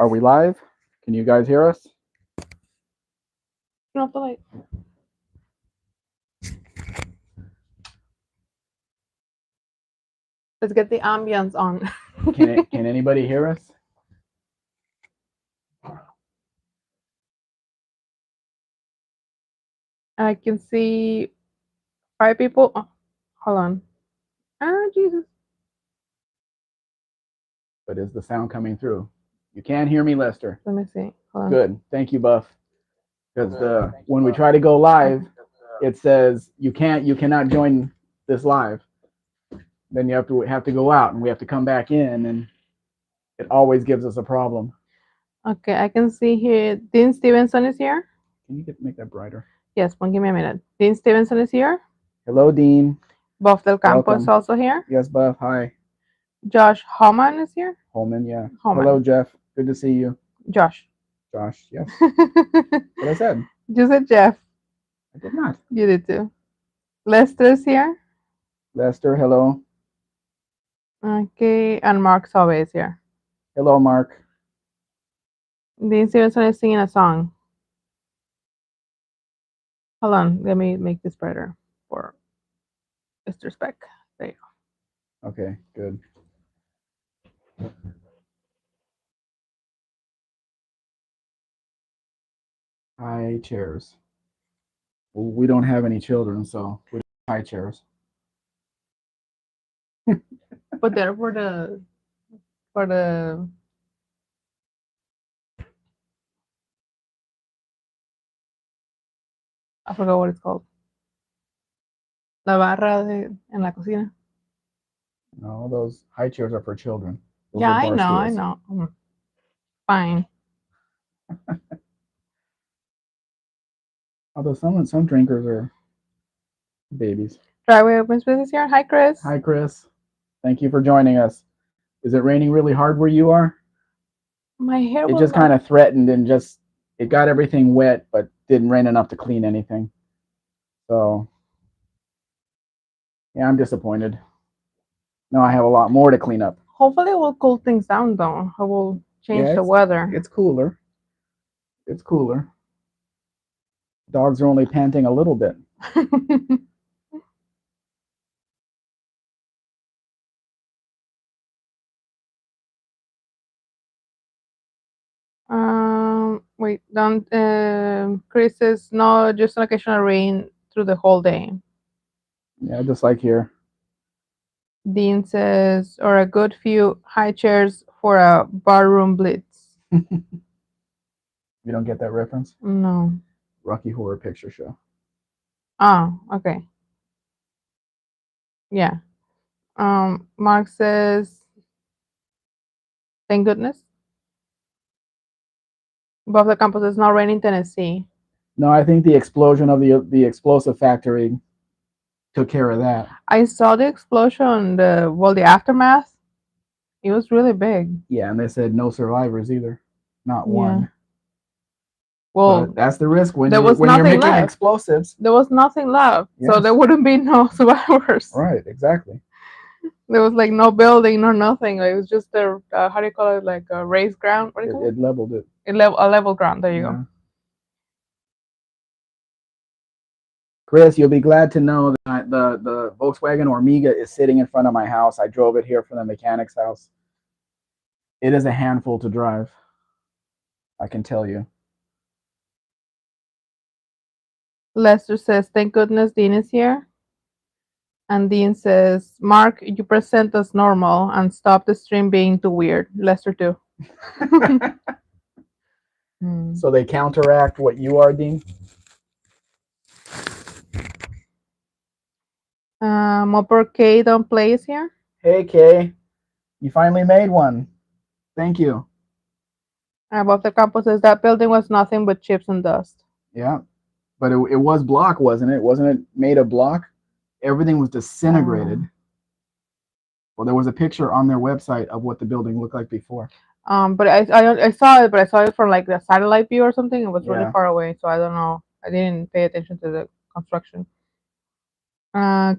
Are we live? Can you guys hear us? Turn off the light. Let's get the ambience on. Can anybody hear us? I can see 5 people. Oh, hold on. Ah, Jesus. But is the sound coming through? You can hear me, Lester. Let me see. Hold on. Good. Thank you, Buff. Because when we try to go live, it says you cannot join this live. Then you have to go out and we have to come back in, and it always gives us a problem. Okay, I can see here. Dean Stevenson is here. Can you make that brighter? Yes, one, give me a minute. Dean Stevenson is here. Hello, Dean. Buff Del Campo Welcome. is also here. Yes, Buff. Hi. Josh Homan is here. Holman, yeah. Homan. Hello, Jeff. Good to see you. Josh. Josh, yes. What I said. You said Jeff. I did not. You did too. Lester's here. Lester, hello. Okay, and Mark Saube is here. Hello, Mark. Dean Stevenson is singing a song. Hold on, let me make this brighter for Mr. Spec. There you go. Okay, good. High chairs. Well, we don't have any children, so we don't have high chairs. But they're for the I forgot what it's called. La barra en la cocina. No, those high chairs are for children. Those yeah, I know. Fine. Although some drinkers are babies. Driveway Open Space is here. Hi, Chris. Hi, Chris. Thank you for joining us. Is it raining really hard where you are? My hair. It just kind of threatened and it got everything wet, but didn't rain enough to clean anything. So, yeah, I'm disappointed. Now I have a lot more to clean up. Hopefully, it will cool things down, though. It will change the weather. It's cooler. It's cooler. Dogs are only panting a little bit. Wait, don't. Chris says no, just an occasional rain through the whole day. Yeah, just like here. Dean says, or a good few high chairs for a barroom blitz. You don't get that reference? No. Rocky Horror Picture Show. Oh, okay. Yeah. Mark says, thank goodness. Above the campus, it's not raining in Tennessee. No, I think the explosion of the explosive factory took care of that. I saw the explosion, the aftermath. It was really big. Yeah, and they said no survivors either. Not one. Well, but that's the risk when you're making left. Explosives. There was nothing left, yes. So there wouldn't be no survivors. Right, exactly. There was like no building or nothing. It was just a how do you call it? Like a raised ground. What do you call it? It leveled it. A level ground. There you go. Chris, you'll be glad to know that the Volkswagen Ormiga is sitting in front of my house. I drove it here from the mechanic's house. It is a handful to drive. I can tell you. Lester says, thank goodness Dean is here. And Dean says, Mark, you present us normal and stop the stream being too weird. Lester too. So they counteract what you are, Dean? Mopper K don't play is here. Hey Kay, you finally made one. Thank you. Above the campus says that building was nothing but chips and dust. Yeah, but it was block, wasn't it? Wasn't it made of block? Everything was disintegrated. Well, there was a picture on their website of what the building looked like before. But I saw it, but I saw it from like the satellite view or something. It was really far away, so I don't know. I didn't pay attention to the construction.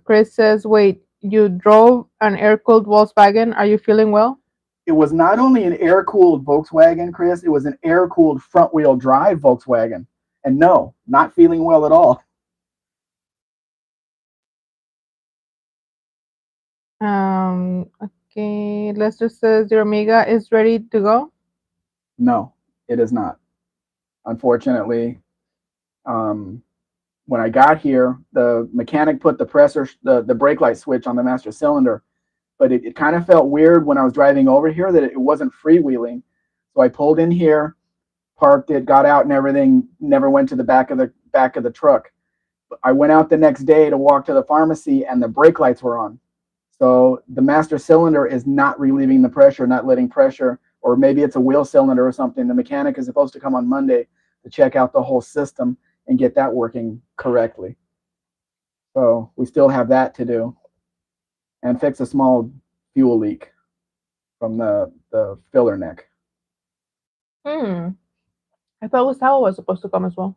Chris says, wait, you drove an air-cooled Volkswagen. Are you feeling well? it was not only an air cooled Volkswagen, Chris, it was an air cooled front wheel drive Volkswagen. And no, not feeling well at all. Okay. Lester says your Amiga is ready to go. No, it is not. Unfortunately, um, when I got here, the mechanic put the brake light switch on the master cylinder, but it kind of felt weird when I was driving over here that it wasn't freewheeling. So I pulled in here, parked it, got out, and everything. Never went to the back of the truck. I went out the next day to walk to the pharmacy, and the brake lights were on. So the master cylinder is not relieving the pressure, not letting pressure, or maybe it's a wheel cylinder or something. The mechanic is supposed to come on Monday to check out the whole system and get that working correctly. So we still have that to do and fix a small fuel leak from the filler neck. Hmm. I thought Gustavo was supposed to come as well.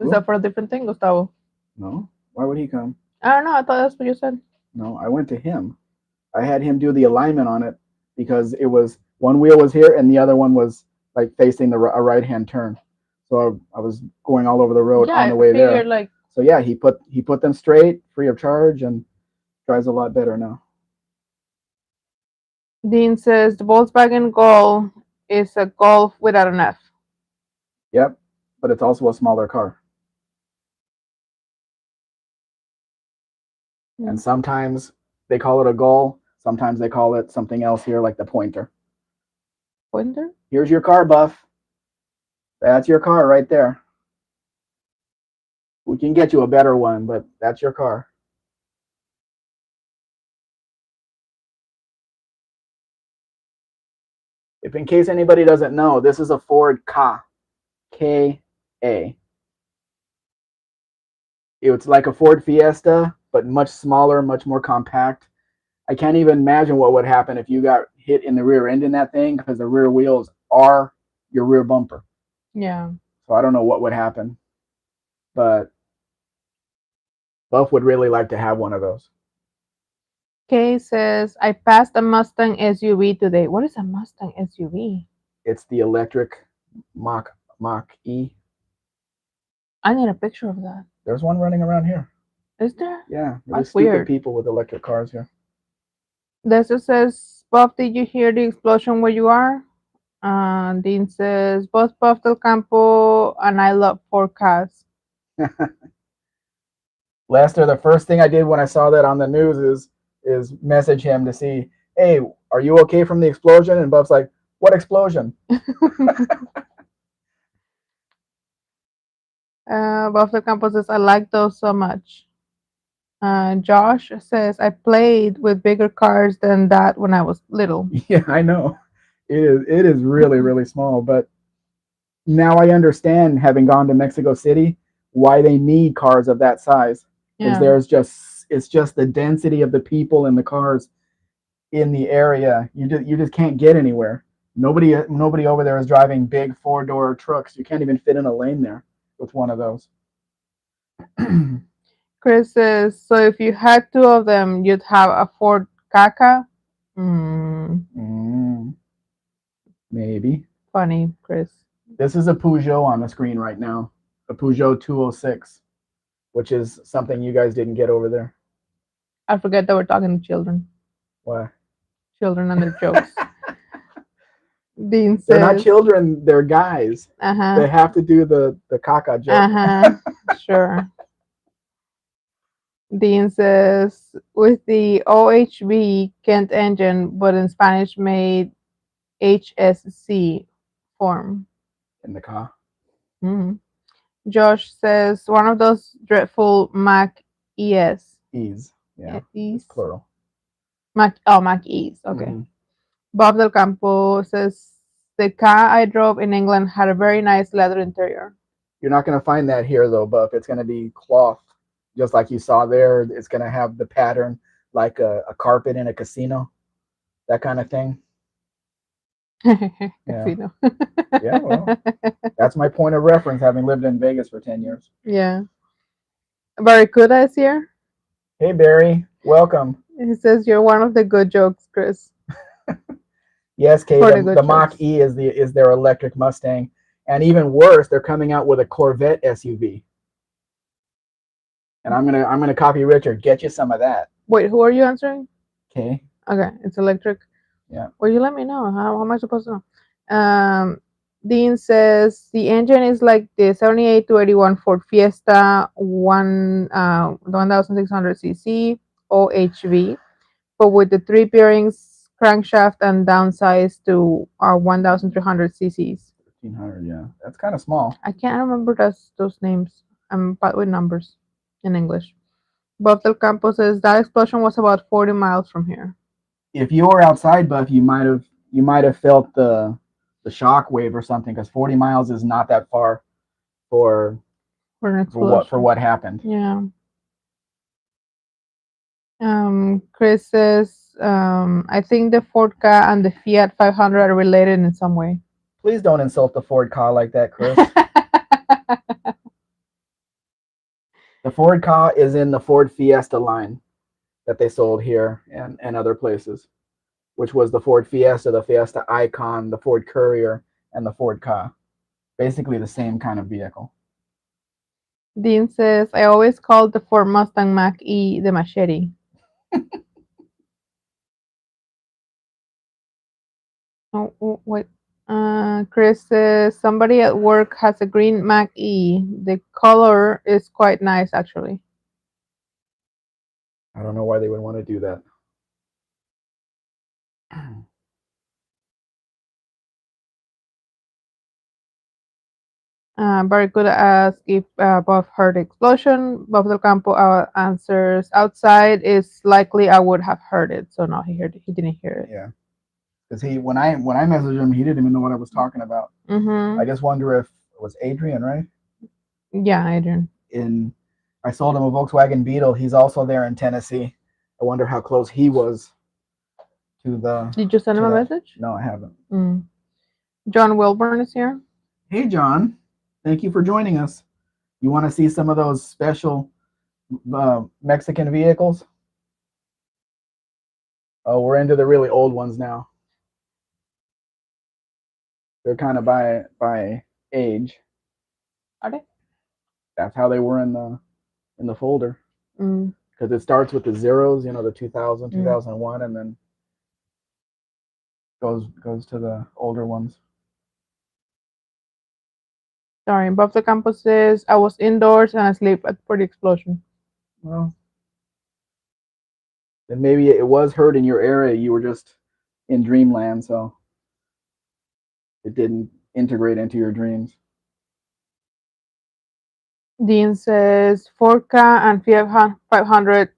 Is that Who? for a different thing, Gustavo? No. Why would he come? I don't know. I thought that's what you said. No, I went to him. I had him do the alignment on it because it was one wheel was here and the other one was like facing a right hand turn. So I was going all over the road Yeah, on I the way figured there. like So yeah, he put them straight, free of charge, and drives a lot better now. Dean says the Volkswagen Golf is a Golf without an F. Yep, but it's also a smaller car. And Mm. sometimes they call it a Gull. Sometimes they call it something else here, like the Pointer. Pointer? Here's your car, Buff. That's your car right there. We can get you a better one, but that's your car. If in case anybody doesn't know, this is a Ford Ka. Ka. It's like a Ford Fiesta, but much smaller, much more compact. I can't even imagine what would happen if you got hit in the rear end in that thing because the rear wheels are your rear bumper. Yeah. So I don't know what would happen, but Buff would really like to have one of those. Kay says I passed a Mustang SUV today. What is a Mustang SUV? It's the electric Mach E. I need a picture of that. There's one running around here. Is there? Yeah, really That's stupid weird. people with electric cars here. Lester says, Bob, did you hear the explosion where you are? Dean says, both Buff del Campo and I love forecasts. Lester, the first thing I did when I saw that on the news is message him to see, hey, are you okay from the explosion? And Buff's like, what explosion? Buff del Campo says, I like those so much. Josh says, I played with bigger cars than that when I was little. Yeah, I know. It is really, really small, but now I understand, having gone to Mexico City, why they need cars of that size. Because Yeah. it's just the density of the people and the cars in the area. You just can't get anywhere. Nobody over there is driving big four-door trucks. You can't even fit in a lane there with one of those. Chris says, so if you had two of them, you'd have a Ford Caca? Mm, Maybe. funny, Chris. This is a Peugeot on the screen right now, a Peugeot 206, which is something you guys didn't get over there. I forget that we're talking to children. Why? Children and their jokes. Dean They're not says, children, they're guys. uh-huh, They have to do the caca joke. uh-huh, sure. Dean says, with the OHV Kent engine, but in Spanish made HSC form. In the car. Mhm. Josh says, one of those dreadful Mac ES. Ease. Yeah. It's E's? plural. Mac E's. Okay. Mhm. Bob Del Campo says, the car I drove in England had a very nice leather interior. You're not going to find that here, though, Buff. It's going to be cloth, just like you saw there. It's going to have the pattern like a carpet in a casino, that kind of thing. Yeah. Casino. Yeah, well, that's my point of reference, having lived in Vegas for 10 years. Yeah. Barracuda is here. Hey, Barry. Welcome. He says, you're one of the good jokes, Chris. Yes, Kay, For the the good Mach choice. E is their electric Mustang, and even worse, they're coming out with a Corvette SUV. And I'm gonna copy Richard. Get you some of that. Wait, who are you answering? Okay. Okay, it's electric. Yeah. Well, you let me know. How am I supposed to know? Dean says the engine is like the 78 to 81 Ford Fiesta 1600 cc OHV, but with the three bearings, crankshaft, and downsized to 1300 cc's. 1500. Yeah, that's kind of small. I can't remember those names. I'm bad with numbers in English. Bob Del Campo says that explosion was about 40 miles from here. If you were outside, Buff, you might have felt the shock wave or something, because 40 miles is not that far for For an for explosion. what happened. Yeah. Chris says, I think the Ford Ka and the Fiat 500 are related in some way. Please don't insult the Ford Ka like that, Chris. The Ford Ka is in the Ford Fiesta line that they sold here and other places, which was the Ford Fiesta, the Fiesta Icon, the Ford Courier, and the Ford Ka. Basically the same kind of vehicle. Dean says, I always called the Ford Mustang Mach E the machete. Oh, wait. Chris says, somebody at work has a green Mach E. The color is quite nice, actually. I don't know why they would want to do that. Barracuda asks if Bob heard the explosion. Bob Del Campo answers, outside is likely I would have heard it. So no, he didn't hear it. Yeah, because when I messaged him, he didn't even know what I was talking about. Mm-hmm. I just wonder if it was Adrian, right? Yeah, Adrian. I sold him a Volkswagen Beetle. He's also there in Tennessee. I wonder how close he was to the Did you send to him a that. message? No, I haven't. John Wilburn is here. Hey, John. Thank you for joining us. You want to see some of those special Mexican vehicles? Oh, we're into the really old ones now. They're kind of by age. Are they? That's how they were in the folder. Mm. Because it starts with the zeros, the 2000, Mm. 2001, and then goes to the older ones. Sorry, Bob the Campus says I was indoors and asleep for the explosion. Well, then maybe it was heard in your area. You were just in dreamland, so it didn't integrate into your dreams. Dean says Forca and Fiat 500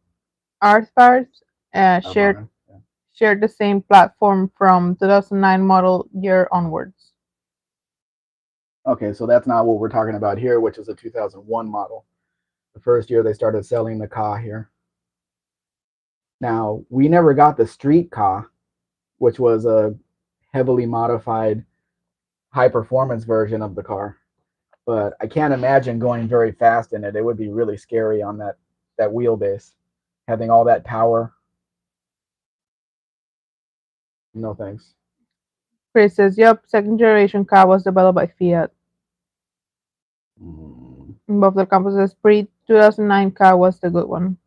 Arthars shared Yeah. shared the same platform from 2009 model year onwards. Okay, so that's not what we're talking about here, which is a 2001 model. The first year they started selling the Ka here. Now, we never got the street Ka, which was a heavily modified high performance version of the car. But I can't imagine going very fast in it. It would be really scary on that wheelbase, having all that power. No thanks. Chris says, "Yep, second generation car was developed by Fiat." Bob del Campo says, "Pre 2009 car was the good one."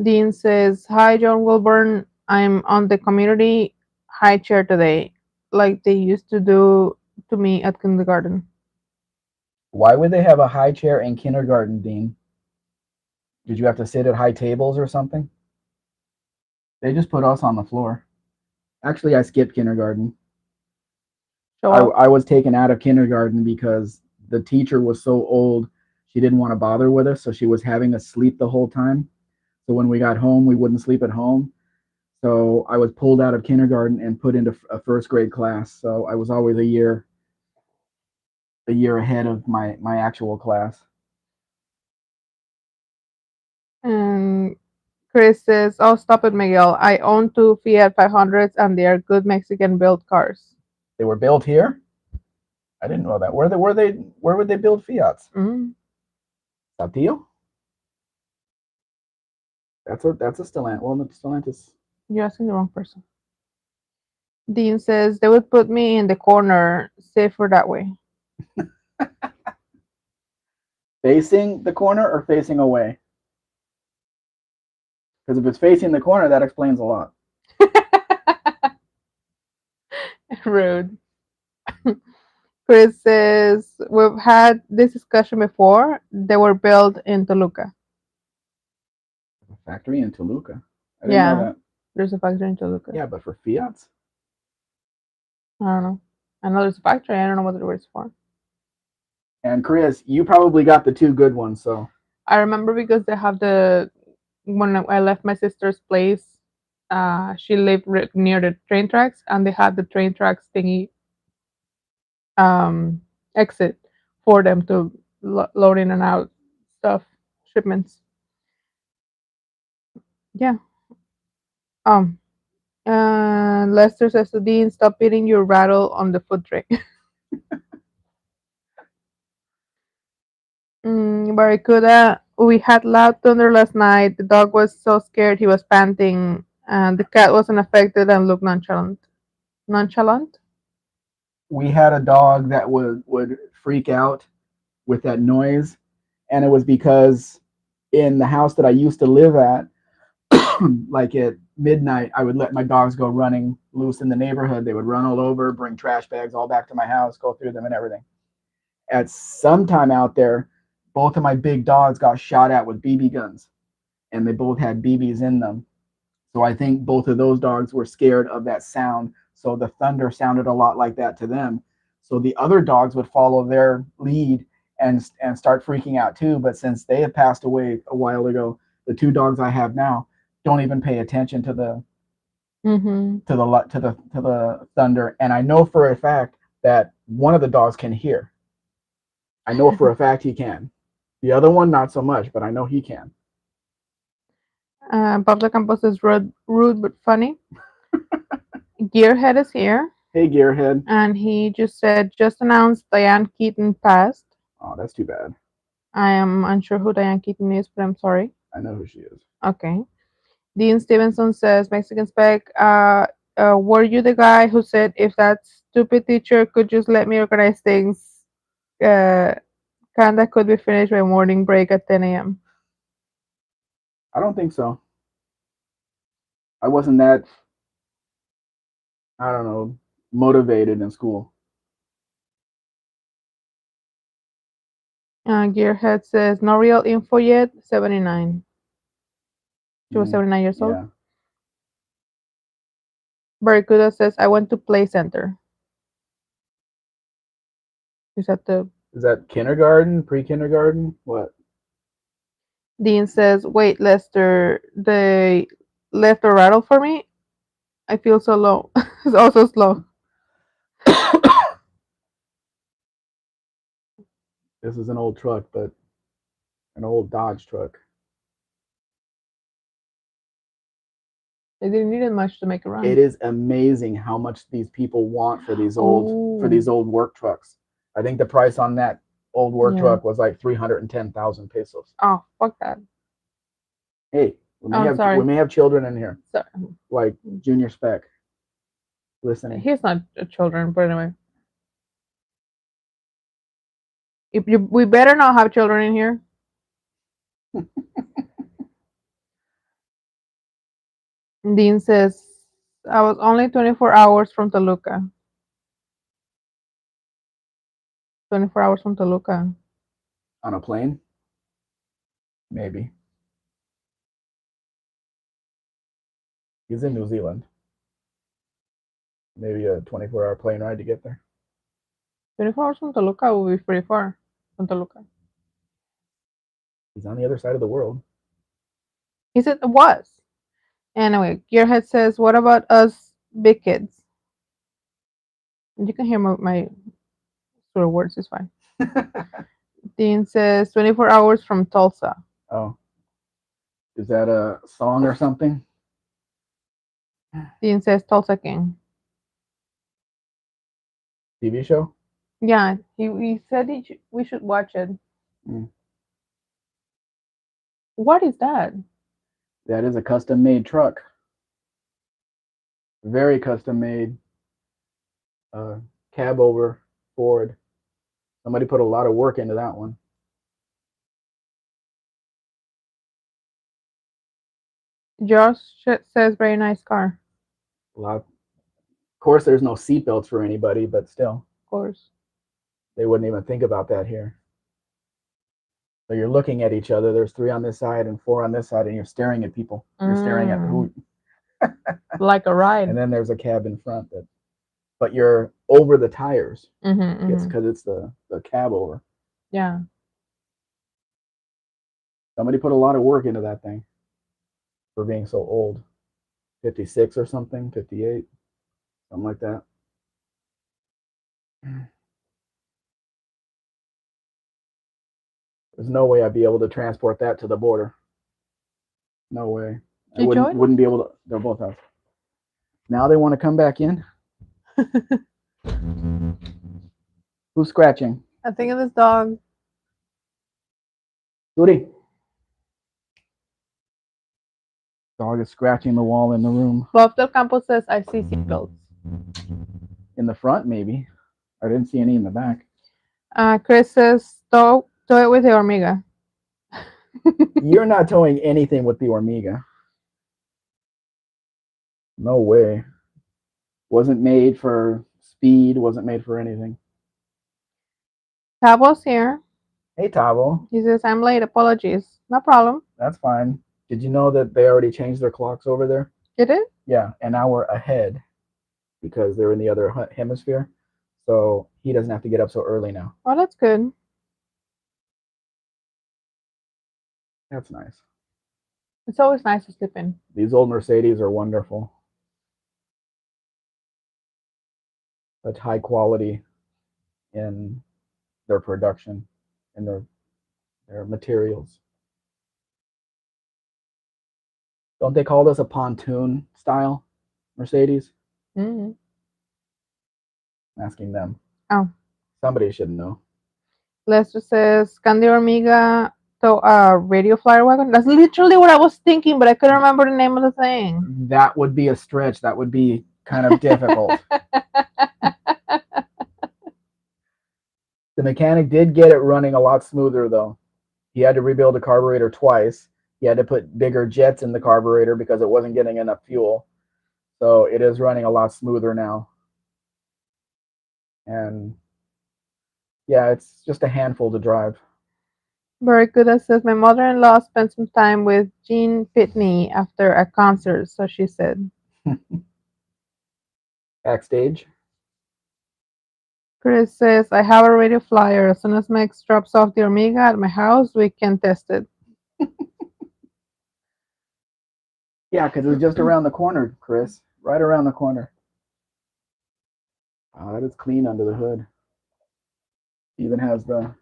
Dean says, "Hi, John Wilburn. I'm on the community high chair today, like they used to do to me at kindergarten." Why would they have a high chair in kindergarten, Dean? Did you have to sit at high tables or something? They just put us on the floor. Actually, I skipped kindergarten. Show I, up. I was taken out of kindergarten because the teacher was so old, she didn't want to bother with us, so she was having us sleep the whole time. So when we got home, we wouldn't sleep at home. So I was pulled out of kindergarten and put into a first grade class. So I was always a year ahead of my actual class. And Chris says, "Oh, stop it, Miguel. I own two Fiat 500s and they are good Mexican built cars." They were built here. I didn't know that. Where would they build Fiats? Mm. Saltillo? That's a Stellantis. Well, the Stellantis. You're asking the wrong person. Dean says they would put me in the corner, safer that way. Facing the corner or facing away? Because if it's facing the corner, that explains a lot. Rude. Chris says we've had this discussion before. They were built in Toluca. A factory in Toluca. I didn't know Yeah, that. there's a factory in Toluca. Yeah, but for Fiats? I don't know. I know there's a factory. I don't know what it was for. And Chris, you probably got the two good ones, so I remember because they have the when I left my sister's place. She lived near the train tracks, and they had the train tracks thingy um exit for them to load in and out stuff shipments. Yeah. Um. Lester says to Dean, "Stop eating your rattle on the food tray." Barracuda, we had loud thunder last night. The dog was so scared he was panting, and the cat wasn't affected and looked nonchalant. Nonchalant? we had a dog that would freak out with that noise, and it was because in the house that I used to live at, like at midnight, I would let my dogs go running loose in the neighborhood. They would run all over, bring trash bags all back to my house, go through them and everything. At some time out there, both of my big dogs got shot at with BB guns, and they both had BBs in them. So I think both of those dogs were scared of that sound. So the thunder sounded a lot like that to them. So the other dogs would follow their lead and start freaking out too. But since they have passed away a while ago, the two dogs I have now don't even pay attention to the Mm-hmm. to the thunder. And I know for a fact that one of the dogs can hear. I know for a fact he can. The other one not so much, but I know he can. Pablo Campos is rude but funny. Gearhead is here, Hey, Gearhead. and he just said, just announced Diane Keaton passed. Oh, that's too bad. I am unsure who Diane Keaton is, but I'm sorry. I know who she is. Okay. Dean Stevenson says, Mexican Spec, were you the guy who said if that stupid teacher could just let me organize things, uh, Kanda could be finished by morning break at 10 a.m.? I don't think so. I wasn't that, I don't know, motivated in school. Gearhead says, no real info yet, 79. She was Mm, 79 years old. yeah. Barracuda says, I went to play center. Is that the Is that kindergarten, pre-kindergarten? What? Dean says, wait, Lester, they left a rattle for me? I feel so low. It's also slow. This is an old truck, but an old Dodge truck. They didn't need it much to make a run. It is amazing how much these people want for these old work trucks. I think the price on that old work Yeah. truck was like 310,000 pesos. Oh, fuck that. Hey, Sorry. we may have children in here, Sorry. like Junior Spec, listening. He's not children, but anyway. We better not have children in here. Dean says, I was only 24 hours from Toluca. 24 hours from Toluca. On a plane? Maybe. He's in New Zealand. Maybe a 24-hour plane ride to get there. 24 hours from Toluca will be pretty far from Toluca. He's on the other side of the world. He said it was. Anyway, Gearhead says, what about us big kids? You can hear my sort of words, it's fine. Dean says 24 hours from Tulsa. Oh. Is that a song or something? Dean says Tulsa King. TV show? Yeah, he said we should watch it. Mm. What is that? That is a custom made truck. Very custom made. Cab over Ford. Somebody put a lot of work into that one. Josh says very nice car. A lot. Of course, there's no seatbelts for anybody, but still, Of course. they wouldn't even think about that here. So you're looking at each other. There's 3 on this side and 4 on this side, and you're staring at people. You're staring at who? Like a ride. And then there's a cab in front that, but you're over the tires. Mm-hmm, It's because it's the cab over. Yeah. Somebody put a lot of work into that thing for being so old. 56 or something, 58, something like that. There's no way I'd be able to transport that to the border. No way. I wouldn't be able to. They're both out. Now they want to come back in. Who's scratching? I think of this dog. Rudy. Dog is scratching the wall in the room. Bob Del Campo says, I see seatbelts. In the front, maybe. I didn't see any in the back. Chris says, tow it with the Hormiga. You're not towing anything with the Hormiga. No way. Wasn't made for speed, wasn't made for anything. Tabo's here. Hey, Tavo. He says, I'm late. Apologies. No problem. That's fine. Did you know that they already changed their clocks over there? Did it? Yeah, an hour ahead because they're in the other hemisphere. So he doesn't have to get up so early now. Oh, that's good. That's nice. It's always nice to sleep in. These old Mercedes are wonderful. Such high quality in their production and their materials. Don't they call this a pontoon style Mercedes? Mm-hmm. I'm asking them. Oh. Somebody should know. Lester says, can the Hormiga tow a radio flyer wagon? That's literally what I was thinking, but I couldn't remember the name of the thing. That would be a stretch. That would be kind of difficult. The mechanic did get it running a lot smoother, though. He had to rebuild the carburetor twice. He had to put bigger jets in the carburetor because it wasn't getting enough fuel. So it is running a lot smoother now. And yeah, it's just a handful to drive. Very good. That says, my mother-in-law spent some time with Gene Pitney after a concert, so she said. Backstage. Chris says, I have a radio flyer. As soon as Max drops off the Hormiga at my house, we can test it. Yeah, because it's just around the corner, Chris. Right around the corner. Oh, that is clean under the hood. Even has the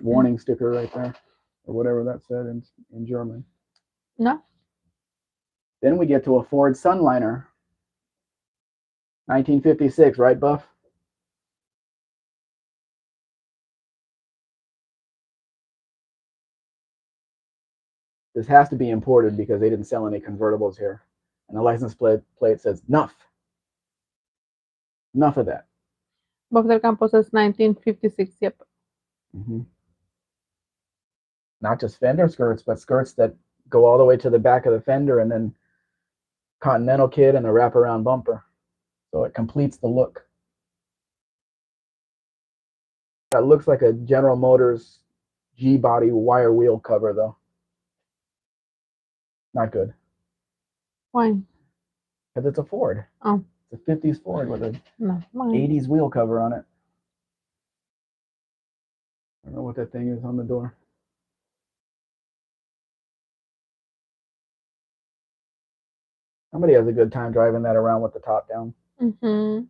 warning sticker right there, or whatever that said in German. No. Then we get to a Ford Sunliner. 1956, right, Buff? This has to be imported because they didn't sell any convertibles here. And the license plate says, enough. Enough of that. Bob Del Campo says 1956, yep. Mm-hmm. Not just fender skirts, but skirts that go all the way to the back of the fender and then Continental kit and a wraparound bumper. So it completes the look. That looks like a General Motors G-body wire wheel cover, though. Not good. Why? Because it's a Ford. Oh. It's a 50s Ford with an No, 80s wheel cover on it. I don't know what that thing is on the door. Somebody has a good time driving that around with the top down. Mm-hmm.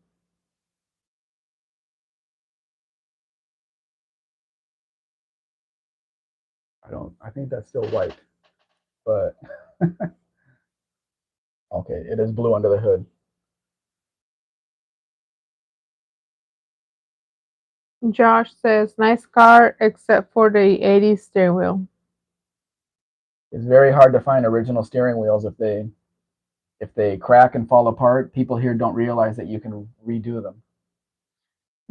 I think that's still white, but okay, it is blue under the hood. Josh says, nice car except for the 80s steering wheel. It's very hard to find original steering wheels if they crack and fall apart. People here don't realize that you can redo them.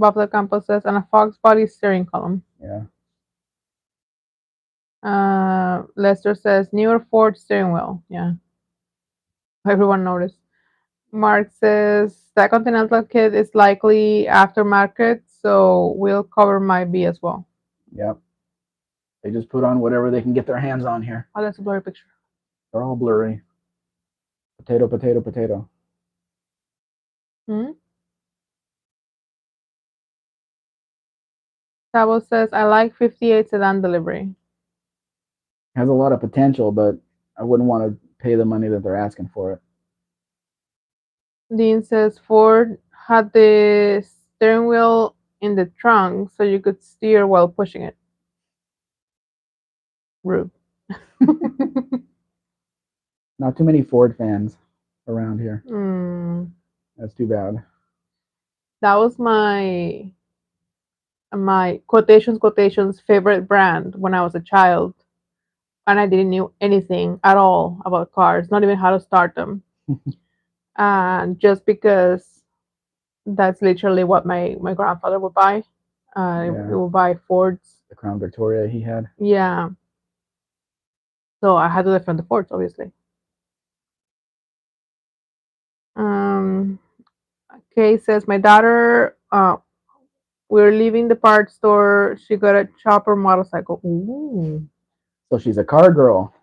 Bob the Campos says, and a Fox body steering column. Yeah. Lester says, newer Ford steering wheel. Yeah. Everyone noticed. Mark says, that Continental kit is likely aftermarket, so wheel cover might be as well. Yep. They just put on whatever they can get their hands on here. Oh, that's a blurry picture. They're all blurry. Potato, potato, potato. Hmm? Sabo says, I like 58 sedan delivery. Has a lot of potential, but I wouldn't want to pay the money that they're asking for it. Dean says, Ford had the steering wheel in the trunk so you could steer while pushing it. Rude. Not too many Ford fans around here. Mm, That's too bad. that was my quotations favorite brand when I was a child, and I didn't know anything at all about cars, not even how to start them. And just because that's literally what my grandfather would buy. He Yeah. would buy Fords. The Crown Victoria he had. Yeah. So I had to defend the Fords, obviously. Um, Kay says my daughter. We're leaving the parts store. She got a chopper motorcycle. Ooh. So she's a car girl.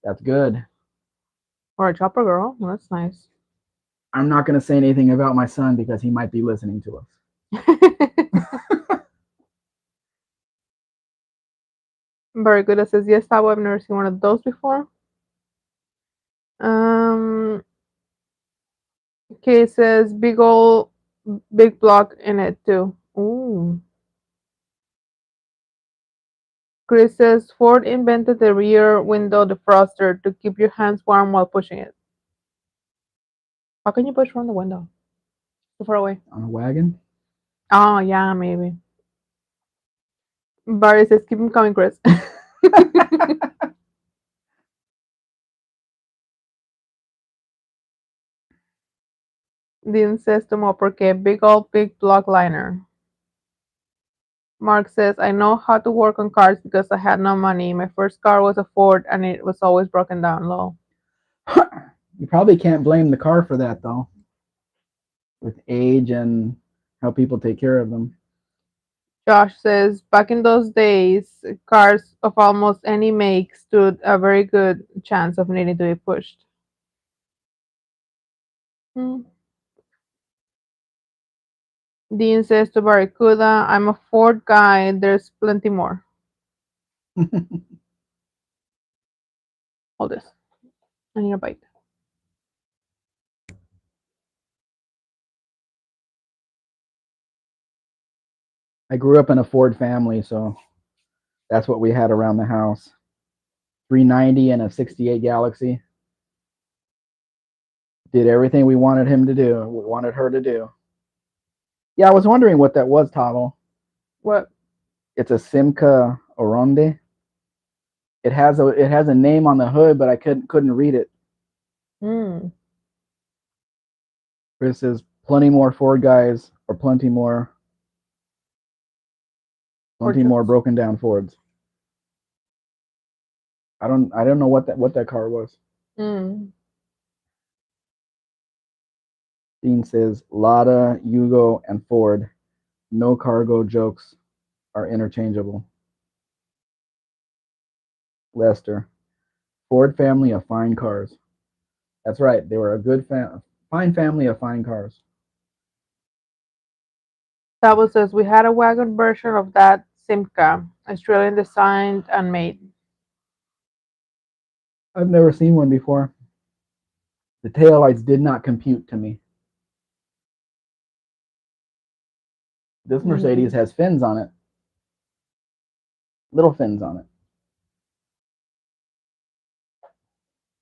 That's good. Or a chopper girl. Well, that's nice. I'm not going to say anything about my son because he might be listening to us. Very good. It says yes, Tabo. I've never seen one of those before. Um, Kay says big block in it too. Ooh. Chris says Ford invented the rear window defroster to keep your hands warm while pushing it. How can you push from the window? Too far away. On a wagon? Oh yeah, maybe. Barry says keep him coming, Chris. Dean says tomo porque big block liner. Mark says I know how to work on cars because I had no money. My first car was a Ford and it was always broken down low. You probably can't blame the car for that, though, with age and how people take care of them. Josh says back in those days, cars of almost any make stood a very good chance of needing to be pushed. Hmm. Dean says to Barracuda, I'm a Ford guy, there's plenty more. Hold this. I need a bite. I grew up in a Ford family, so that's what we had around the house. 390 and a 68 Galaxy. Did everything we wanted him to do. We wanted her to do. Yeah, I was wondering what that was, Tavo. What? It's a Simca Oronde. It has a name on the hood, but I couldn't read it. Mm. Chris says plenty more Ford guys or plenty more broken down Fords. I don't know what that car was. Mm. Dean says Lada, Yugo, and Ford. No cargo jokes are interchangeable. Lester. Ford family of fine cars. That's right. They were a fine family of fine cars. Sabo says we had a wagon version of that Simca, Australian designed and made. I've never seen one before. The taillights did not compute to me. This Mercedes has fins on it. Little fins on it.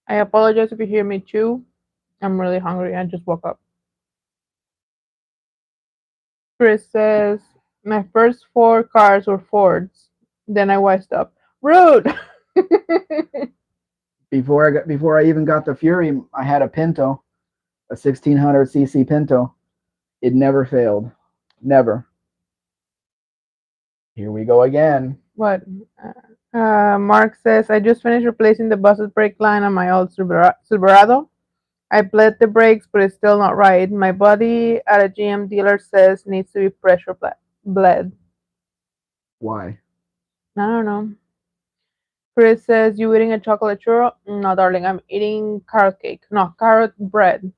I apologize if you hear me chew. I'm really hungry. I just woke up. Chris says my first four cars were Fords. Then I wised up. Rude. Before I even got the Fury, I had a Pinto, a 1600cc Pinto. It never failed. Never. Here we go again. What? Mark says, I just finished replacing the bus's brake line on my old Silverado. I bled the brakes, but it's still not right. My buddy at a GM dealer says needs to be pressure bled. Why? I don't know. Chris says, you eating a chocolate churro? No, darling, I'm eating carrot cake. No, carrot bread.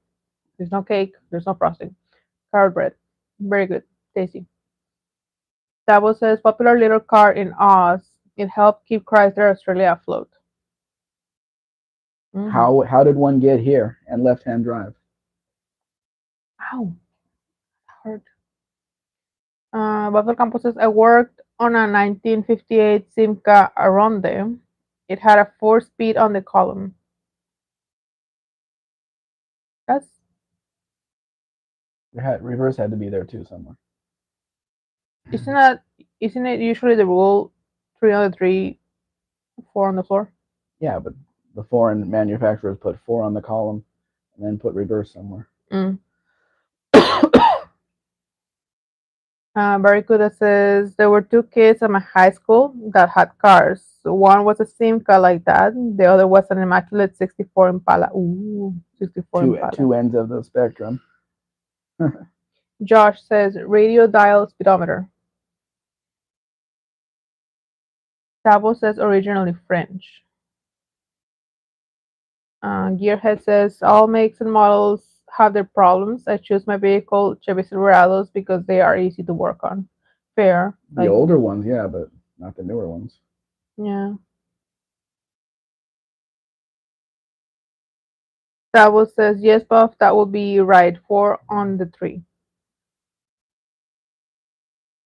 There's no cake, there's no frosting. Carrot bread. Very good. Tasty. Dabo says, popular little car in Oz. It helped keep Chrysler Australia afloat. Mm-hmm. How did one get here and left-hand drive? Ow, hurt. Babel Campos says, I worked on a 1958 Simca Aronde. It had a 4-speed on the column. That's Reverse had to be there too somewhere. isn't that isn't it usually the rule 3 on the 3, 4 on the floor? Yeah, but the foreign manufacturers put 4 on the column and then put reverse somewhere. Mm. Barracuda says there were 2 kids at my high school that had cars. One was a Simca like that. The other was an immaculate 64 Impala. Ooh, 64 Impala. Two ends of the spectrum. Josh says radio dial speedometer. Tabo says originally French. Gearhead says all makes and models have their problems. I choose my vehicle Chevy Silverados because they are easy to work on. Fair. The older ones, yeah, but not the newer ones. Yeah. Tabo says yes, Buff. That will be right. 4 on the 3.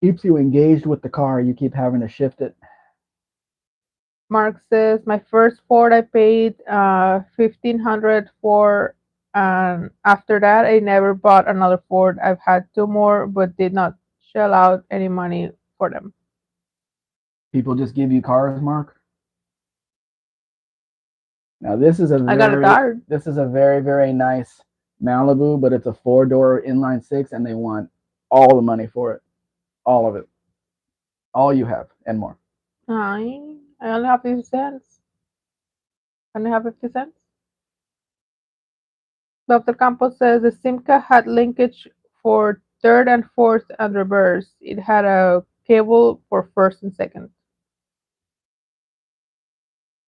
Keeps you engaged with the car. You keep having to shift it. Mark says my first Ford I paid 1,500 for, and after that I never bought another Ford. I've had 2 more, but did not shell out any money for them. People just give you cars, Mark. Now this is a I got a card. very nice Malibu, but it's a 4-door inline 6, and they want all the money for it, all of it, all you have and more. I only have 50 cents. I only have 50 cents. Dr. Campos says the Simca had linkage for third and fourth and reverse. It had a cable for first and second.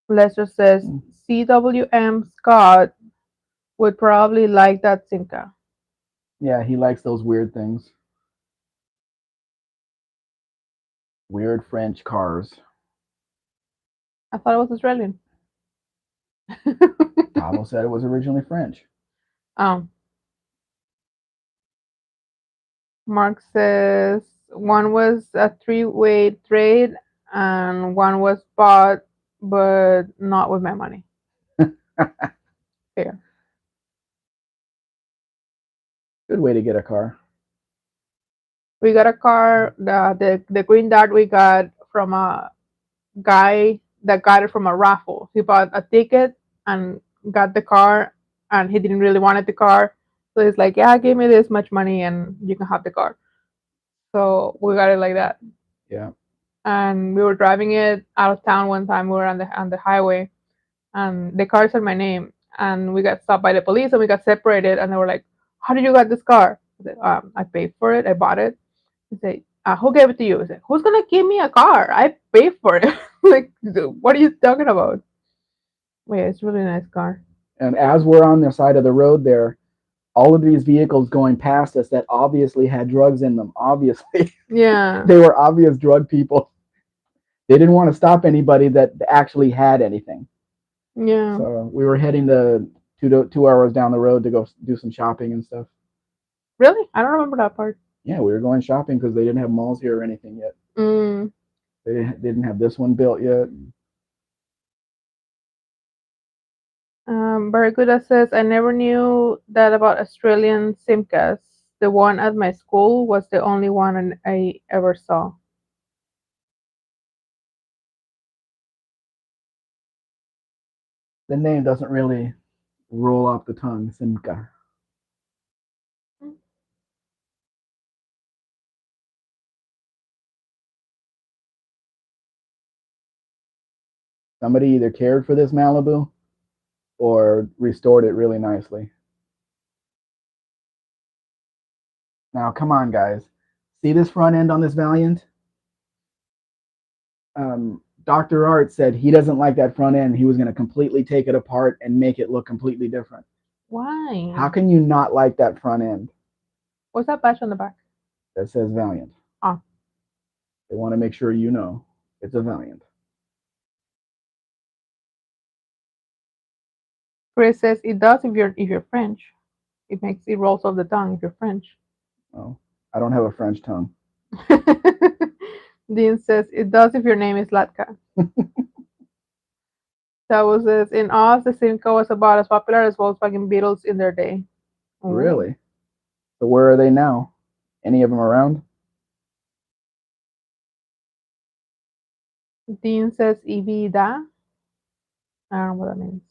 Lester says CWM Scott would probably like that Simca. Yeah, he likes those weird things. Weird French cars. I thought it was Australian. Tavo said it was originally French. Mark says one was a 3-way trade and one was bought, but not with my money. Fair. Good way to get a car. We got a car. The green dot we got from a guy that got it from a raffle. He bought a ticket and got the car, and he didn't really want the car. So he's like, "Yeah, give me this much money, and you can have the car." So we got it like that. Yeah. And we were driving it out of town one time. We were on the highway, and the car said my name, and we got stopped by the police, and we got separated, and they were like, "How did you get this car?" I said, "I paid for it. I bought it." He said, "Who gave it to you?" I said, "Who's gonna give me a car? I paid for it." Like, what are you talking about? Well, yeah, it's a really nice car. And as we're on the side of the road there, all of these vehicles going past us that obviously had drugs in them. Obviously. Yeah. They were obvious drug people. They didn't want to stop anybody that actually had anything. Yeah. So we were heading to 2 hours down the road to go do some shopping and stuff. Really? I don't remember that part. Yeah, we were going shopping because they didn't have malls here or anything yet. They didn't have this one built yet. Barracuda says, I never knew that about Australian Simcas. The one at my school was the only one I ever saw. The name doesn't really roll off the tongue, Simca. Somebody either cared for this Malibu or restored it really nicely. Now, come on, guys. See this front end on this Valiant? Dr. Art said he doesn't like that front end. He was going to completely take it apart and make it look completely different. Why? How can you not like that front end What's that patch on the back? that says Valiant? Ah. They want to make sure you know it's a Valiant. Chris says it does if you're French. It rolls off the tongue if you're French. Oh, I don't have a French tongue. Dean says it does if your name is Latka. Tavo says in Oz the Simca was about as popular as Volkswagen Beetles in their day. Ooh. Really? So where are they now? Any of them around? Dean says Ibida. I don't know what that means.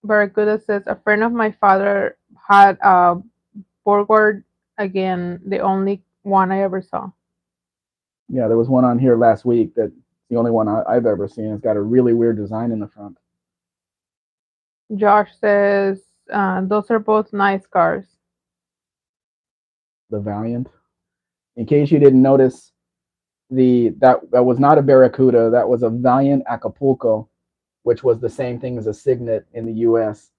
Barracuda says a friend of my father had a Borgward again, the only one I ever saw. Yeah, there was one on here last week that's the only one I've ever seen. It's got a really weird design in the front. Josh says those are both nice cars. The Valiant. In case you didn't notice, that was not a Barracuda. That was a Valiant Acapulco, which was the same thing as a Signet in the U.S.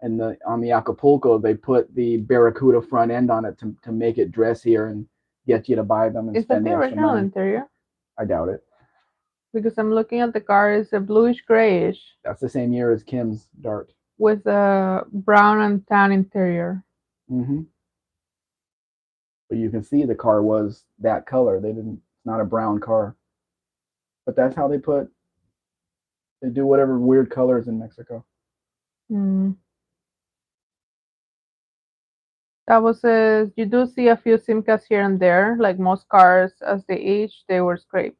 And on the Acapulco, they put the Barracuda front end on it to make it dressier and get you to buy them and Is that spend the the extra original money. interior? I doubt it. Because I'm looking at the car, it's a bluish grayish That's the same year as Kim's Dart. with a brown and tan interior. Mm-hmm. But you can see the car was that color. They didn't. It's not a brown car. But that's how they do whatever weird colors in Mexico. Mm. That was you do see a few Simcas here and there, like most cars as they age, they were Scrapped.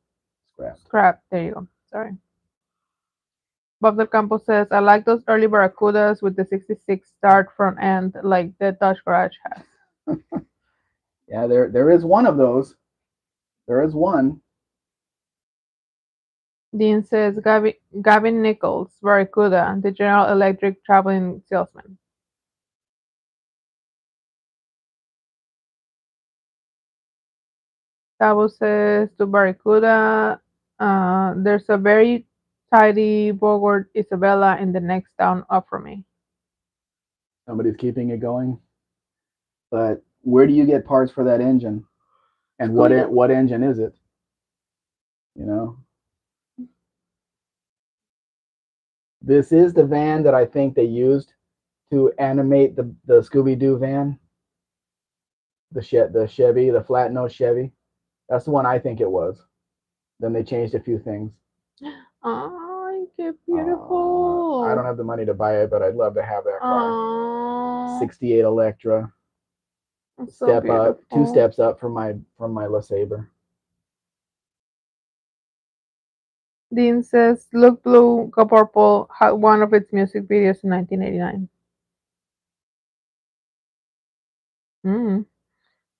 scrapped. There you go. Sorry. Bob Del Campo says, I like those early Barracudas with the 66 start front end like the Dodge Garage has. Yeah, there is one of those. There is one. Dean says, Gavin Nichols, Barracuda, the General Electric traveling salesman. Tabo says to Barracuda, there's a very tidy Bogart Isabella in the next town up from me. Somebody's keeping it going. But where do you get parts for that engine? And what engine is it? You know, this is the van that I think they used to animate the Scooby Doo van, the Chevy, the flat nose Chevy. That's the one I think it was. Then they changed a few things. Oh, qué beautiful. I don't have the money to buy it, but I'd love to have that car. Oh, 68 Electra. it's so Step up, beautiful. 2 steps up from my LeSabre. Dean says, Look Blue, Go Purple had one of its music videos in 1989. Mm,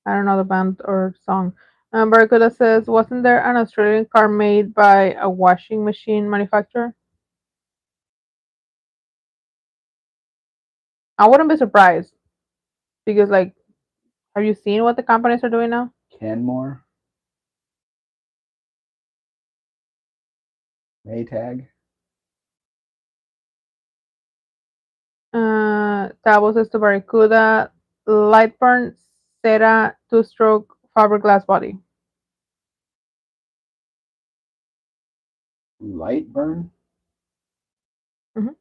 I don't know the band or song. Barracuda says, Wasn't there an Australian car made by a washing machine manufacturer? I wouldn't be surprised because, like, have you seen what the companies are doing now? Kenmore, Maytag. Tabo says to Barracuda, Lightburn Sera 2-stroke fiberglass body. Lightburn. Mhm.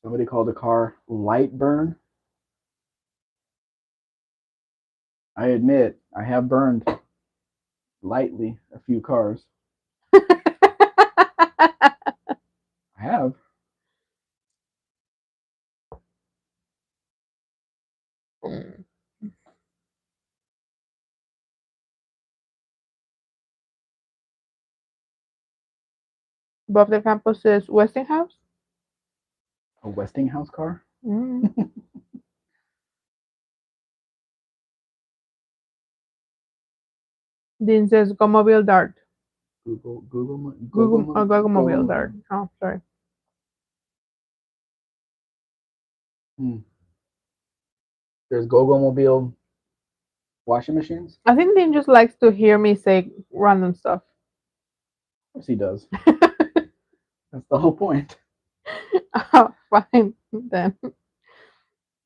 Somebody called the car Lightburn. I admit I have burned lightly a few cars. I have. Above the campus says Westinghouse. A Westinghouse car. Mm. Dean says Gomobile Dart. Gogomobile there. Oh, sorry. There's Gogomobile washing machines. I think Dean just likes to hear me say random stuff. Of course he does. That's the whole point. Oh, fine then.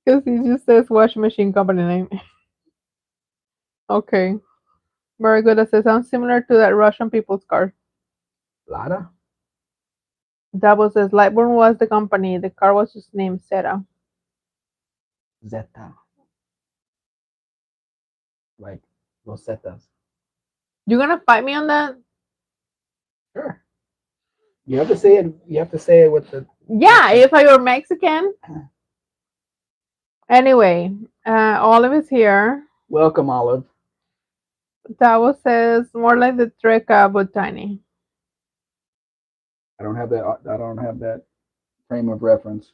Because he just says washing machine company name. Okay. Very good. That sounds similar to that Russian people's car. Lada? Double says Lightburn was the company. The car was just named Zeta. Zeta. Like Rosetas. You gonna fight me on that? Sure. You have to say it. You have to say it with the. Yeah, if I were Mexican. Anyway, Olive is here. Welcome, Olive. Tavo says more like the Treca but tiny. I don't have that. I don't have that frame of reference.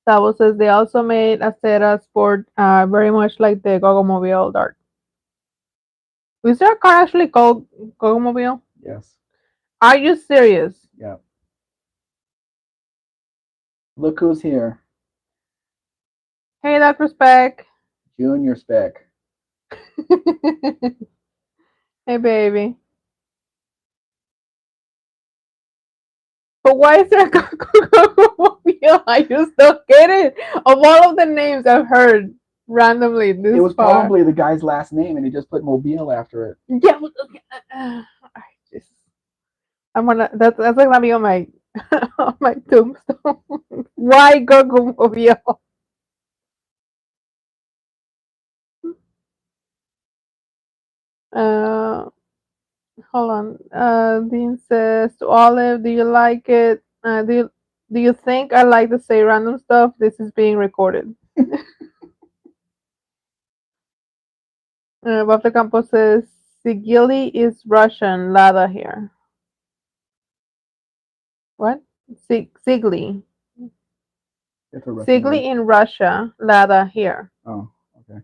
Tavo says they also made a Zeta Sport very much like the Gogomobile Dart. Is there a car actually called Gogomobile? Yes. Are you serious? Yeah. Look who's here. Hey, Dr. Spec. Junior Spec. Hey, baby. But why is there a Gogomobile? I just don't get it. Of all of the names I've heard randomly this It was far. probably the guy's last name, and he just put Mobile after it. Yeah, I just I'm gonna that's gonna be on my on my tombstone. Why Gogomobile? Uh, hold on. Dean says to Olive, "Do you like it? Do you think I like to say random stuff? This is being recorded." Bob the Campo says Sigili is Russian. Lada here. What? Sigli. It's a Russian Sigli word. in Russia. Lada here. Oh, okay.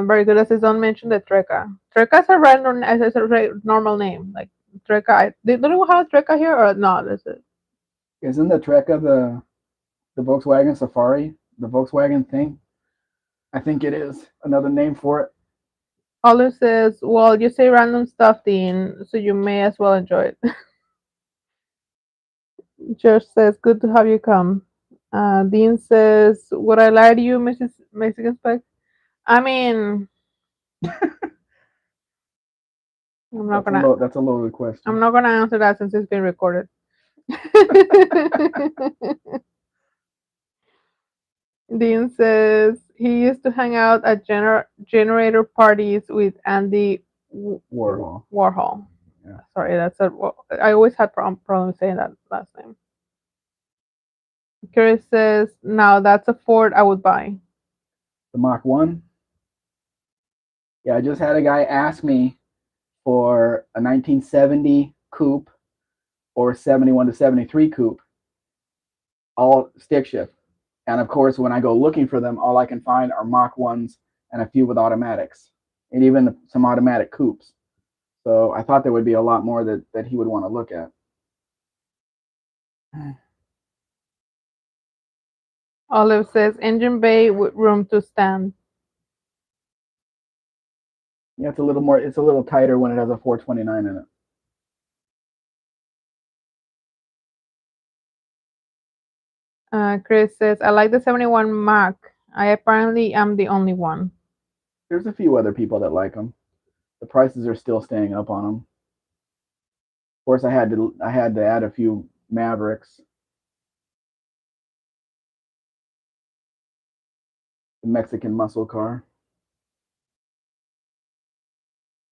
Very good. As his own mentioned, the Treka. Treka is a random, as a normal name. Like Treka. Don't we have a Treka here or no? That's it. Isn't the Treka the Volkswagen Safari? The Volkswagen thing? I think it is another name for it. Olive says, "Well, you say random stuff, Dean, so you may as well enjoy it." Josh says, "Good to have you come." Dean says, "Would I lie to you, Mrs. Mexican Spec?" I mean, I'm not gonna. That's a loaded question. I'm not gonna answer that since it's been recorded. Dean says he used to hang out at generator parties with Andy Warhol. Warhol. Yeah. Sorry, I always had problems saying that last name. Chris says, "Now that's a Ford I would buy." The Mach 1. Yeah, I just had a guy ask me for a 1970 coupe or 71 to 73 coupe, all stick shift. And of course, when I go looking for them, all I can find are Mach 1s and a few with automatics, and even some automatic coupes. So I thought there would be a lot more that he would want to look at. Olive says, "Engine bay with room to stand." Yeah, it's a little more. It's a little tighter when it has a 429 in it. Chris says, "I like the 71 Mac. I apparently am the only one." There's a few other people that like them. The prices are still staying up on them. Of course, I had to add a few Mavericks. The Mexican muscle car.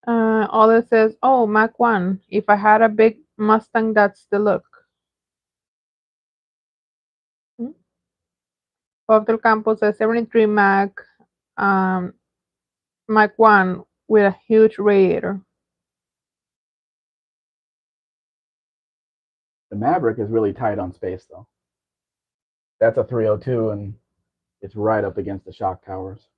Olive says, "Oh, Mac 1. If I had a big Mustang, that's the look." Hmm? Bob del Campo says, "73 Mac, um, Mac 1 with a huge radiator." The Maverick is really tight on space, though. That's a 302, and it's right up against the shock towers.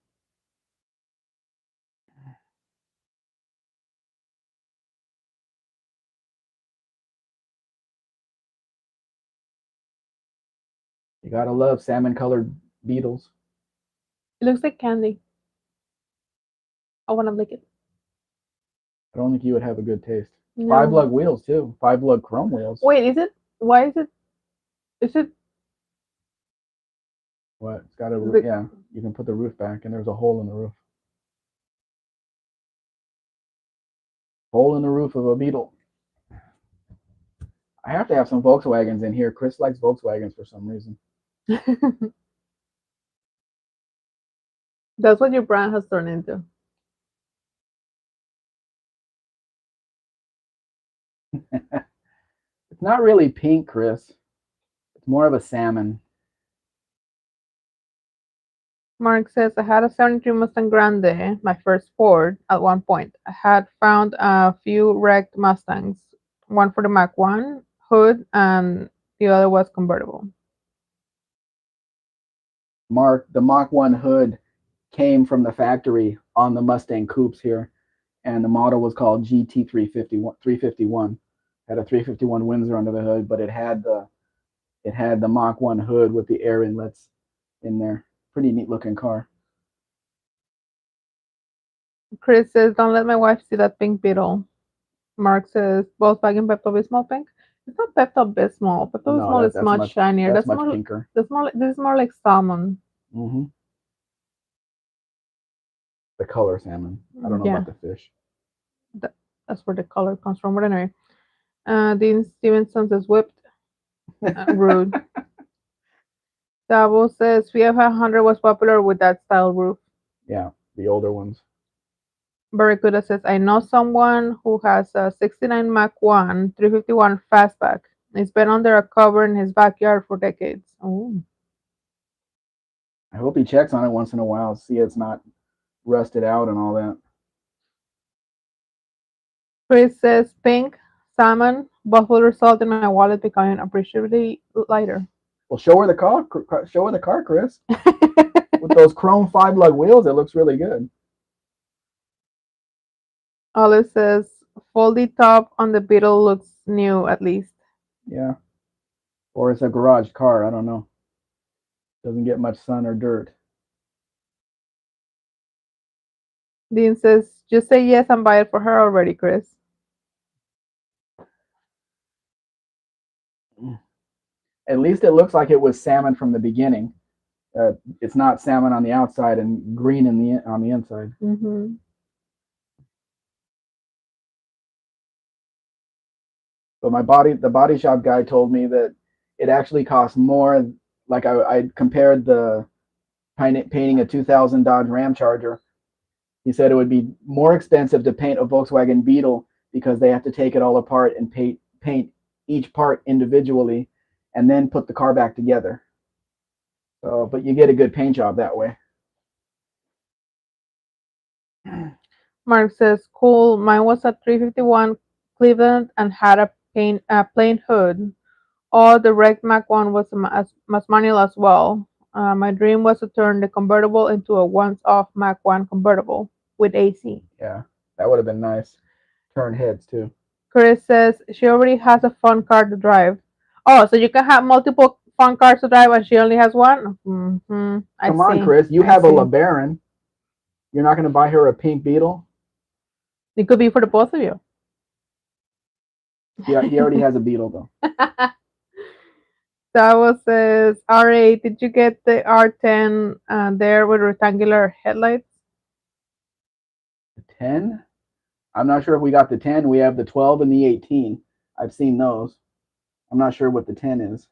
You gotta love salmon-colored beetles. It looks like candy. I want to lick it. I don't think you would have a good taste. Five No. lug wheels too. Five lug chrome wheels. Wait, is it? Why is it? Is it What? It's got a roof. the Yeah, you can put the roof back, and there's a hole in the roof. Hole in the roof of a beetle. I have to have some Volkswagens in here. Chris likes Volkswagens for some reason. That's what your brand has turned into. It's not really pink, Chris. It's more of a salmon. Mark says, I had a 73 Mustang Grande, my first Ford, at one point. I had found a few wrecked Mustangs, one for the Mach 1 hood, and the other was convertible. Mark, the Mach 1 hood came from the factory on the Mustang coupes here, and the model was called GT 351. Had a 351 Windsor under the hood, but it had the Mach 1 hood with the air inlets in there. Pretty neat looking car. Chris says, don't let my wife see that pink Beetle. Mark says, Volkswagen Pepto-Bismol pink. It's not Pepto-Bismol. No, Pepto-Bismol is much shinier. that's much pinker. This is more like salmon. Mm-hmm. The color salmon. I don't know Yeah, about the fish. that's where the color comes from. But anyway, Dean Stevenson says, whipped. Rude. Davo says, Fiat 500 was popular with that style roof. Yeah, the older ones. Barracuda says, I know someone who has a 69 Mach 1 351 fastback. It's been under a cover in his backyard for decades. Oh. I hope he checks on it once in a while, see it's not rusted out and all that. Chris says, pink, salmon, both will result in my wallet becoming appreciably lighter. Well, show her the car. Show her the car, Chris. With those chrome 5 lug wheels, it looks really good. Olive says, foldy top on the Beetle looks new at least. Yeah. Or it's a garage car. I don't know. Doesn't get much sun or dirt. Dean says, just say yes and buy it for her already, Chris. At least it looks like it was salmon from the beginning. It's not salmon on the outside and green on the inside. Mm-hmm. But the body shop guy told me that it actually costs more. Like I compared the painting a 2000 Dodge Ram Charger. He said it would be more expensive to paint a Volkswagen Beetle because they have to take it all apart and paint each part individually and then put the car back together. So, but you get a good paint job that way. Mark says, cool. Mine was a 351 Cleveland and had a plain hood. Oh, the wrecked Mach 1 was manual as well. My dream was to turn the convertible into a once-off Mach 1 convertible with AC. Yeah, that would have been nice. Turn heads too. Chris says she already has a fun car to drive. Oh, so you can have multiple fun cars to drive and she only has one? Mm-hmm. Come on, Chris. You I have a see. LeBaron. You're not going to buy her a pink Beetle? It could be for the both of you. Yeah, he already has a Beetle though. Davo says, R8, did you get the R10 there with rectangular headlights? The 10? I'm not sure if we got the 10. We have the 12 and the 18. I've seen those. I'm not sure what the 10 is.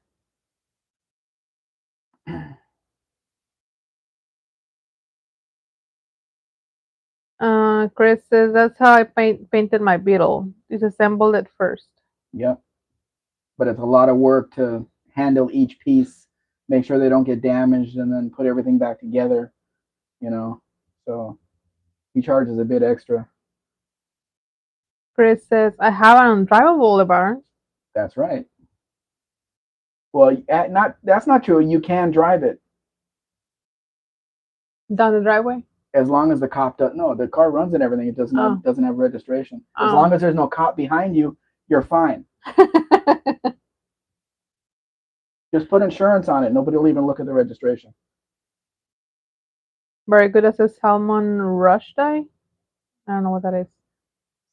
Chris says, that's how I painted my Beetle. Disassembled it first. Yep. But it's a lot of work to handle each piece, make sure they don't get damaged, and then put everything back together, you know. So he charges a bit extra. Chris says, I have an undrivable LeBaron. That's right. Well, that's not true. You can drive it Down the driveway? as long as the cop does. No, the car runs and everything. It doesn't have registration. As long as there's no cop behind you, you're fine. Just put insurance on it. Nobody will even look at the registration. Very good. It says Salman Rushdie. I don't know what that is.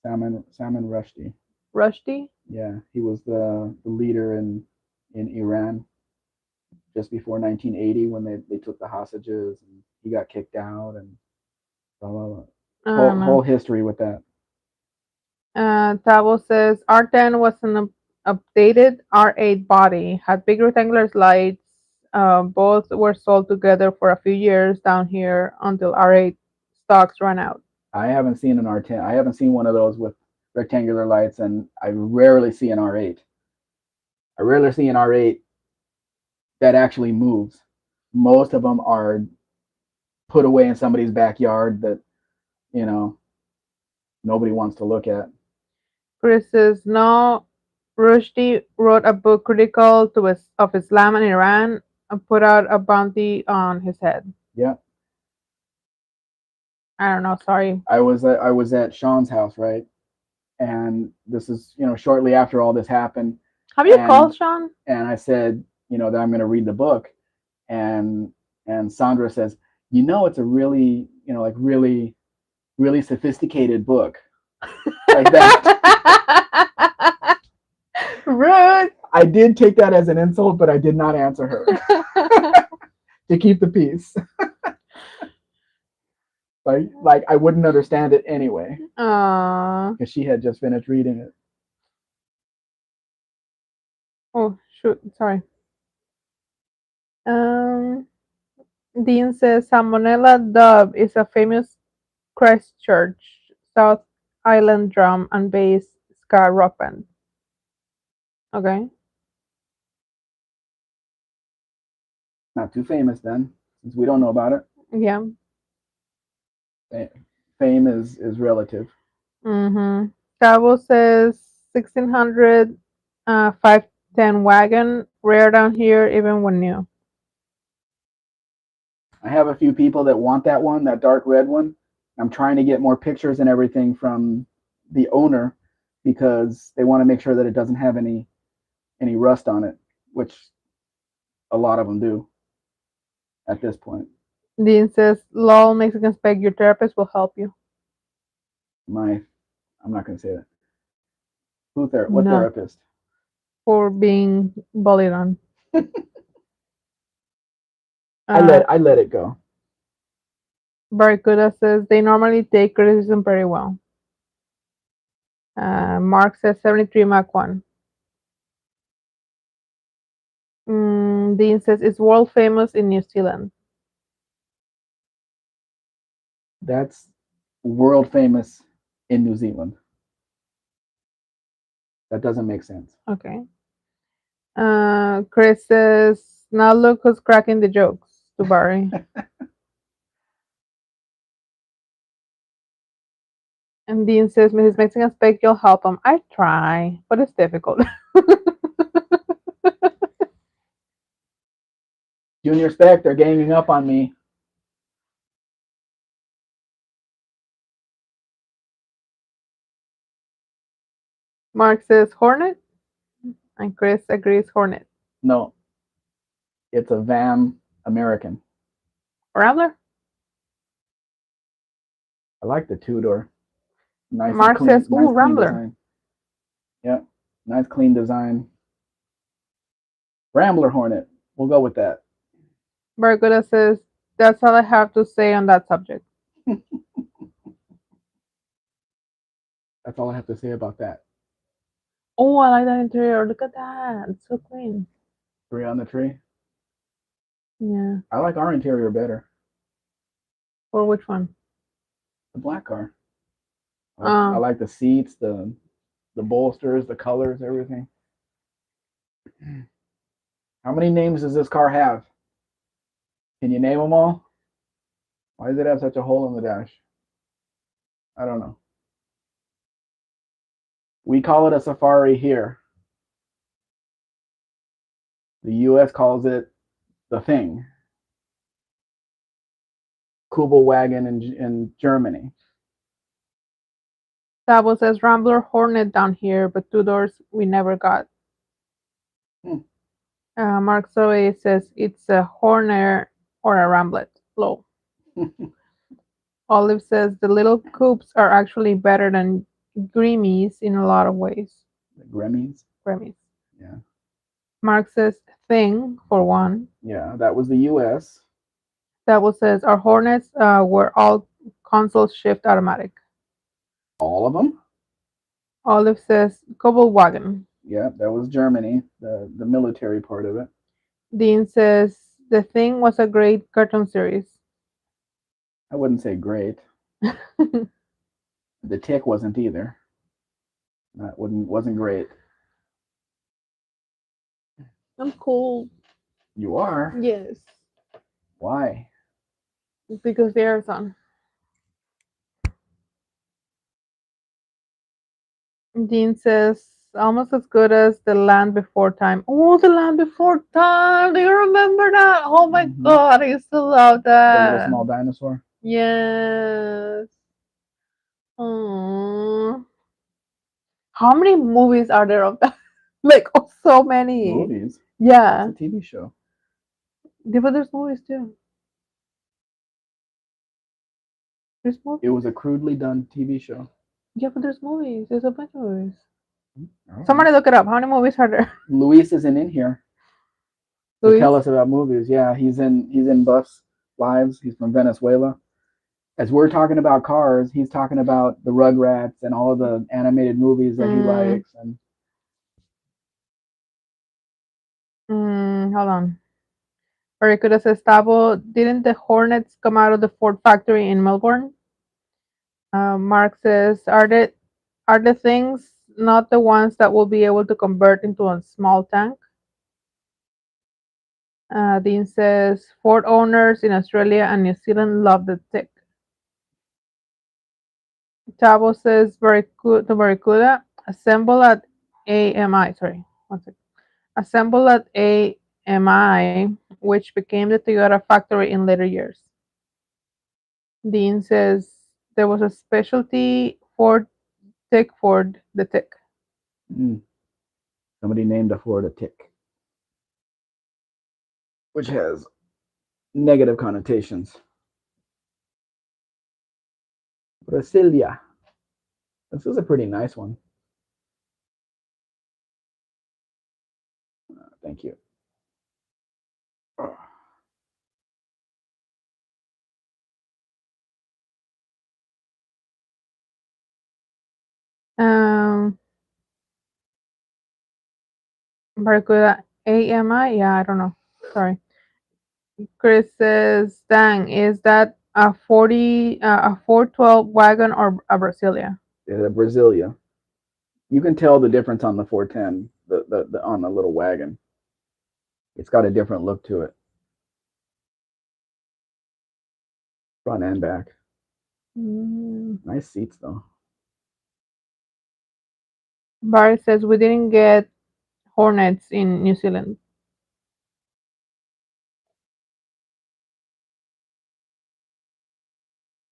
Salman Rushdie. Rushdie? Yeah, he was the leader in Iran just before 1980 when they took the hostages and he got kicked out and blah blah blah. I Whole don't know. whole history with that. Tabo says R10 was an updated R8 body, had big rectangular lights. Both were sold together for a few years down here until R8 stocks ran out. I haven't seen an R10. I haven't seen one of those with rectangular lights, and I rarely see an R8. I rarely see an R8 that actually moves. Most of them are put away in somebody's backyard that you know nobody wants to look at. Chris says no. Rushdie wrote a book critical of Islam and Iran and put out a bounty on his head. Yeah, I don't know. Sorry. I was at Sean's house, right? And this is shortly after all this happened, Have you called and Sean? I said that I'm going to read the book, and Sandra says, it's a really like really really sophisticated book like that. Rude. I did take that as an insult, but I did not answer her to keep the peace. Like I wouldn't understand it anyway because she had just finished reading it. Oh shoot. Sorry. Um. Dean says Salmonella Dub is a famous Christchurch, South Island drum and bass ska rock band. Okay. Not too famous then, since we don't know about it. Yeah. Fame is relative. Mm-hmm. Cabo says 1600 510 wagon, rare down here even when new. I have a few people that want that one, that dark red one. I'm trying to get more pictures and everything from the owner because they want to make sure that it doesn't have any rust on it, which a lot of them do at this point. Dean says lol Mexican Spec, your therapist will help you. My, I'm not going to say that. What No. therapist? For being bullied on. I let it go. Barracuda says they normally take criticism very well. Mark says 73 Mach 1. Dean says it's world famous in New Zealand. That's world famous in New Zealand. That doesn't make sense. Okay. Chris says now look who's cracking the jokes to Barry. And Dean says Mrs. Mexican Spec, you'll help him. I try, but it's difficult. Junior Spec, they're ganging up on me. Mark says Hornet, and Chris agrees Hornet. No, it's a VAM American. Rambler? I like the two door. Nice Mark and clean. says, ooh, Nice clean Rambler. design. Yeah, nice clean design. Rambler Hornet. We'll go with that. Barracuda says, that's all I have to say on that subject. That's all I have to say about that. Oh, I like that interior. Look at that. It's so clean. 3 on the tree. Yeah. I like our interior better. Or which one? The black car. I like the seats, the bolsters, the colors, everything. How many names does this car have? Can you name them all? Why does it have such a hole in the dash? I don't know. We call it a Safari here. The US calls it the Thing. Kubelwagen in Germany. Sabo says Rambler Hornet down here, but two doors we never got. Mark Survey says it's a Horner or a Ramblet. Low. Olive says the little coops are actually better than Grimmies in a lot of ways. The Grammys. Grammys. Yeah. Mark says thing for one. Yeah, that was the U.S. Devil says our Hornets were all console shift automatic. All of them. Olive says Kobolwagen. Yeah, that was Germany. The military part of it. Dean says the thing was a great cartoon series. I wouldn't say great. The Tick wasn't either. That wasn't great. I'm cool. You are. Yes, Why? because they are son. Dean says almost as good as The Land Before Time. Oh, The Land Before Time. Do you remember that? Oh my Mhm. god, I used to love The little that. small dinosaur. Yes. Aww. How many movies are there of that? Like, oh, so many. Movies. It's Yeah. a TV show. Yeah, but there's movies too. There's It movies. was a crudely done TV show. Yeah, but there's movies. There's a bunch of movies. All right. Somebody look it up. How many movies are there? Luis isn't in here to Luis? tell us about movies. Yeah, he's in Buff's lives. He's from Venezuela. As we're talking about cars, he's talking about the Rugrats and all of the animated movies that he Mm, likes. And hold on. Barracuda says, Tabo, didn't the Hornets come out of the Ford factory in Melbourne? Mark says, are the things not the ones that will be able to convert into a small tank? Dean says, Ford owners in Australia and New Zealand love the tick. Tabo says, Barracuda, assemble at AMI. Sorry, one second. Assemble at AMI, which became the Toyota factory in later years. Dean says there was a specialty Ford Tick Ford the Tick. mm, somebody named a Ford a tick, which has negative connotations. Brasilia. This is a pretty nice one. Thank you. Um, Barracuda AMI. Yeah, I don't know. Sorry. Chris says, "Dang, is that a 412 wagon or a Brasilia?" The Brasilia. You can tell the difference on the 410, the on the little wagon. It's got a different look to it, front and back. Mm. Nice seats though. Barry says we didn't get Hornets in New Zealand.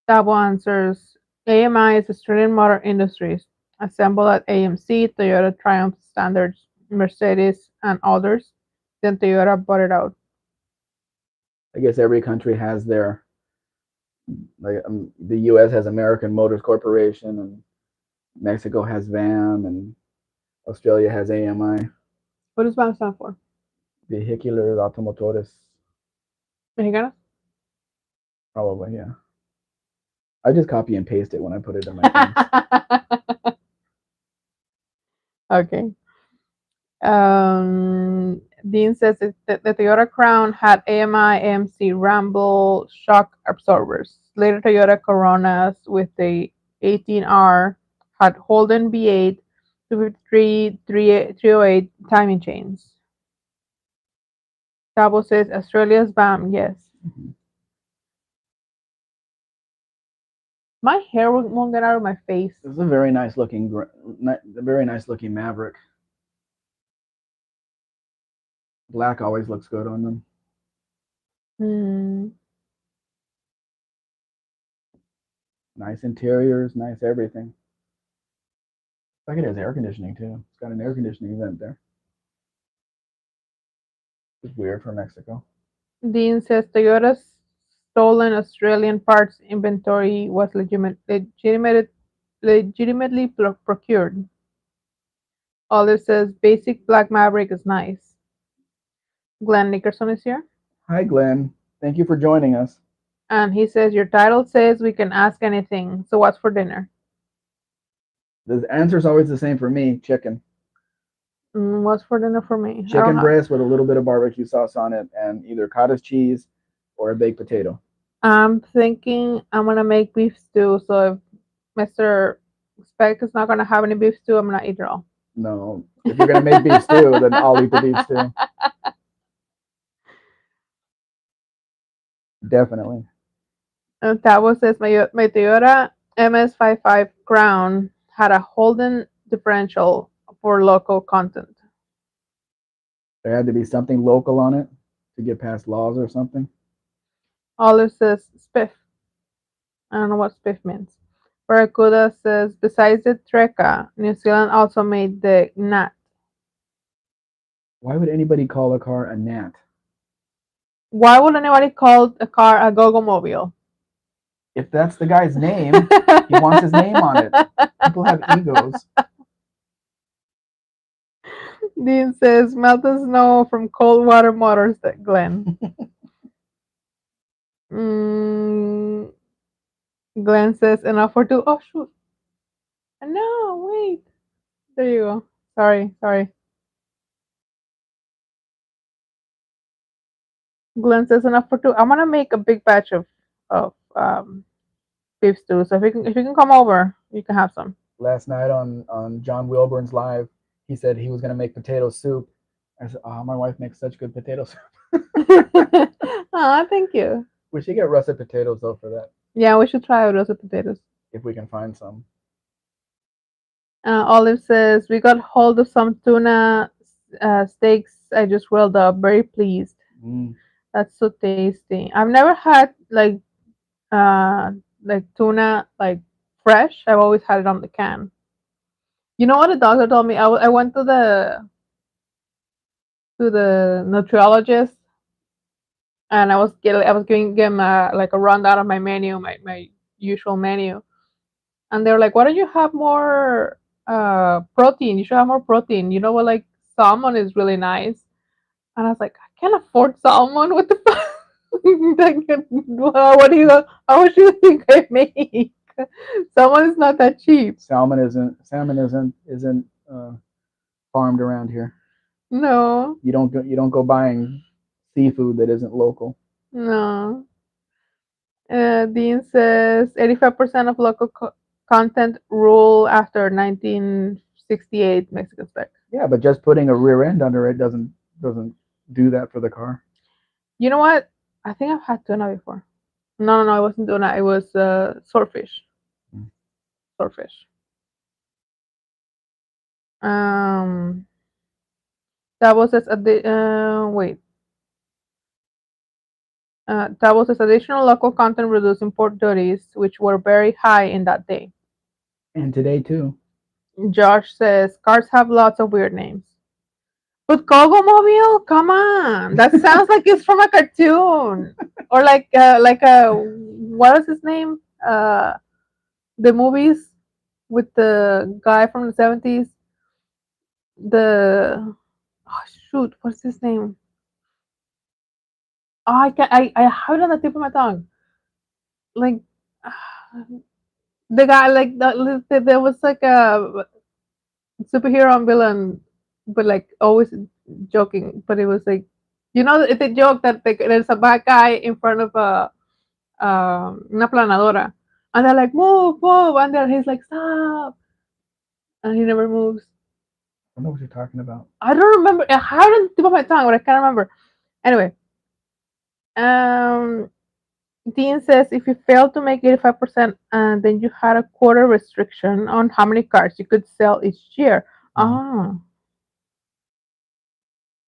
Tabo answers AMI is Australian Motor Industries, assembled at AMC, Toyota Triumph Standards, Mercedes, and others. Then Toyota bought it out. I guess every country has their like the U.S. has American Motors Corporation, and Mexico has VAM, and Australia has AMI, What does BAM stand for? Vehicular Automotores. Mexicana? Probably, yeah. I just copy and paste it when I put it in my things. Okay. Dean says the Toyota Crown had AMI, AMC, Ramble, shock absorbers. Later Toyota Coronas with the 18R had Holden V8, 253, 308 timing chains. Tabo says Australia's BAM, yes. Mhm. My hair won't get out of my face. This is a very nice looking, very nice looking Maverick. Black always looks good on them. Hmm. Nice interiors, nice everything. Like it has air conditioning too. It's got an air conditioning vent there. It's weird for Mexico. Dean says Toyota's stolen Australian parts inventory was legitimately procured. Olive says basic black Maverick is nice. Glenn Nickerson is here. Hi, Glenn. Thank you for joining us. And he says, your title says we can ask anything. So what's for dinner? The answer's always the same for me: chicken. What's for dinner for me? I don't Chicken have. breast with a little bit of barbecue sauce on it, and either cottage cheese or a baked potato. I'm thinking I'm gonna make beef stew. So if Mr. Spec is not gonna have any beef stew, I'm gonna eat it all. No, if you're gonna make beef stew, then I'll eat the beef stew. Definitely. And Tavo says my Toyota MS55 Crown had a Holden differential for local content. There had to be something local on it to get past laws or something. Olive says spiff. I don't know what spiff means. Barracuda says besides the Treca, New Zealand also made the Gnat. Why would anybody call a car a gnat? Why would anybody call a car a go-go mobile? If that's the guy's name, he wants his name on it. People have egos. Dean says melted snow from cold water motors that Glenn. Mm, Glenn says enough for two. Oh shoot. No, wait. There you go. Sorry. Glenn says enough for two. I'm gonna make a big batch of beef stew. So if you can come over, you can have some. Last night on John Wilburn's live, he said he was gonna make potato soup. I said, "Oh, my wife makes such good potato soup." Ah, thank you. We should get russet potatoes though for that Yeah, we should try with roasted potatoes. if we can find some. Olive says we got hold of some tuna steaks. I just grilled up. Very pleased. Mm. That's so tasty. I've never had uh like tuna like fresh. I've always had it on the can. You know what the doctor told me? I went to the nutriologist and I was giving him like a rundown of my menu, my usual menu, and they were like, "Why don't you have more protein? You should have more protein. You know what? Like salmon is really nice." And I was like, "I can't afford salmon. What the fuck? Like, what do you? How much do you think I make? Salmon is not that cheap." Salmon isn't farmed around here. No, You don't go buying seafood that isn't local. no. Dean says 85% of local content rule after 1968 Mexican spec. Yeah, but just putting a rear end under it doesn't do that for the car. You know what? I think I've had tuna before. No, it wasn't tuna. It was swordfish. Mm. Swordfish. Um, that was as wait. That was as additional local content reduced import duties, which were very high in that day. And today too. Josh says cars have lots of weird names. But Mobile, come on, that sounds like it's from a cartoon, or like a what is his name? The movies with the guy from the 70s. The oh shoot, what's his name? Oh, I have it on the tip of my tongue. Like the guy, like there was like a superhero and villain, but like always joking. But it was like, it's a joke that there's a bad guy in front of una planadora, and they're like, move, and then he's like, stop, and he never moves. I know what you're talking about. I don't remember. I have it on the tip of my tongue, but I can't remember. Anyway, um, Dean says if you fail to make 85%, then you had a quarter restriction on how many cars you could sell each year. Mhm. Ah,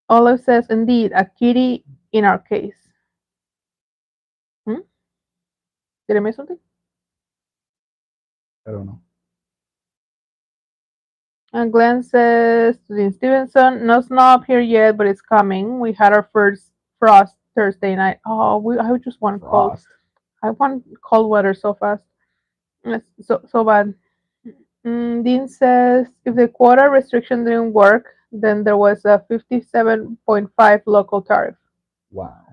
Olive says indeed a kitty in our case. Hmm? Did I miss something? I don't know. And Glenn says to Dean Stevenson, no snow up here yet, but it's coming. We had our first frost Thursday night. Oh, I just want cold. Frost. I want cold weather so fast. It's so bad. Dean says if the quota restriction didn't work, then there was a 57.5 local tariff. Wow.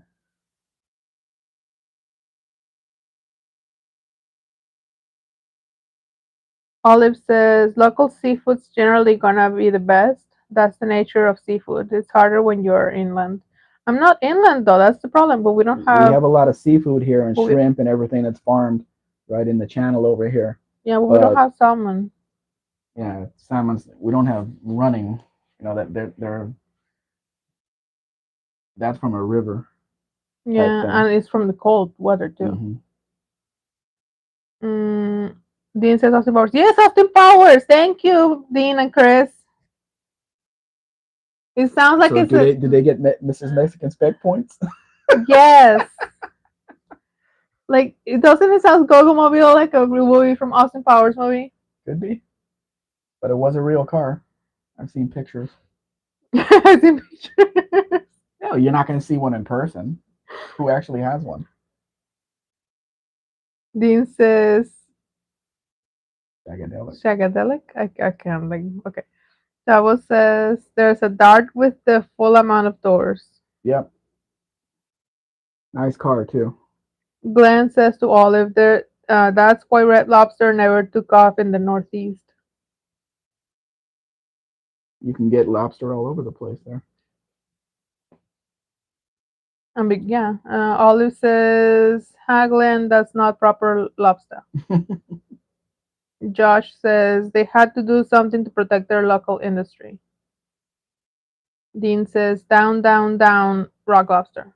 Olive says local seafood's generally gonna be the best. That's the nature of seafood. It's harder when you're inland. I'm not inland though. That's the problem. But we don't We have. have a lot of seafood here and But we, shrimp and everything that's farmed right in the channel over here. yeah, but we don't But have salmon. yeah, salmon's we don't have running. You know that they're that's from a river type Yeah, thing. and it's from the cold weather too. Hmm. Mm, Dean says Austin Powers. Yes, Austin Powers. Thank you, Dean and Chris. It sounds like So it's a do they get Mrs. Mexican spec points? yes. Like it doesn't it sound Gogo Mobile like a movie from Austin Powers movie? Could be, but it was a real car. I've seen pictures. I see pictures. No, you're not going to see one in person. Who actually has one? Dean says Psychedelic. Shagadelic. I can't like okay. Davos says there's a dart with the full amount of doors. Yep, nice car too. Glenn says to Olive there that's why Red Lobster never took off in the Northeast. You can get lobster all over the place there. And yeah, Olive says Haglen that's not proper lobster. Josh says they had to do something to protect their local industry. Dean says down, down, down, rock lobster.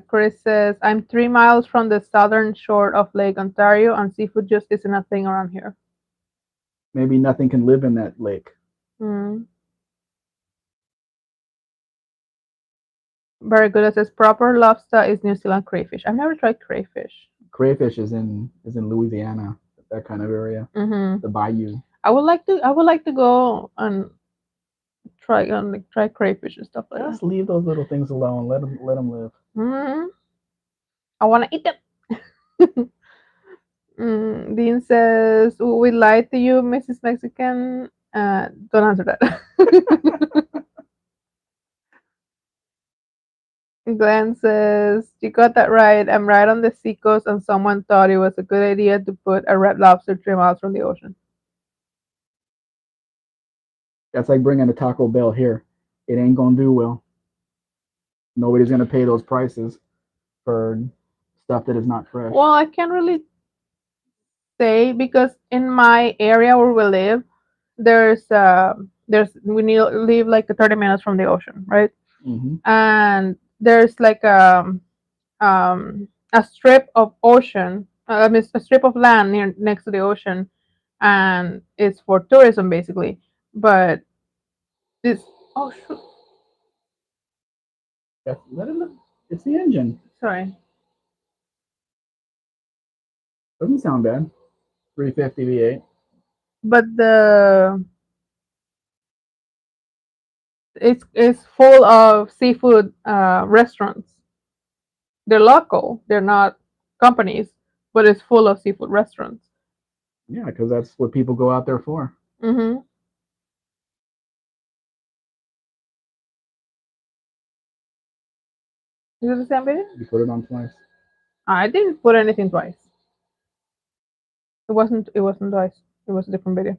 Chris says I'm 3 miles from the southern shore of Lake Ontario, and seafood just isn't a thing around here. Maybe nothing can live in that lake. Mm. Very good. It says proper lobster is New Zealand crayfish. I've never tried crayfish. Crayfish is in Louisiana, that kind of area, Hmm. the bayou. I would like to. I would like to go and try crayfish and stuff like Just that. leave those little things alone. Let them live. Hmm. I want to eat them. Dean says, we lied to you, Mrs. Mexican. Don't answer that. Glenn says, you got that right. I'm right on the seacoast, and someone thought it was a good idea to put a red lobster 3 miles from the ocean. That's like bringing a Taco Bell here. It ain't gonna do well. Nobody's gonna pay those prices for stuff that is not fresh. Well, I can't really say because in my area where we live, there's live like 30 minutes from the ocean, right? Hmm. And there's like a strip of ocean, I mean, a strip of land next to the ocean, and it's for tourism basically. But this, oh shoot, Let it. It's the engine. sorry, Doesn't sound bad. 350 V8. but the it's full of seafood restaurants. They're local, they're not companies, but it's full of seafood restaurants. Yeah, because that's what people go out there for. Mm-hmm. Is it the same video? You put it on twice. I didn't put anything twice. It wasn't twice. It was a different video.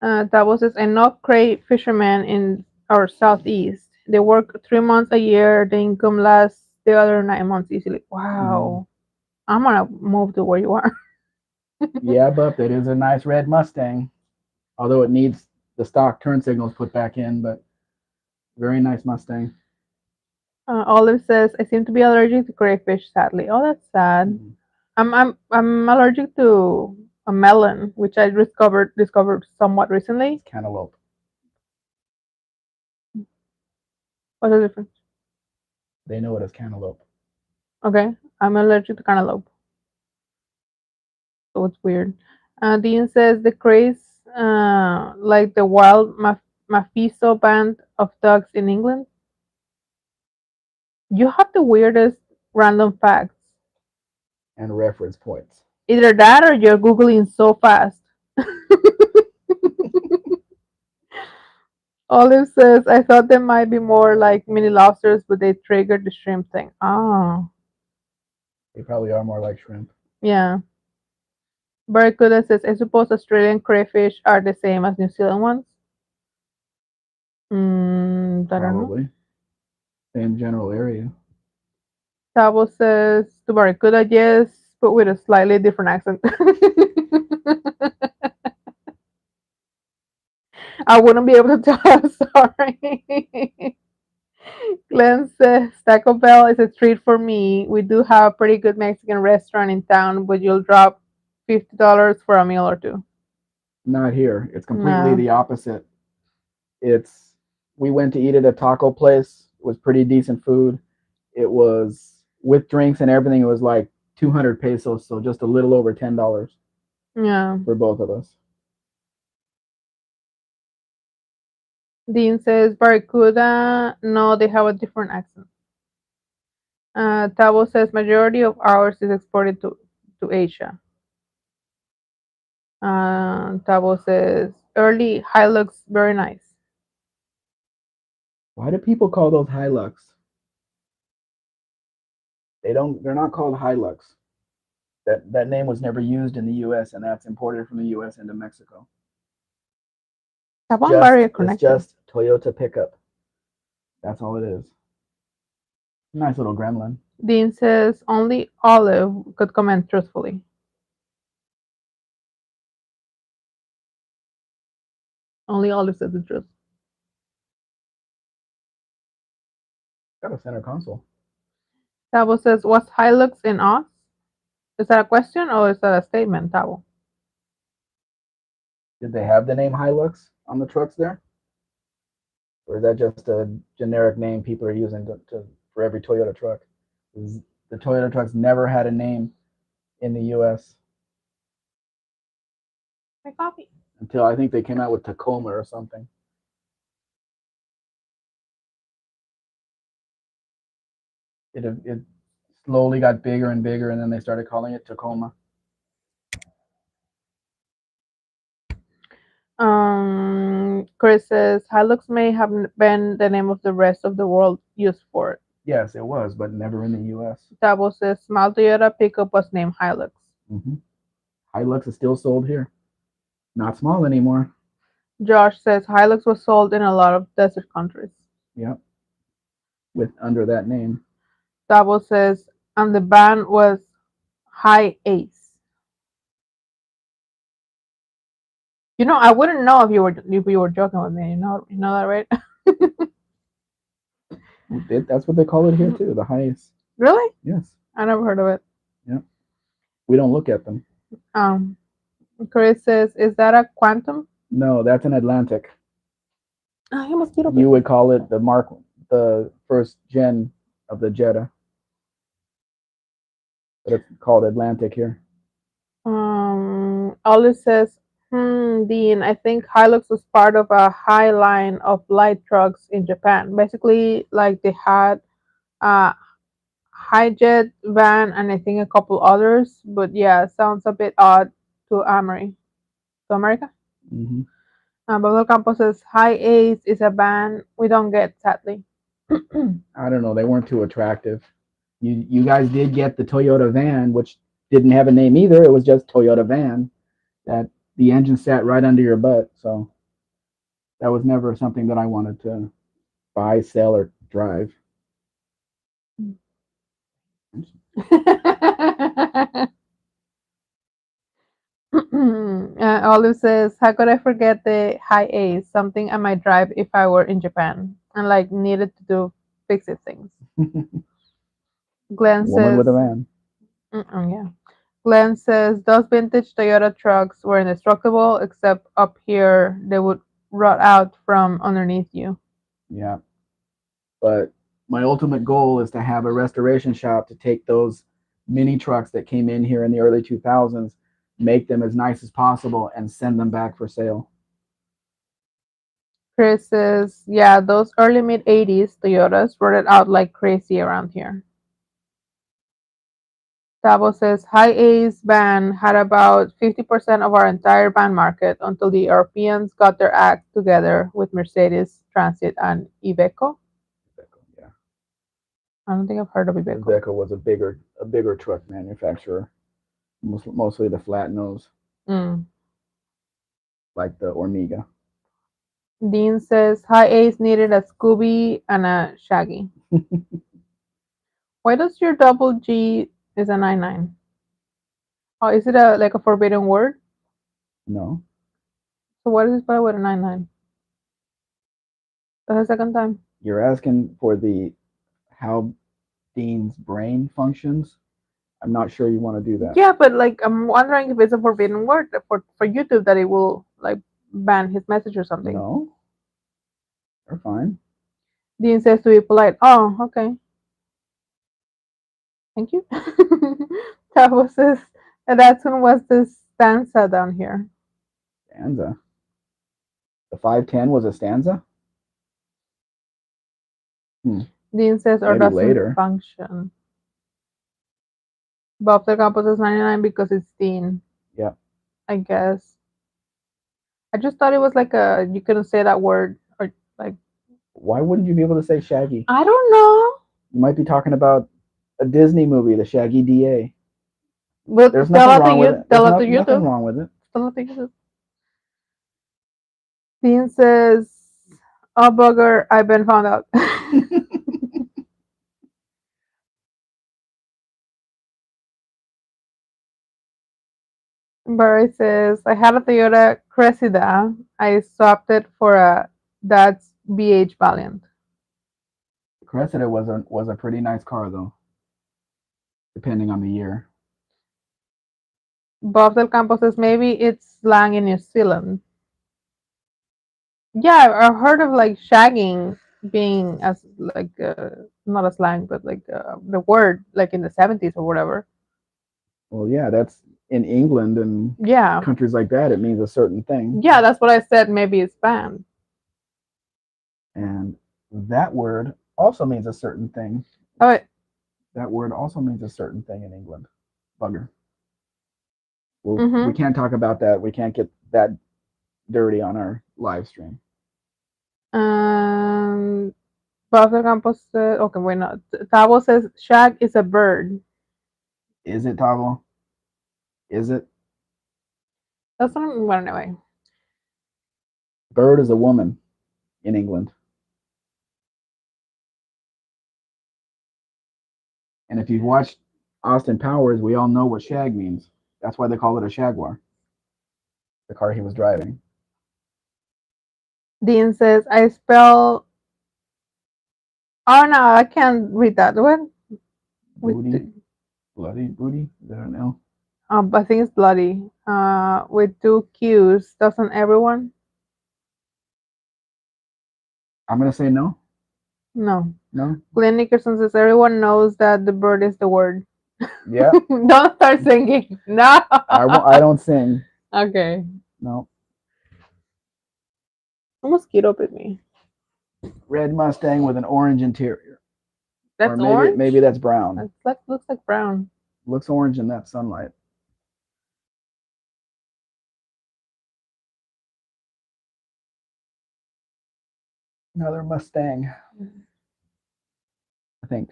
That was just enough cray fishermen in our southeast. They work 3 months a year. The income lasts the other 9 months easily. Mm. Wow. I'm gonna move to where you are. Yeah, but it is a nice red Mustang. Although it needs the stock turn signals put back in, but very nice Mustang. Olive says, I seem to be allergic to crayfish, sadly. Oh, that's sad. Mm. I'm allergic to a melon, which I discovered somewhat recently. Cantaloupe. What's the difference? They know it as cantaloupe. Okay, I'm allergic to cantaloupe, so it's weird. Dean says the craze, like the wild Mephisto band of dogs in England. You have the weirdest random facts. And reference points. Either that or you're googling so fast. Olive says, I thought they might be more like mini lobsters, but they triggered the shrimp thing. Oh, They probably are more like shrimp. yeah. Barracuda says, I suppose Australian crayfish are the same as New Zealand ones. I don't know. Probably. Same general area. Tavo says, to Barracuda, yes, but with a slightly different accent. I wouldn't be able to tell. I'm sorry. Glenn says Taco Bell is a treat for me. We do have a pretty good Mexican restaurant in town, but you'll drop $50 for a meal or two. Not here. It's completely No. the opposite. It's we went to eat at a taco place. It was pretty decent food. It was with drinks and everything. It was like 200 pesos, so just a little over $10 Yeah. for both of us. Dean says Barracuda. No, they have a different accent. Tavo says majority of ours is exported to Asia. Tavo says early Hilux, very nice. Why do people call those Hilux? They don't. They're not called Hilux. That name was never used in the U.S. and that's imported from the U.S. into Mexico. Tavo and Barry Just are it's connected. just Toyota pickup. That's all it is. Nice little gremlin. Dean says only Olive could comment truthfully. Only Olive says the truth. Got a center console. Tavo says, "Was Hilux in Oz?" Is that a question or is that a statement, Tavo? Did they have the name Hilux on the trucks there, or is that just a generic name people are using for every Toyota truck? The Toyota trucks never had a name in the U.S. My coffee. until I think they came out with Tacoma or something. It slowly got bigger and bigger, and then they started calling it Tacoma. Chris says Hilux may have been the name of the rest of the world used for it. Yes, it was, but never in the U.S. Tavo says small Toyota pickup was named Hilux. Mm-hmm. Hilux is still sold here. Not small anymore. Josh says Hilux was sold in a lot of desert countries. Yep, with under that name. Tavo says, and the band was High Ace. You know, I wouldn't know if you were joking with me. You know that, right? That's what they call it here too. The highest. Really? Yes. I never heard of it. Yep. We don't look at them. Um, Chris says, is that a Quantum? No, that's an Atlantic. Ah, you mosquito. You would call it the first gen of the Jetta, but it's called Atlantic here. Olive says, Dean, I think Hilux was part of a high line of light trucks in Japan. Basically, like they had a hijet van and I think a couple others. But yeah, sounds a bit odd to America. Mm-hmm. Pablo Campos says, High Ace is a band we don't get, sadly. I don't know. They weren't too attractive. You guys did get the Toyota van, which didn't have a name either. It was just Toyota van. That the engine sat right under your butt. So that was never something that I wanted to buy, sell, or drive. Olive says, "How could I forget the high A's? Something I might drive if I were in Japan and like needed to do fix it things." Glenn Woman says, with a van. Yeah. Glenn says those vintage Toyota trucks were indestructible, except up here they would rot out from underneath you. Yeah, but my ultimate goal is to have a restoration shop to take those mini trucks that came in here in the early 2000s, make them as nice as possible, and send them back for sale. Chris says, yeah, those early mid 80s Toyotas rolled out like crazy around here. Tavo says, High A's ban had about 50% of our entire van market until the Europeans got their act together with Mercedes, Transit, and Iveco. Yeah, I don't think I've heard of Iveco. Iveco was a bigger truck manufacturer, mostly the flat nose, Mm. like the Omega. Dean says, High A's needed a Scooby and a Shaggy. Why does your double G is a 99? Oh, is it like a forbidden word? No, So what is it spelled with a 99? That's the second time. you're asking for the how Dean's brain functions. I'm not sure you want to do that. Yeah, but like I'm wondering if it's a forbidden word for YouTube that it will like ban his message or something. No, they're fine. Dean says to be polite. Oh, okay. Thank you. Tavo says and that's one was the stanza down here. Stanza. The 510 was a stanza? Hmm. Dean says or Maybe doesn't later. function. Bob the Campos says 99 because it's Dean. Yeah. I guess. I just thought it was like a you couldn't say that word or like Why wouldn't you be able to say Shaggy? I don't know. You might be talking about a Disney movie, the Shaggy DA. But There's tell nothing it to wrong with you. it. Tell There's it to nothing YouTube. wrong with it. Tell it to YouTube. Dean says, "Oh bugger, I've been found out." Barry says, "I had a Toyota Cressida. I swapped it for a Dad's BH Valiant." Cressida was a pretty nice car though, depending on the year. Bob Del Campo says, "Maybe it's slang in New Zealand." Yeah, I've heard of like shagging being as like not a slang, but like the word like in the 70s or whatever. Well, yeah, that's in England and Yeah, countries like that. It means a certain thing, yeah, that's what I said. Maybe it's banned. and that word also means a certain thing. Oh, wait. That word also means a certain thing in England. Bugger. We Mm-hmm. can't talk about that. We can't get that dirty on our live stream. Buster Campos said, okay, wait, no. Tavo says shag is a bird. Is it, Tavo? Is it? That's not, well, anyway. Bird is a woman in England. And if you've watched Austin Powers, we all know what shag means. That's why they call it a Jaguar, the car he was driving. Dean says, I spell. Oh, no, I can't read that. What? Booty? Bloody booty? Is that an L? I think it's bloody. With two Q's. Doesn't everyone? I'm going to say no. No. No? Glenn Nickerson says, everyone knows that the bird is the word. Yeah. Don't start singing. No. I don't sing. Okay. No. A mosquito bit me. Red Mustang with an orange interior. That's or orange? maybe that's brown. That looks like brown. Looks orange in that sunlight. Another Mustang, I think.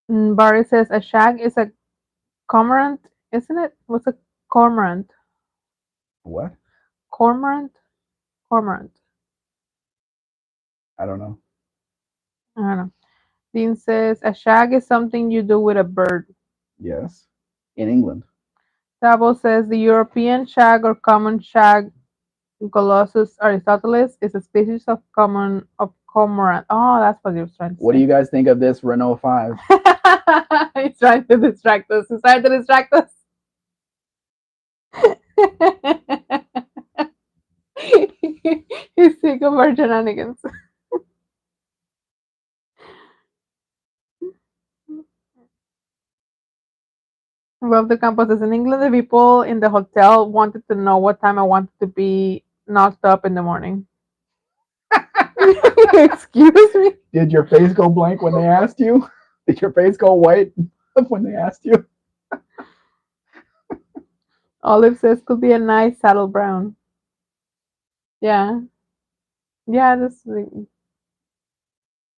Barry says a shag is a cormorant, isn't it? What's a cormorant? What? Cormorant? Cormorant. I don't know. I don't know. Dean says a shag is something you do with a bird. Yes. In England. Tabo says the European shag or common shag, Colossus aristotelis, is a species of cormorant. Oh, that's what he was trying to What do say. you guys think of this Renault 5? He's trying to distract us. He's trying to distract us. He's Sick of our shenanigans. Above the campus is in England. The people in the hotel wanted to know what time I wanted to be knocked up in the morning. Excuse me. Did your face go blank when they asked you? Did your face go white when they asked you? Olive says could be a nice saddle brown. Yeah, yeah. This it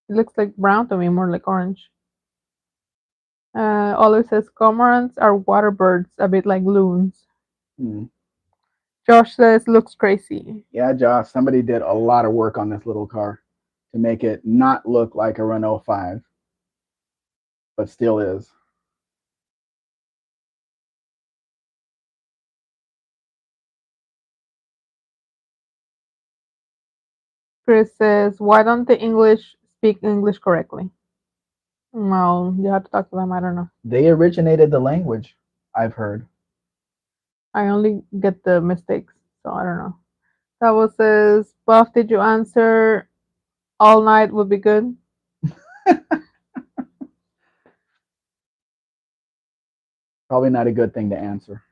looks like brown to me, more like orange. Olive says cormorants are water birds, a bit like loons. Hmm. Josh says looks crazy. Yeah, Josh, somebody did a lot of work on this little car to make it not look like a Renault 5, but still is. Chris says why don't the English speak English correctly? Well, you have to talk to them. I don't know. They originated the language, I've heard. I only get the mistakes, so I don't know. Tavo says, Buff, did you answer all night would be good? Probably not a good thing to answer.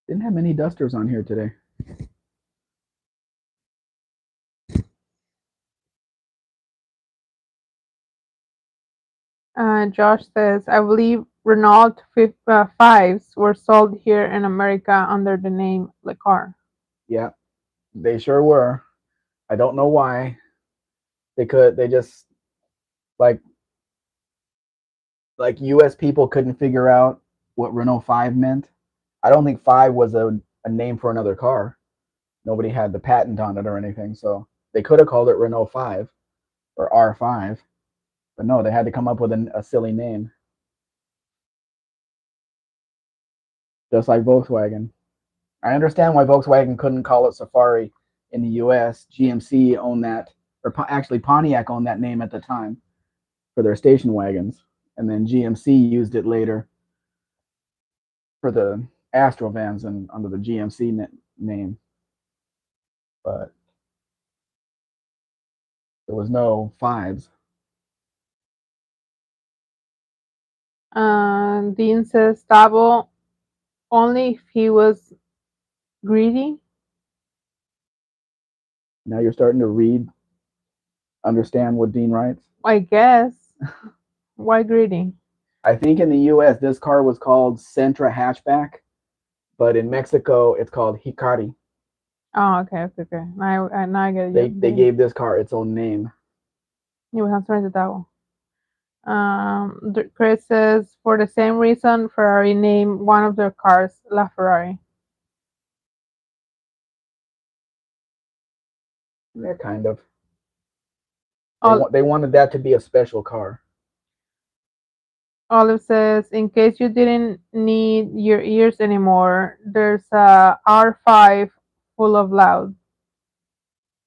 Didn't have many dusters on here today. Josh says, I believe Renault 5s were sold here in America under the name Le Car. Yeah, they sure were. I don't know why. They just like US people couldn't figure out what Renault 5 meant. I don't think 5 was a name for another car. Nobody had the patent on it or anything, so they could have called it Renault 5 or R5, but no, they had to come up with a silly name. Just like Volkswagen. I understand why Volkswagen couldn't call it Safari in the US. GMC owned that, or actually Pontiac owned that name at the time for their station wagons, and then GMC used it later for the Astrovans and under the GMC name. But there was no fives. Dean says, Tavo, only if he was greedy. Now you're starting to understand what Dean writes. I guess. Why greedy? I think in the US, this car was called Sentra hatchback, but in Mexico, it's called Hikari. Oh, okay. Now I get They you. they gave this car its own name. You have to Tavo. Chris says, for the same reason, Ferrari named one of their cars La Ferrari. Yeah, kind of. Ol- They wanted that to be a special car. Olive says, in case you didn't need your ears anymore, there's a R5 full of loud.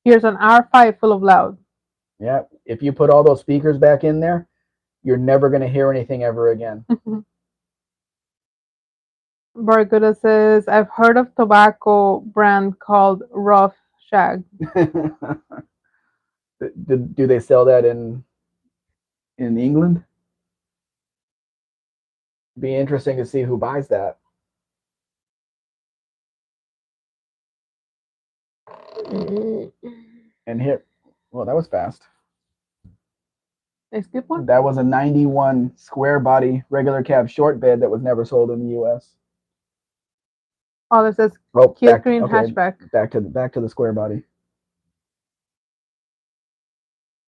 Here's an R5 full of loud. Yeah, if you put all those speakers back in there, you're never going to hear anything ever again. Barracuda says, I've heard of tobacco brand called Rough Shag. Do they sell that in England? Be interesting to see who buys that. And here, well, that was fast. I skip one? That was a 91 square body regular cab short bed that was never sold in the US. Olive says, Oh, cute green hatchback. back to the square body.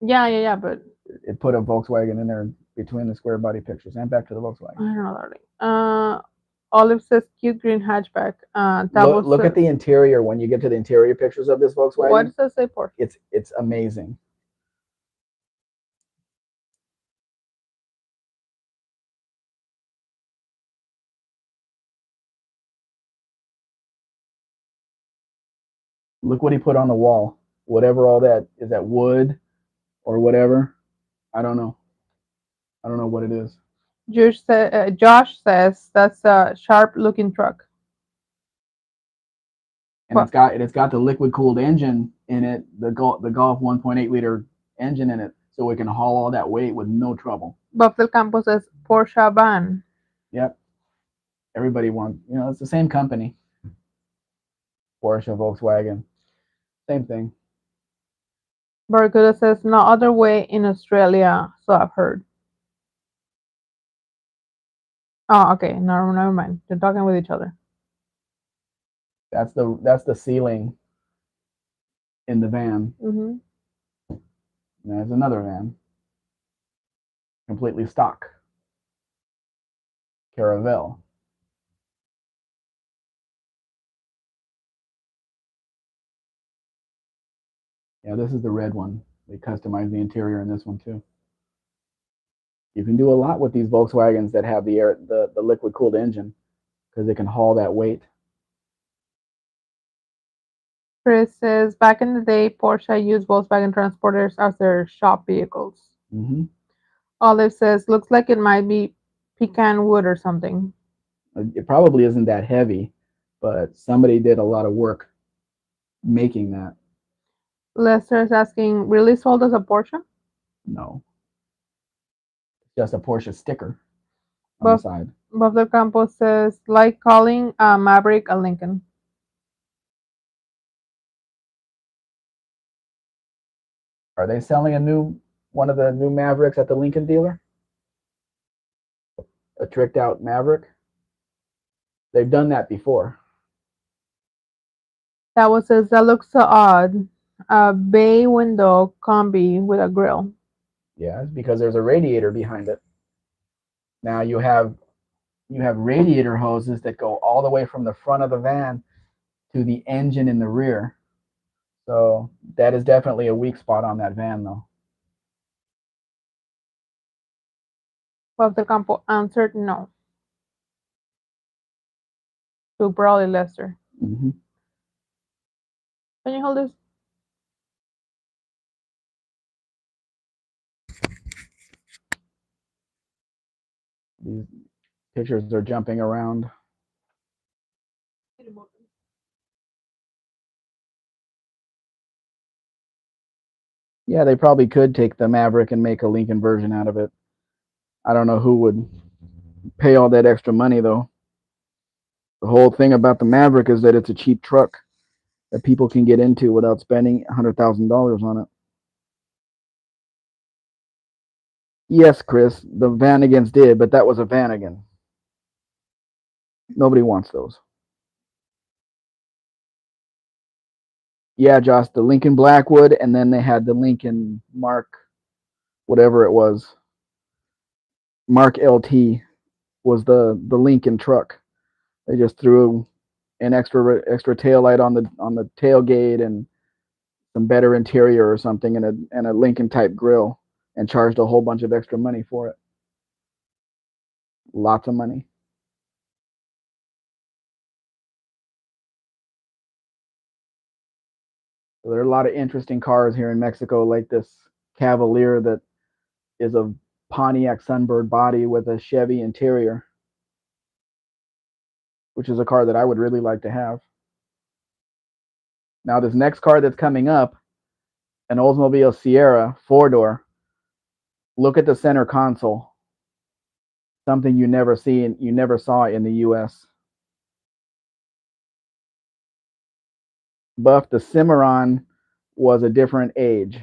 Yeah, but It put a Volkswagen in there between the square body pictures, and back to the Volkswagen. I don't know, darling. Olive says cute green hatchback. Look at the interior when you get to the interior pictures of this Volkswagen. What does that say for? It's amazing. Look what he put on the wall. Whatever all that is, that wood or whatever. I don't know. I don't know what it is. Josh says that's a sharp-looking truck. And Well, it's got the liquid cooled engine in it, the Golf 1.8 liter engine in it, so it can haul all that weight with no trouble. Bob Del Campo says Porsche van. Yep. Everybody wants, it's the same company. Porsche, Volkswagen, same thing. Barracuda says no other way in Australia, so I've heard. Oh, okay. No, never mind. They're talking with each other. That's the ceiling in the van. Mm-hmm. And there's another van, completely stock, Caravelle. Yeah, this is the red one. They customized the interior in this one too. You can do a lot with these Volkswagens that have the liquid cooled engine because they can haul that weight. Chris says back in the day, Porsche used Volkswagen transporters as their shop vehicles. Mm-hmm. Olive says looks like it might be pecan wood or something. It probably isn't that heavy, but somebody did a lot of work making that. Lester is asking, really sold as a Porsche? No, it's just a Porsche sticker on the Buff side. Buffalo Campos says like calling a Maverick a Lincoln. Are they selling one of the new Mavericks at the Lincoln dealer? A tricked out Maverick? They've done that before. That was says that looks so odd. A bay window combi with a grill. Yeah, it's because there's a radiator behind it. Now you have radiator hoses that go all the way from the front of the van to the engine in the rear. So that is definitely a weak spot on that van, though. Buffalo Campo answered no. To probably Lester. Mm-hmm. Can you hold this? These pictures are jumping around. Yeah, they probably could take the Maverick and make a Lincoln version out of it. I don't know who would pay all that extra money, though. The whole thing about the Maverick is that it's a cheap truck that people can get into without spending $100,000 on it. Yes, Chris, the Vanagons did, but that was a Vanagon. Nobody wants those. Yeah, Josh, the Lincoln Blackwood, and then they had the Lincoln Mark, whatever it was. Mark LT was the Lincoln truck. They just threw an extra tail light on the tailgate and some better interior or something, and a Lincoln type grill, and charged a whole bunch of extra money for it. Lots of money. So there are a lot of interesting cars here in Mexico, like this Cavalier that is a Pontiac Sunbird body with a Chevy interior, which is a car that I would really like to have. Now, this next car that's coming up, an Oldsmobile Sierra 4-door. Look at the center console. Something you never saw in the U.S. Buff, the Cimarron was a different age.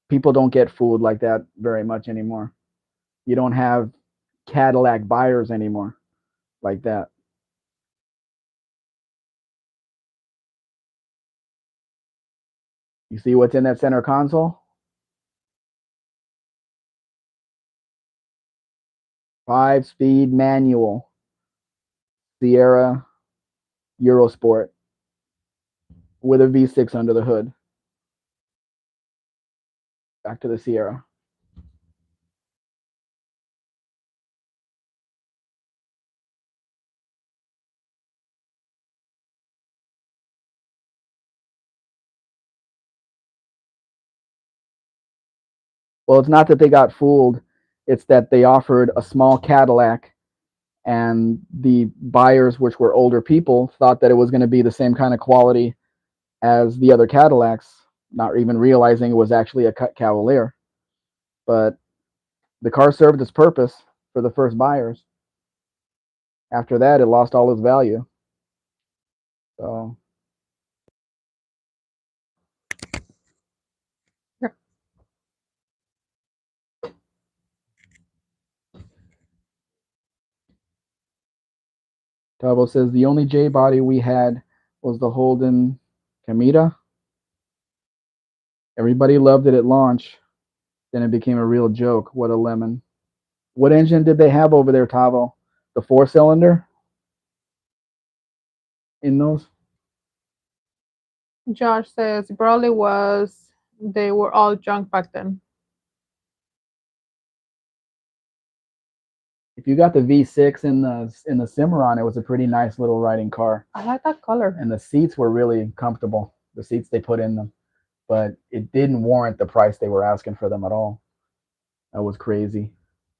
People don't get fooled like that very much anymore. You don't have Cadillac buyers anymore like that. You see what's in that center console? 5-speed manual Sierra Eurosport with a V6 under the hood. Back to the Sierra. Well, it's not that they got fooled. It's that they offered a small Cadillac, and the buyers, which were older people, thought that it was going to be the same kind of quality as the other Cadillacs, not even realizing it was actually a cut Cavalier. But the car served its purpose for the first buyers. After that, it lost all its value. So Yep. Tabo says the only J body we had was the Holden Kamita. Everybody loved it at launch. Then it became a real joke. What a lemon. What engine did they have over there, Tavo? The 4-cylinder in those? Josh says probably was they were all junk back then. If you got the V6 in the Cimarron, it was a pretty nice little riding car, I like that color. and the seats were really comfortable. The seats they put in them, but it didn't warrant the price they were asking for them at all. That was crazy.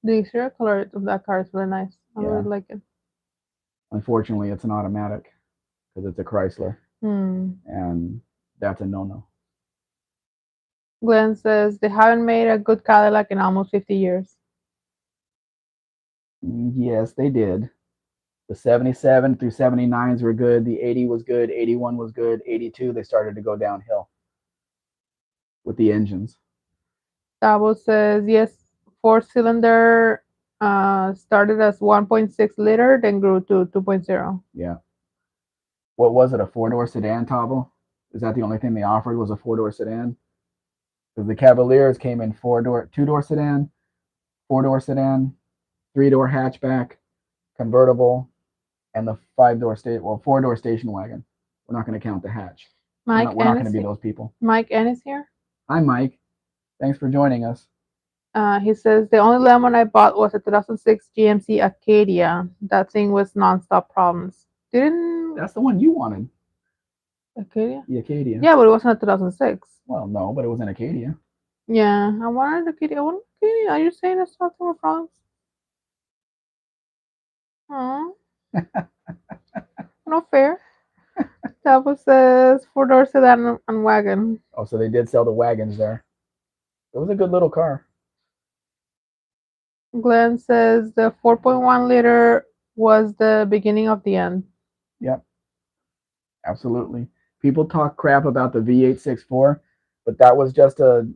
The exterior color of that car is really nice. I Yeah. really like it. Unfortunately, it's an automatic because it's a Chrysler, Hmm. and that's a no-no. Glenn says they haven't made a good Cadillac in almost 50 years. Yes, they did. The 77 through 79s were good. The 80 was good. 81 was good. 82, they started to go downhill with the engines. Davo says yes, four-cylinder started as 1.6 liter, then grew to 2.0. Yeah. What was it? A four-door sedan, Tavo? Is that the only thing they offered was a four-door sedan? Because the Cavaliers came in four-door, two-door sedan, four-door sedan, three-door hatchback, convertible, and the five-door state, well, four-door station wagon. We're not going to count the hatch. Mike We're not N going to is be those people. Mike N is here. Hi, Mike. Thanks for joining us. He says the only lemon I bought was a 2006 GMC Acadia. That thing was nonstop problems. Didn't That's the one you wanted, Acadia? the Acadia. Yeah, but it wasn't a 2006. Well, no, but it was an Acadia. Yeah, I wanted Acadia. I wanted Acadia. Are you saying it's nothing with problems? Oh, no fair. That was a four-door sedan and wagon. Oh, so they did sell the wagons there. It was a good little car. Glenn says the 4.1 liter was the beginning of the end. Yep, absolutely. People talk crap about the V864, but that was just the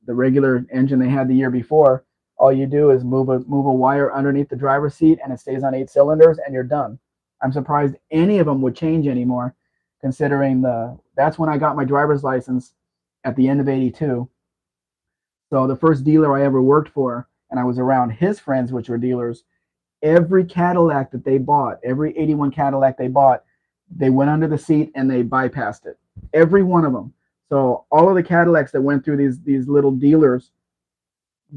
regular engine they had the year before. All you do is move a wire underneath the driver's seat, and it stays on 8 cylinders, and you're done. I'm surprised any of them would change anymore, considering that's when I got my driver's license at the end of '82. So the first dealer I ever worked for, and I was around his friends, which were dealers. Every Cadillac that they bought, every '81 Cadillac they bought, they went under the seat and they bypassed it. Every one of them. So all of the Cadillacs that went through these little dealers,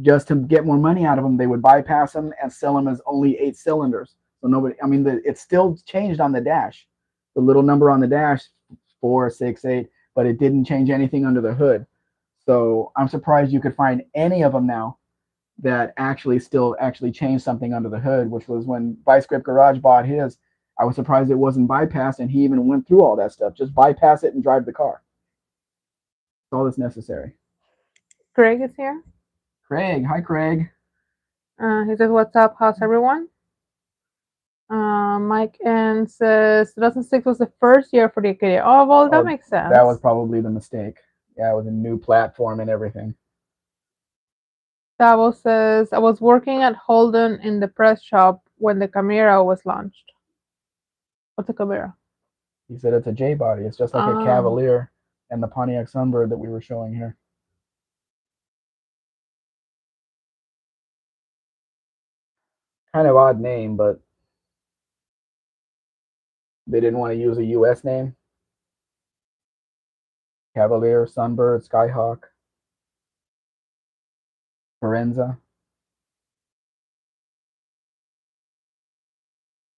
just to get more money out of them, they would bypass them and sell them as only 8 cylinders. So nobody, I mean, it's still changed on the dash, the little number on the dash, 4, 6, 8, but it didn't change anything under the hood. So I'm surprised you could find any of them now that actually changed something under the hood, which was when Vice Grip Garage bought his. I was surprised it wasn't bypassed, and he even went through all that stuff. Just bypass it and drive the car. That's all that's necessary. Craig is here. Craig, hi Craig. He says, "What's up? How's everyone?" Mike N says 2006 was the first year for the Acadia. Oh, well, that makes sense. That was probably the mistake. Yeah, it was a new platform and everything. Davo says, I was working at Holden in the press shop when the Camaro was launched. What's a Camaro? He said it's a J body. It's just like a Cavalier and the Pontiac Sunbird that we were showing here. Kind of odd name, but they didn't want to use a U.S. name. Cavalier, Sunbird, Skyhawk, Forenza.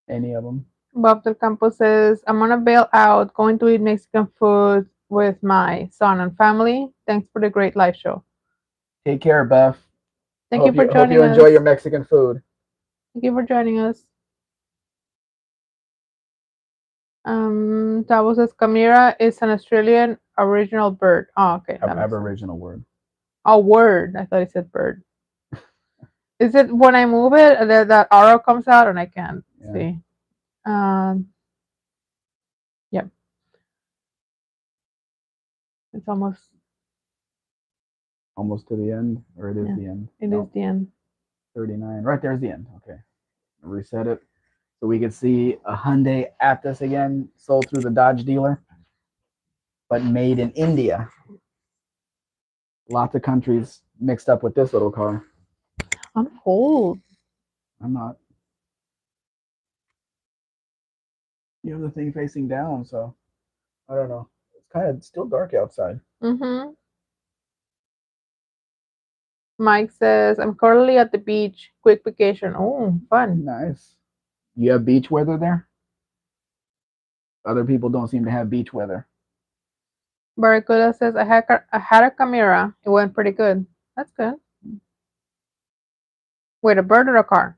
Any of them. Bob Del Campo says, I'm gonna bail out, going to eat Mexican food with my son and family. Thanks for the great live show. Take care, Beth. Thank you for Hope joining you enjoy us. your Mexican food. Thank you for joining us. Tabo says Camira is an Australian original bird. Oh, okay, that makes sense. Aboriginal word. Oh, word. I thought he said bird. Is it when I move it that arrow comes out and I can't Yeah. see? Um, yep. It's almost To the end, or it is yeah. the end. It is the end. 39. Right there's the end. Okay. Reset it. So we could see a Hyundai Aptus again, sold through the Dodge dealer, but made in India. Lots of countries mixed up with this little car. I'm cold. I'm not. You have the thing facing down, so I don't know. It's kind of still dark outside. Mm-hmm. Mike says, I'm currently at the beach. Quick vacation. Oh, fun. Nice. You have beach weather there? Other people don't seem to have beach weather. Barracuda says, I had a Camira. It went pretty good. That's good. Wait, a bird or a car?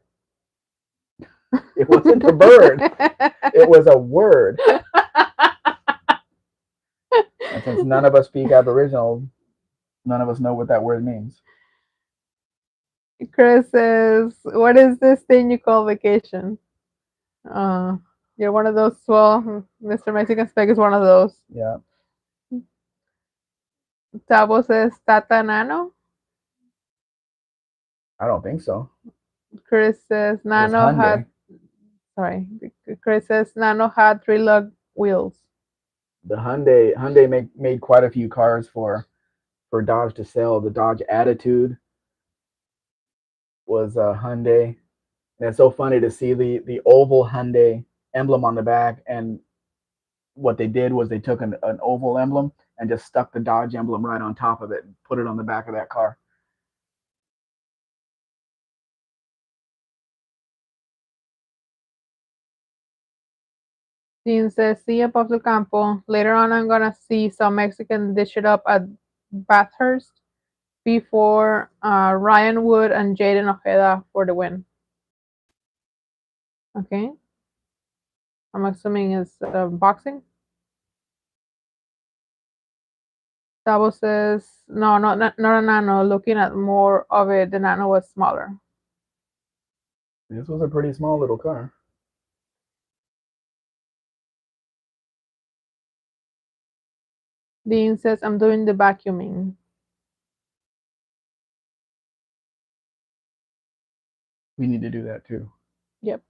It wasn't a bird. It was a word. And since none of us speak Aboriginal, none of us know what that word means. Chris says, what is this thing you call vacation? Uh, you're one of those. Well, Mr. Mexican Spec is one of those. Yeah. Tabo says, Tata Nano. I don't think so. Chris says, Nano had. Sorry. Chris says, Nano had 3-lug wheels. The Hyundai made quite a few cars for Dodge to sell. The Dodge Attitude was a Hyundai. And it's so funny to see the oval Hyundai emblem on the back. And what they did was they took an oval emblem and just stuck the Dodge emblem right on top of it and put it on the back of that car. Dean says, see above the campo. Later on, I'm going to see some Mexican dish it up at Bathurst before Ryan Wood and Jaden Ojeda for the win. Okay. I'm assuming it's boxing. Tabo says, no, not a nano. Looking at more of it, the nano was smaller. This was a pretty small little car. Dean says, I'm doing the vacuuming. We need to do that too. Yep.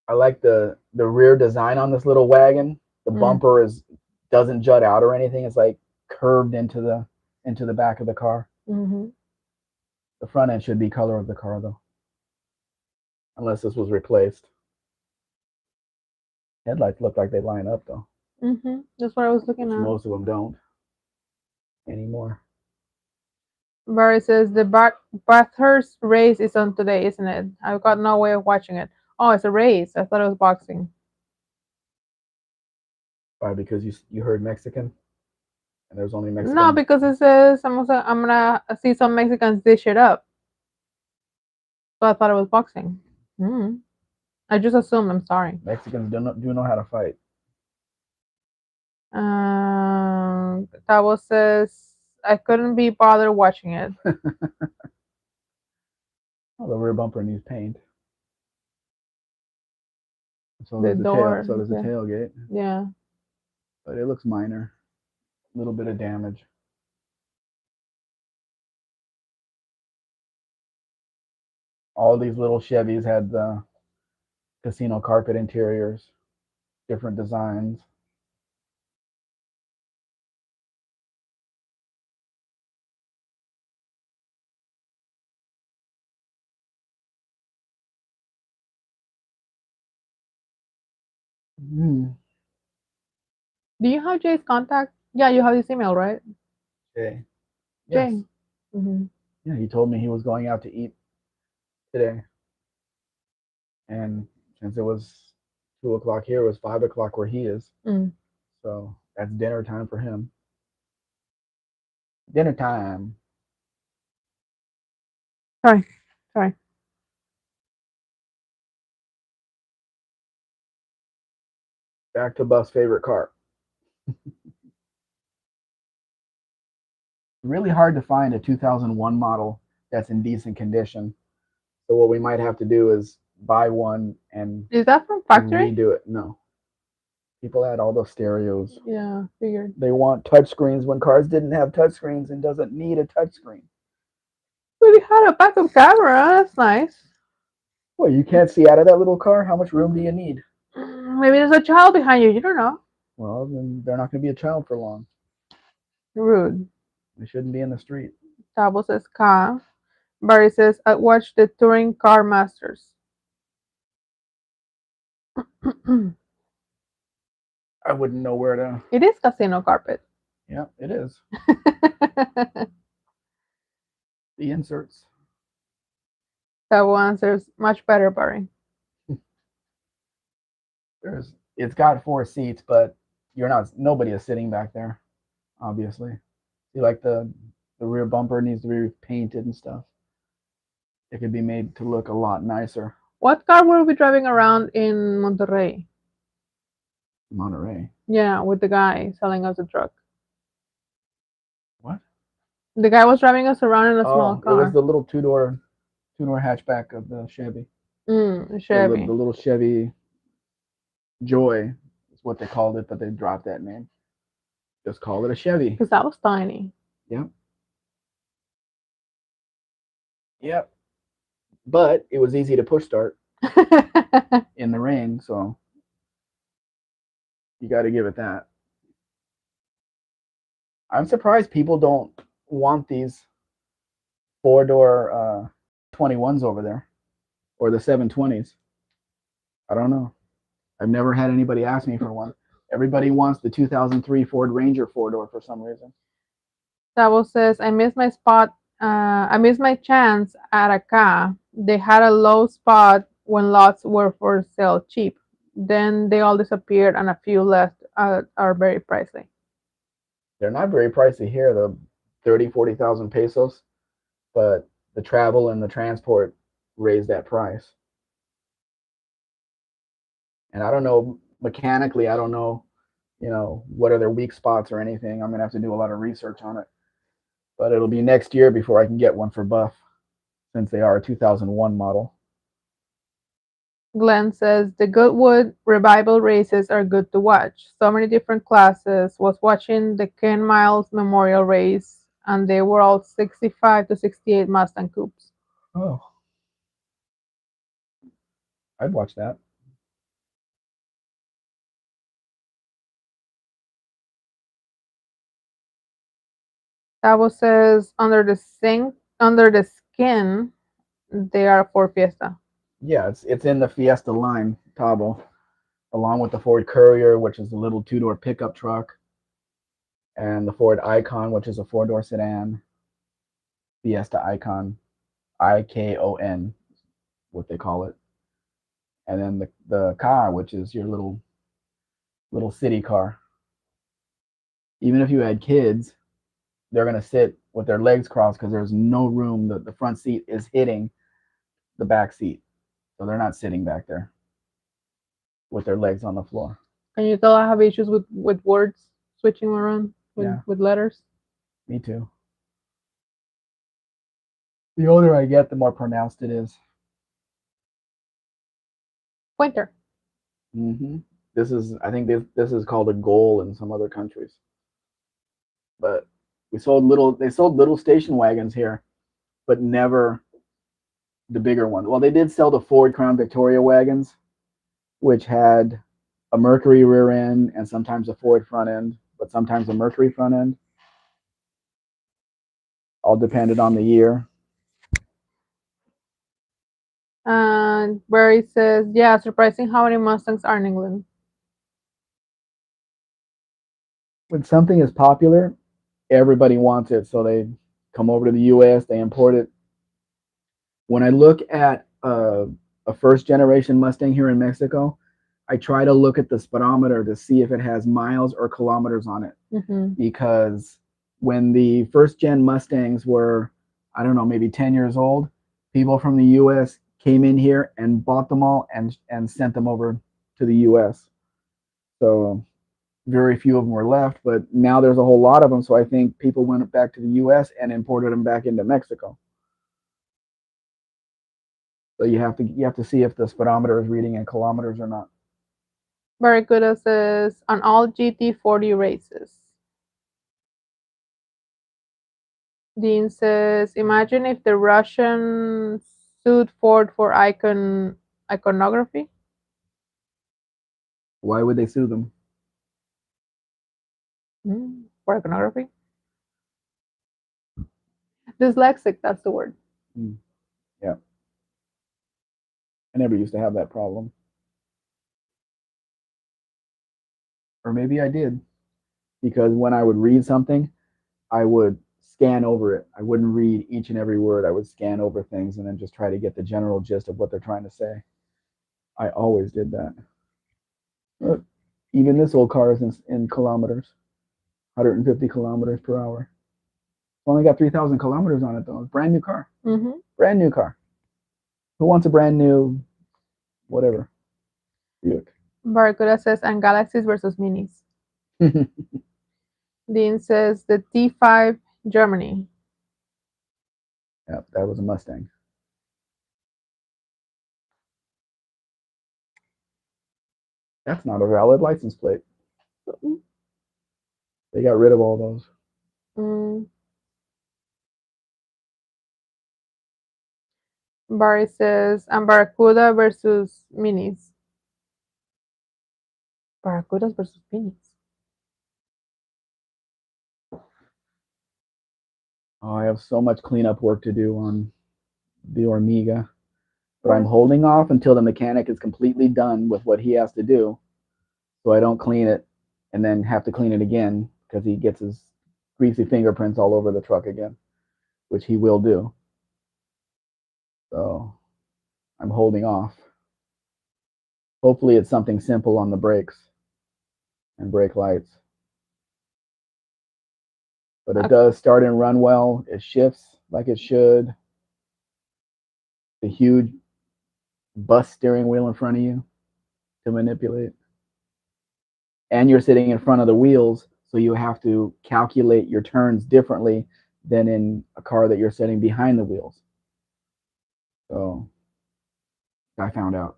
I like the rear design on this little wagon. The bumper doesn't jut out or anything. It's like curved into the back of the car. Mm-hmm. The front end should be color of the car though, unless this was replaced. Headlights look like they line up though. Mm-hmm. That's what I was looking at. Most of them don't anymore. Barry says the Bathurst race is on today, isn't it? I've got no way of watching it. Oh, it's a race. I thought it was boxing. Why? Because you heard Mexican, and there's only Mexican. No, because it says I'm gonna see some Mexicans dish it up. So I thought it was boxing. I just assumed. I'm sorry. Mexicans do know how to fight. Tavo says I couldn't be bothered watching it. Well, the rear bumper needs paint. So The does the door. tail. So does the tailgate. Yeah. But it looks minor. A little bit of damage. All these little Chevys had the casino carpet interiors, different designs. Do you have Jay's contact? Yeah, you have his email, right? Jay. Yes. Jay. Mm-hmm. Yeah, he told me he was going out to eat today. And since it was 2 o'clock here, it was 5 o'clock where he is. So that's dinner time for him. Dinner time. Sorry. Sorry. Back to Buff's favorite car. Really hard to find a 2001 model that's in decent condition. So what we might have to do is buy one and Is that from factory? redo it. No. People had all those stereos. Yeah, figured. They want touchscreens when cars didn't have touchscreens and doesn't need a touchscreen. But it had a backup camera. That's nice. Well, you can't see out of that little car. How much room do you need? Maybe there's a child behind you. You don't know. Well, then they're not going to be a child for long. Rude. They shouldn't be in the street. Tabo says car. Barry says, I watched the Touring Car Masters. I wouldn't know where to. It is casino carpet. Yeah, it is. The inserts. Tabo answers, much better, Barry. It's got 4 seats, but nobody is sitting back there, obviously. See, like the rear bumper needs to be painted and stuff. It could be made to look a lot nicer. What car were we driving around in Monterrey? Monterey. Yeah, with the guy selling us a truck. What? The guy was driving us around in a small car. It was the little two-door hatchback of the Chevy. Chevy. The little Chevy Joy is what they called it, but they dropped that name. Just call it a Chevy. Because that was tiny. Yep. Yep. But it was easy to push start in the rain, so you got to give it that. I'm surprised people don't want these 4-door 21s over there or the 720s. I don't know. I've never had anybody ask me for one. Everybody wants the 2003 Ford Ranger 4-door for some reason. Tabo says, I missed my spot. I missed my chance at a car. They had a low spot when lots were for sale cheap. Then they all disappeared and a few left are very pricey. They're not very pricey here, the 40,000 pesos, but the travel and the transport raised that price. And I don't know, mechanically, I don't know, what are their weak spots or anything. I'm going to have to do a lot of research on it. But it'll be next year before I can get one for Buff, since they are a 2001 model. Glenn says, the Goodwood revival races are good to watch. So many different classes. Was watching the Ken Miles Memorial race, and they were all 65 to 68 Mustang coupes. Oh. I'd watch that. Tabo says, under the skin, they are Ford Fiesta. Yeah, it's in the Fiesta line, Tabo, along with the Ford Courier, which is a little 2-door pickup truck, and the Ford Icon, which is a 4-door sedan. Fiesta Icon, IKON, what they call it. And then the car, which is your little city car. Even if you had kids, they're going to sit with their legs crossed because there's no room. The front seat is hitting the back seat. So they're not sitting back there with their legs on the floor. Can you tell I have issues with words switching around with letters? Me too. The older I get, the more pronounced it is. Pointer. Mm-hmm. I think this is called a goal in some other countries. But they sold little station wagons here, but never the bigger one. Well, they did sell the Ford Crown Victoria wagons, which had a Mercury rear end and sometimes a Ford front end, but sometimes a Mercury front end. All depended on the year. And Barry says, yeah, surprising how many Mustangs are in England. When something is popular, everybody wants it, so they come over to the US, they import it. When I look at a first generation Mustang here in Mexico, I try to look at the speedometer to see if it has miles or kilometers on it. Mm-hmm. Because when the first gen Mustangs were, I don't know, maybe 10 years old, People from the U.S. came in here and bought them all and sent them over to the U.S. So very few of them were left, but now there's a whole lot of them. So I think people went back to the U.S. and imported them back into Mexico. So you have to see if the speedometer is reading in kilometers or not. Barracuda says on all GT40 races. Dean says, imagine if the Russians sued Ford for iconography. Why would they sue them? For iconography? Dyslexic, that's the word. Yeah, I never used to have that problem, or maybe I did, because when I would read something, I would scan over it. I wouldn't read each and every word. I would scan over things and then just try to get the general gist of what they're trying to say. I always did that. Look, even this old car is in kilometers, 150 kilometers per hour. It's only got 3,000 kilometers on it though. It's a brand new car. Brand new car. Who wants a brand new whatever? Buick. Barracuda says, and Galaxies versus Minis. Dean says, the T5 Germany. Yeah, that was a Mustang. That's not a valid license plate. They got rid of all those. Barry says, and Barracuda versus Minis. Barracudas versus Minis. Oh, I have so much cleanup work to do on the Ormiga, but I'm holding off until the mechanic is completely done with what he has to do, so I don't clean it and then have to clean it again because he gets his greasy fingerprints all over the truck again, which he will do. So I'm holding off. Hopefully, it's something simple on the brakes and brake lights. But it does start and run well. It shifts like it should. The huge bus steering wheel in front of you to manipulate. And you're sitting in front of the wheels, so you have to calculate your turns differently than in a car that you're sitting behind the wheels. So I found out.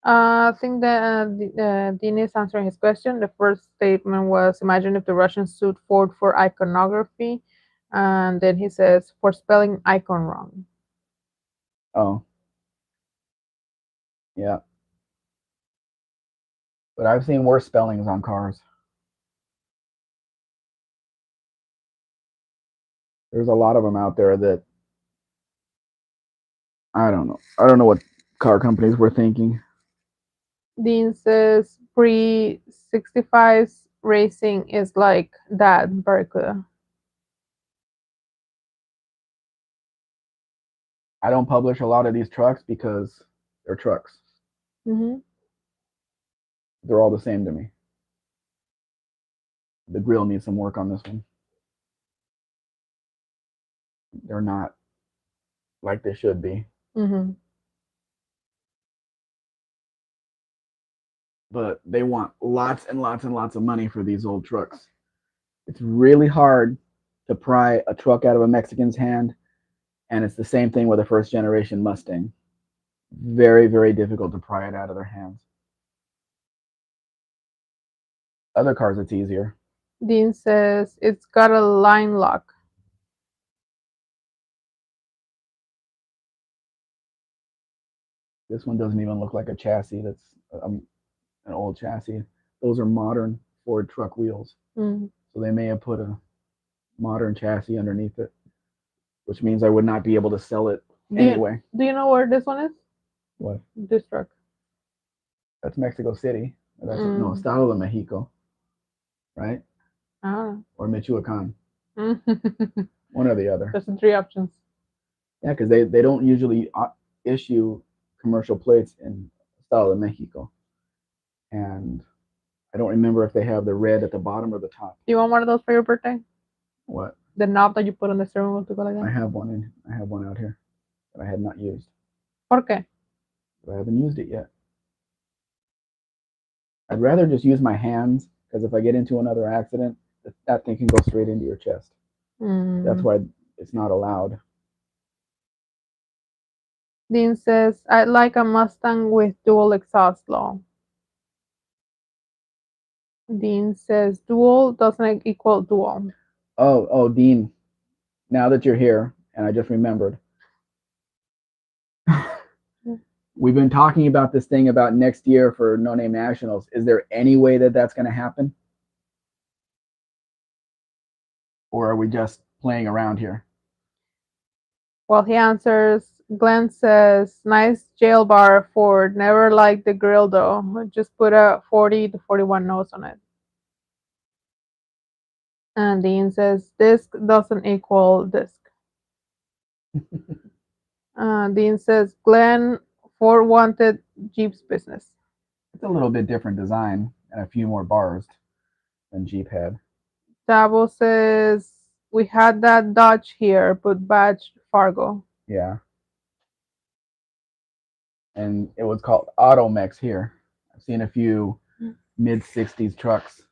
I think that Dean is answering his question. The first statement was, imagine if the Russians sued Ford for iconography. And then he says, for spelling icon wrong. Oh. Yeah. But I've seen worse spellings on cars. There's a lot of them out there that I don't know. I don't know what car companies were thinking. Dean says pre 65s racing is like that, Barracuda. I don't publish a lot of these trucks because they're trucks. Mm-hmm. They're all the same to me. The grill needs some work on this one. They're not like they should be. Mm-hmm. But they want lots and lots and lots of money for these old trucks. It's really hard to pry a truck out of a Mexican's hand, and it's the same thing with a first generation Mustang. Very, very difficult to pry it out of their hands. Other cars, it's easier. Dean says it's got a line lock. This one doesn't even look like a chassis. That's an old chassis. Those are modern Ford truck wheels. Mm. So they may have put a modern chassis underneath it, which means I would not be able to sell it anyway. Do you know where this one is? What? This truck. That's Mexico City. That's no, Estado de Mexico, right? Or Michoacan. One or the other. There's 3 options. Yeah, because they don't usually issue commercial plates in Estado de Mexico. And I don't remember if they have the red at the bottom or the top. Do you want one of those for your birthday? What? The knob that you put on the steering wheel to go like I that. have one in. I have one out here that I had not used. ¿Por qué? But I haven't used it yet. I'd rather just use my hands because if I get into another accident, that thing can go straight into your chest. That's Mm. why it's not allowed. Dean says, I'd like a Mustang with dual exhaust law. Dean says, dual doesn't equal dual. Oh, Dean. Now that you're here, and I just remembered, we've been talking about this thing about next year for No Name Nationals. Is there any way that that's going to happen, or are we just playing around here? Well, he answers, Glenn says, nice jail bar Ford. Never liked the grill though. Just put a 40 to 41 nose on it. And Dean says, disc doesn't equal disc. Dean says, Glenn, Ford wanted Jeep's business. It's a little bit different design and a few more bars than Jeep had. Dabo says, we had that Dodge here, but badged Fargo. Yeah. And it was called Automex here. I've seen a few mid 60s trucks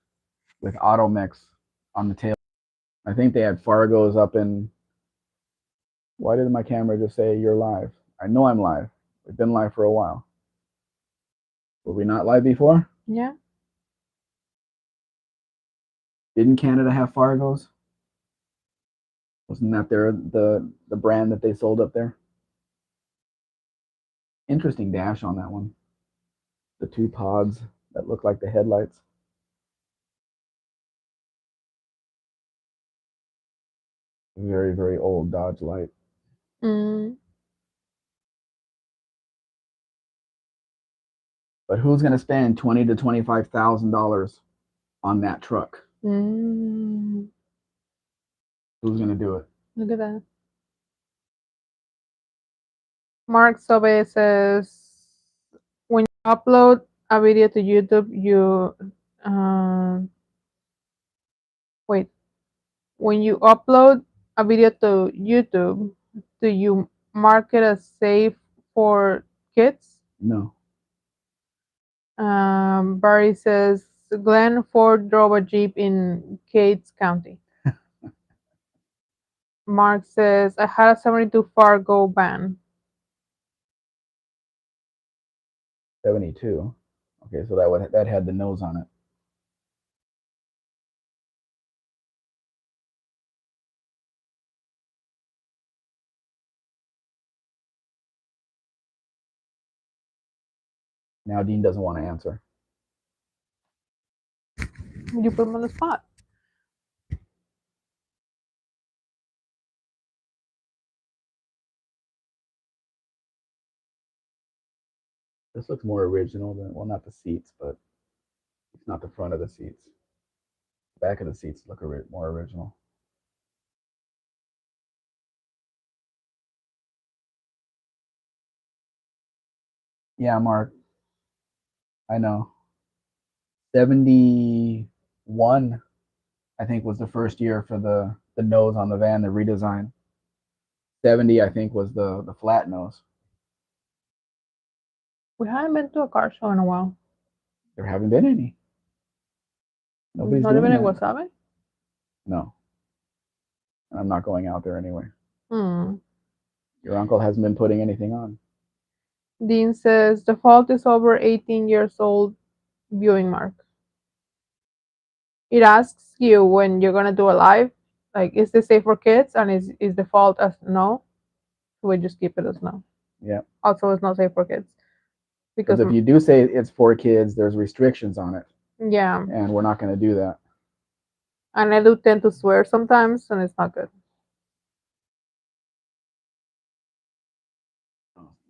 with Automex on the tail. I think they had Fargos up in. Why did my camera just say you're live? I know I'm live. We've been live for a while. Were we not live before? Yeah. Didn't Canada have Fargos? Wasn't that the brand that they sold up there? Interesting dash on that one. The two pods that look like the headlights. Very, very old Dodge Light. Mm. But who's going to spend $20,000 to $25,000 on that truck? Mm. Who's going to do it? Look at that. Mark Sobe says, when you upload a video to YouTube, uh, wait, when you upload a video to YouTube, do you mark it as safe for kids? No. Barry says, Glenn Ford drove a Jeep in Cates County. Mark says, I had a 72 Fargo van. 72. Okay, so that had the nose on it. Now Dean doesn't want to answer. You put him on the spot. This looks more original than, well, not the seats, but it's not the front of the seats. The back of the seats look more original. Yeah, Mark. I know. 71, I think, was the first year for the nose on the van, the redesign. 70, I think, was the flat nose. We haven't been to a car show in a while. There haven't been any. Nobody's Not doing even in that. Wasabi? No. I'm not going out there anyway. Hmm. Your uncle hasn't been putting anything on. Dean says the fault is over 18 years old viewing mark. It asks you when you're gonna do a live, like, is this safe for kids? And is the fault as no? We just keep it as no. Yeah. Also, it's not safe for kids Because because if you do say it's for kids, there's restrictions on it, yeah, and we're not going to do that. and I do tend to swear sometimes, and it's not good.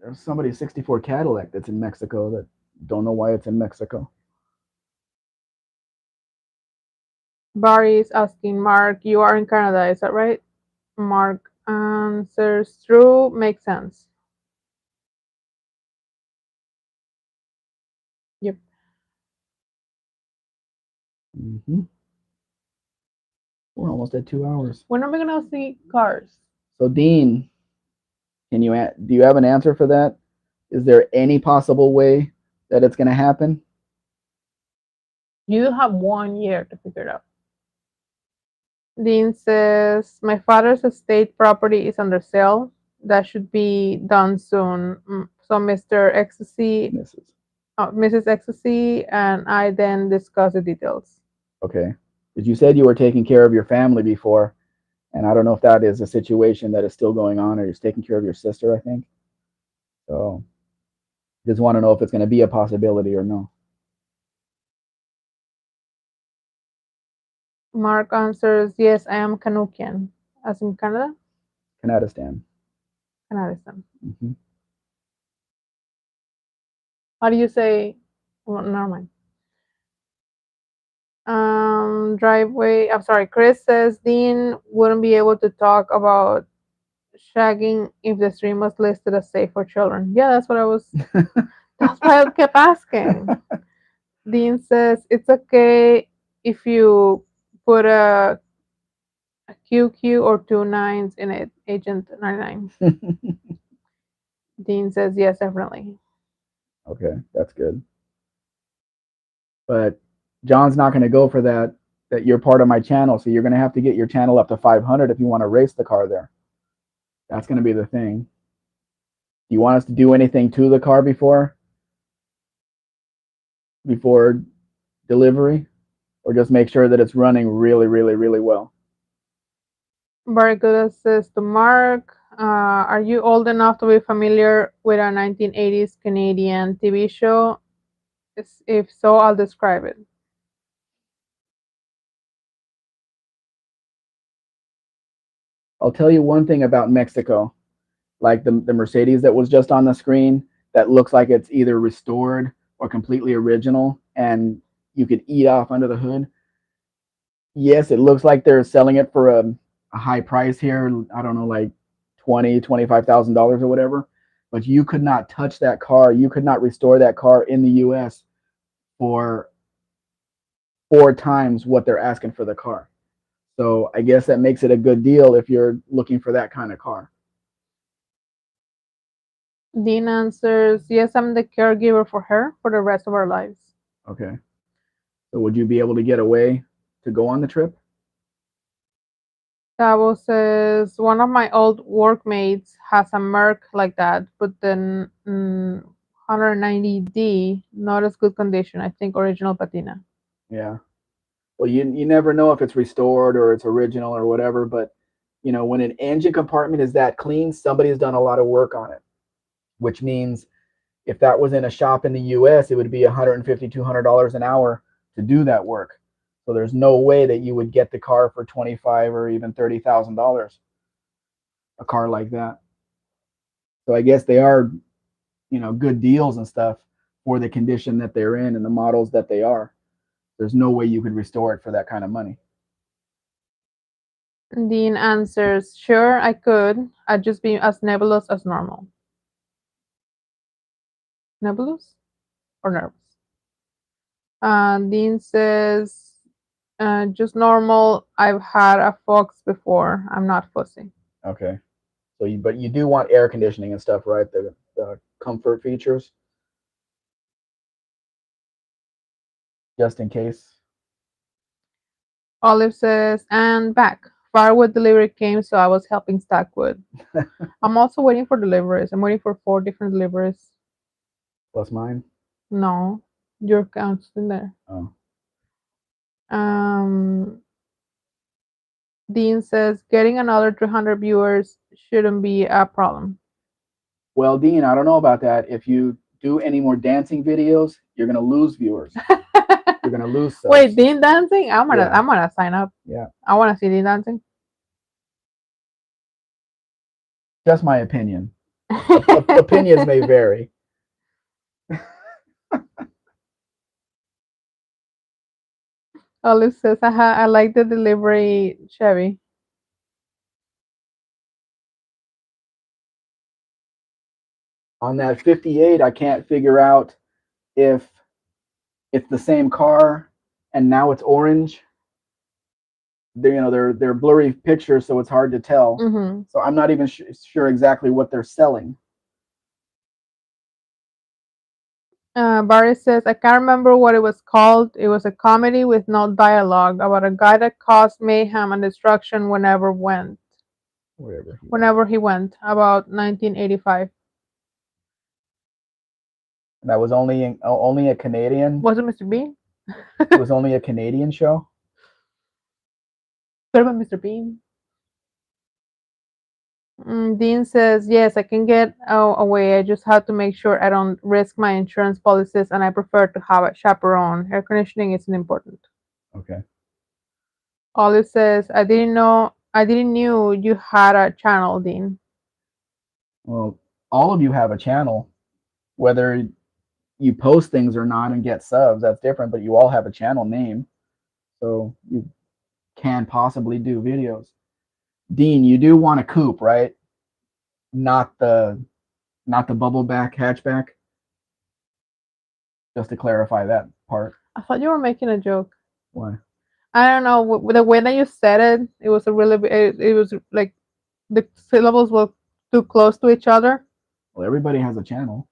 There's somebody 64 Cadillac that's in Mexico that don't know why it's in Mexico. Barry is asking Mark, you are in Canada, is that right? Mark answers, true, makes sense. Yep. Mm-hmm. We're almost at 2 hours. When are we gonna see cars? So Dean, do you have an answer for that? Is there any possible way that it's going to happen? You have 1 year to figure it out. Dean says, my father's estate property is under sale. That should be done soon. So Mr. Ecstasy, Mrs. Ecstasy, and I then discuss the details. Okay. Because you said you were taking care of your family before, and I don't know if that is a situation that is still going on, or you're taking care of your sister, I think. So just want to know if it's going to be a possibility or no. Mark answers, yes, I am Canuckian. As in Canada? Canadistan. Canadistan. Mm-hmm. How do you say? Well, never mind. Driveway. I'm sorry. Chris says Dean wouldn't be able to talk about shagging if the stream was listed as safe for children. Yeah, that's what I was. That's why I kept asking. Dean says it's okay if you put a QQ or 2 9s in it. Agent 99. Dean says yes, definitely. Okay, that's good. But John's not going to go for that. That you're part of my channel, so you're going to have to get your channel up to 500 if you want to race the car there. That's going to be the thing. Do you want us to do anything to the car before delivery, or just make sure that it's running really, really, really well? Barracuda says to Mark, are you old enough to be familiar with a 1980s Canadian TV show? If so, I'll describe it. I'll tell you one thing about Mexico, like the Mercedes that was just on the screen, that looks like it's either restored or completely original, and you could eat off under the hood. Yes, it looks like they're selling it for a high price here. I don't know, like $25,000 or whatever. But you could not touch that car. You could not restore that car in the U.S. for 4 times what they're asking for the car. So I guess that makes it a good deal if you're looking for that kind of car. Dean answers, yes, I'm the caregiver for her for the rest of our lives. Okay. So would you be able to get away to go on the trip? Tavo says, one of my old workmates has a Merc like that, but then 190D, not as good condition. I think original patina. Yeah. Well, you never know if it's restored or it's original or whatever, but when an engine compartment is that clean, somebody's done a lot of work on it, which means if that was in a shop in the US, it would be $150, $200 an hour to do that work. So there's no way that you would get the car for $25 or even $30,000, a car like that. So I guess they are, good deals and stuff for the condition that they're in and the models that they are. There's no way you could restore it for that kind of money. Dean answers, sure, I could. I'd just be as nebulous as normal. Nebulous or nervous? Dean says, just normal. I've had a Fox before. I'm not fussy. Okay. But you do want air conditioning and stuff, right? The comfort features, just in case. Olive says, and back. Firewood delivery came, so I was helping stack wood. I'm also waiting for deliveries. I'm waiting for 4 different deliveries. Plus mine? No, your account's in there. Oh. Dean says, getting another 300 viewers shouldn't be a problem. Well, Dean, I don't know about that. If you do any more dancing videos, you're gonna lose viewers. You're gonna lose subs. Wait, Dean dancing? I'm gonna sign up. Yeah. I wanna see Dean dancing. Just my opinion. Opinions may vary. Olive says, I like the delivery Chevy. On that 58, I can't figure out if it's the same car and now it's orange, they're blurry pictures, so it's hard to tell. Mm-hmm. So I'm not even sure exactly what they're selling. Barry says, I can't remember what it was called. It was a comedy with no dialogue about a guy that caused mayhem and destruction Wherever he went. whenever he went, about 1985. That was only a Canadian. Was it Mr. Bean? It was only a Canadian show. Could have been Mr. Bean. Dean says, yes, I can get away. I just have to make sure I don't risk my insurance policies and I prefer to have a chaperone. Air conditioning isn't important. Okay. Olive says, I didn't knew you had a channel, Dean. Well, all of you have a channel, whether you post things or not and get subs. That's different, but you all have a channel name, so you can possibly do videos. Dean, you do want a coupe, right? Not the bubble back hatchback. Just to clarify that part. I thought you were making a joke. Why? I don't know. With the way that you said it, it was a really, it was like the syllables were too close to each other. Well, everybody has a channel.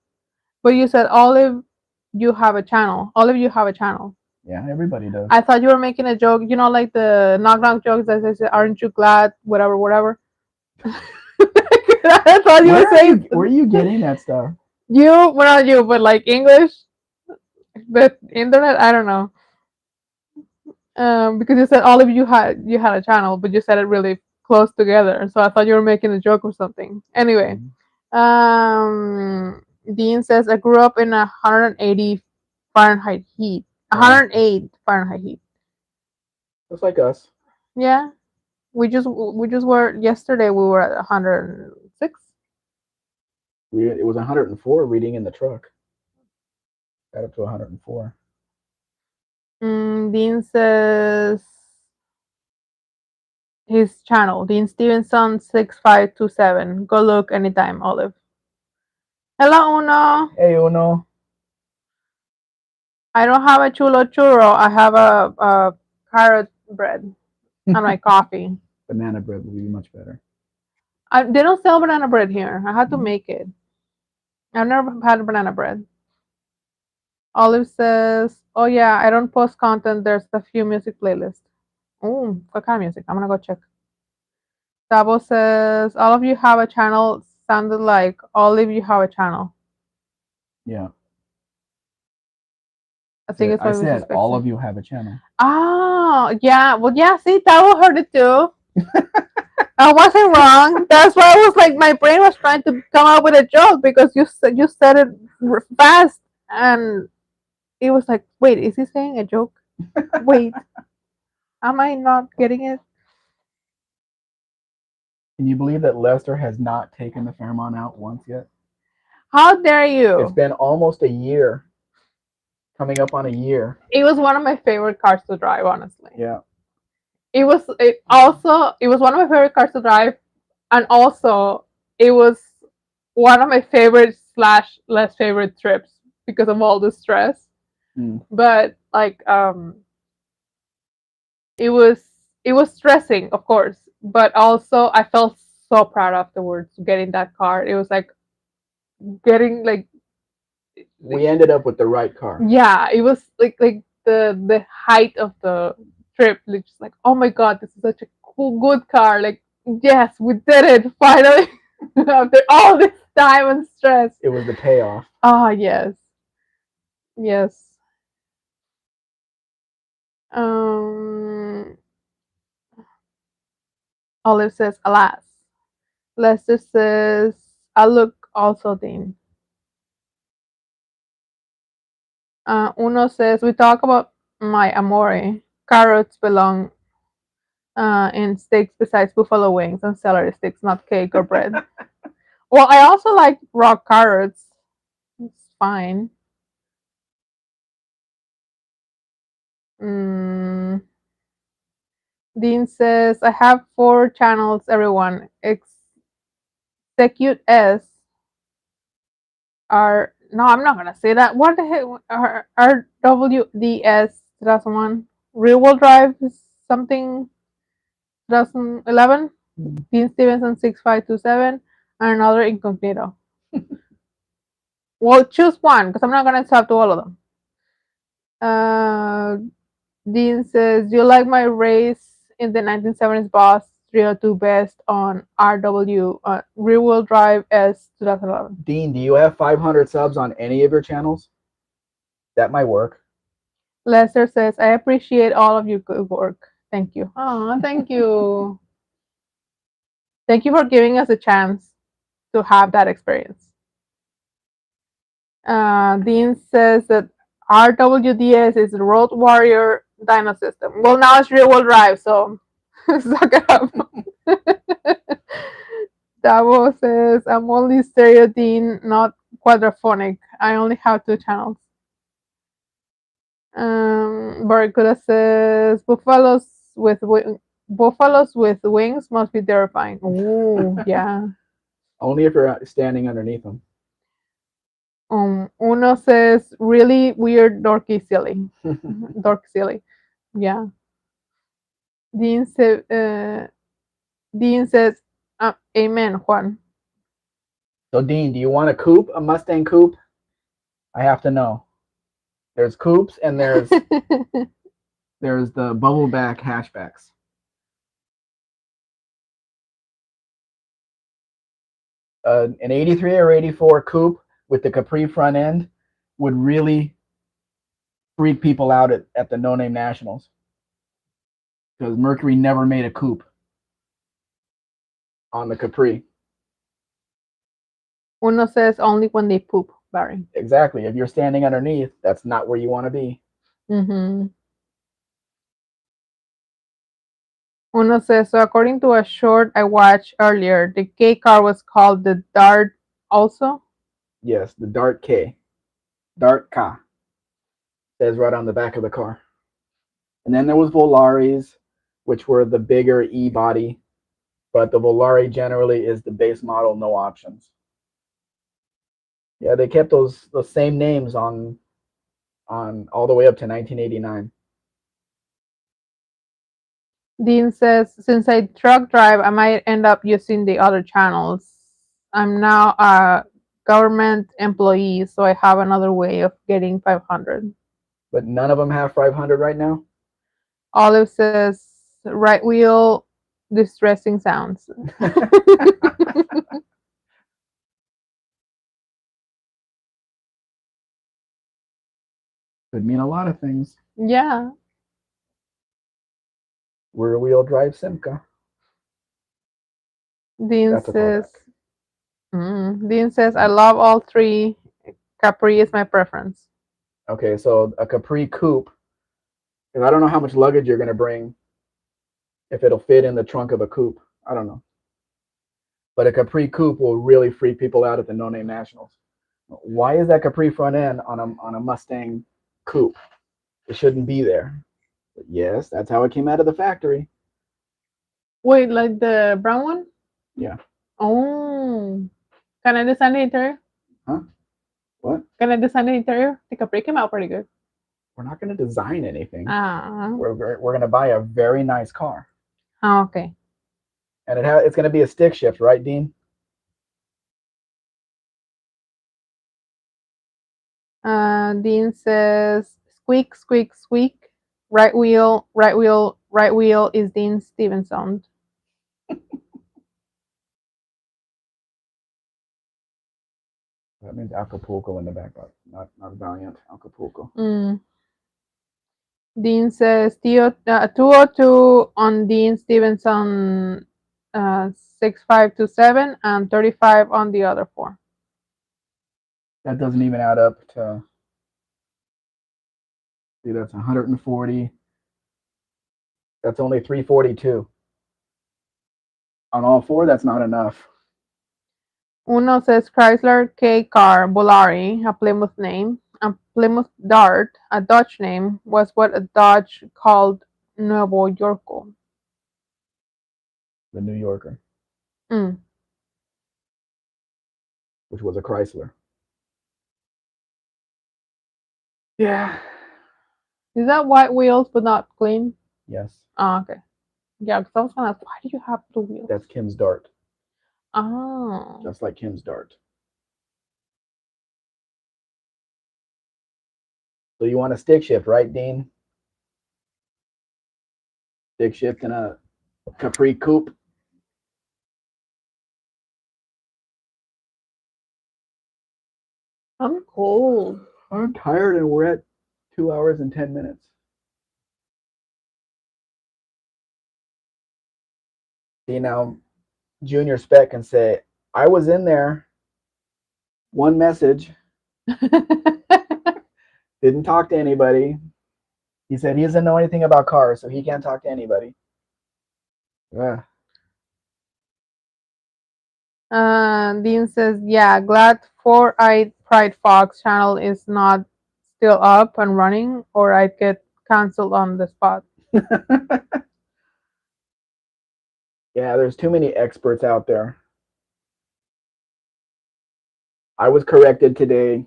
But you said Olive, you have a channel. Olive, you have a channel. Yeah, everybody does. I thought you were making a joke. You know, like the knock jokes that says, "Aren't you glad?" Whatever, whatever. I thought you were saying. Where are you getting that stuff? You, well, not you, but like English, the internet. I don't know. Because you said all of you had a channel, but you said it really close together. So I thought you were making a joke or something. Anyway, Dean says I grew up in 180 Fahrenheit heat. 108 Fahrenheit heat. Just like us. Yeah, we just were yesterday. We were at 106. It was 104 reading in the truck. Got up to 104. Dean says his channel, Dean Stevenson 6527. Go look anytime, Olive. Hello, Uno. Hey, Uno. I don't have a chulo churro. I have a carrot bread on my coffee. Banana bread would be much better. They don't sell banana bread here. I had to make it. I've never had banana bread. Olive says, "Oh yeah, I don't post content. There's a few music playlists. Oh, what kind of music? I'm gonna go check." Dabo says, "All of you have a channel." Sounded like Olive, you have a channel. Yeah. I think it's I what we said all of suspected. you have a channel. Oh, yeah. Well, yeah. See, Dabo heard it too. I wasn't wrong. That's why I was like, my brain was trying to come up with a joke because you said it fast, and it was like, wait, is he saying a joke? Wait, am I not getting it? Can you believe that Lester has not taken the Fairmont out once yet? How dare It's you? been almost a year. Coming up on a year. It was one of my favorite cars to drive, honestly. Yeah. It was one of my favorite cars to drive, and also it was one of my favorite slash less favorite trips because of all the stress. But like it was it was stressing, of course, but also I felt so proud afterwards getting that car. It was like getting like We ended up with the right car. yeah, it was like the height of the trip, like just like, oh my god, this is such a cool good car. Like, yes, we did it finally after all this time and stress. It was the payoff. Ah, yes. Yes. Um Olive says, alas. Lester says, I look also Dean. Uno says, we talk about my amore. Carrots belong in steaks besides buffalo wings and celery sticks, not cake or bread. Well, I also like raw carrots. It's fine. Mm. Dean says, I have 4 channels, everyone. Execute S R. No, I'm not gonna say that. What the heck? RWDS 2001. Rear wheel drive is something. 2011. Mm. Dean Stevenson 6527, and another incognito. Well, choose one because I'm not gonna talk to all of them. Uh, Dean says, "Do you like my race in the 1970s Boss 302 best on RW rear wheel drive S 2011?" Dean, do you have 500 subs on any of your channels? That might work. Lester says, "I appreciate all of your good work. Thank you." Oh, thank you. Thank you for giving us a chance to have that experience. Dean says that RWDS is the Road Warrior Dyno System. Well, now it's rear wheel drive, so suck it up. Davo says, "I'm only stereo Dean, not quadraphonic. I only have two channels." Barracuda says, buffaloes with wings must be terrifying." Ooh, yeah. Only if you're standing underneath them. Uno says, "Really weird, dorky, silly." Dork silly. Yeah. Dean, sa- uh, Dean says, "Amen, Juan." So, Dean, do you want a coupe, a Mustang coupe? I have to know. There's coupes and there's the bubble back hatchbacks. An 83 or 84 coupe with the Capri front end would really freak people out at the No Name Nationals because Mercury never made a coupe on the Capri. Uno says, "Only when they poop, Barry." Exactly. If you're standing underneath, that's not where you want to be. Mm-hmm. Uno says, "So according to a short I watched earlier, the K car was called the Dart also?" Yes, the Dart K. Dart K. Says right on the back of the car. And then there was Volaris, which were the bigger E body, but the Volare generally is the base model, no options. Yeah, they kept those same names on all the way up to 1989. Dean says, "Since I truck drive, I might end up using the other channels. I'm now a government employee, so I have another way of getting 500." But none of them have 500 right now. Olive says, "Right wheel, distressing sounds." Could mean a lot of things. Yeah. Rear wheel drive Simca. Dean That's a callback. says, Dean says, "I love all three. Capri is my preference." Okay, so a Capri coupe, because I don't know how much luggage you're going to bring, if it'll fit in the trunk of a coupe. I don't know. But a Capri coupe will really freak people out at the No Name Nationals. Why is that Capri front end on a Mustang coupe? It shouldn't be there. But yes, that's how it came out of the factory. Wait, like the brown one? Yeah. Oh. Can I design the interior? Huh? What? Can I design the interior? The Capri came out pretty good. We're not going to design anything. Ah. We're going to buy a very nice car. Okay. And it's going to be a stick shift, right, Dean? Dean says, "Squeak, squeak, squeak. Right wheel, right wheel, right wheel is Dean Stevenson." That means Acapulco in the back, not Valiant. Acapulco. Dean says, 202 on Dean Stevenson 6527 and 35 on the other four. That doesn't even add up to. See, that's 140. That's only 342. On all four, that's not enough. Uno says Chrysler K car Volare, a Plymouth name. A Plymouth Dart, a Dodge name, was what a Dodge called Nuevo Yorko. The New Yorker, Mm. which was a Chrysler. Yeah. Is that white wheels but not clean? Yes. Oh, okay. Yeah, because I was gonna ask, why do you have two wheels? That's Kim's Dart, Oh. just like Kim's Dart. So you want a stick shift, right, Dean? Stick shift in a Capri Coupe. I'm cold. I'm tired, and we're at 2 hours and 10 minutes. See now, Junior Spec can say, "I was in there. One message. Didn't talk to anybody. He said he doesn't know anything about cars, so he can't talk to anybody." Yeah. Dean says, yeah, glad Four-Eyed Pride Fox channel is not still up and running, or I'd get cancelled on the spot. Yeah, there's too many experts out there. I was corrected today.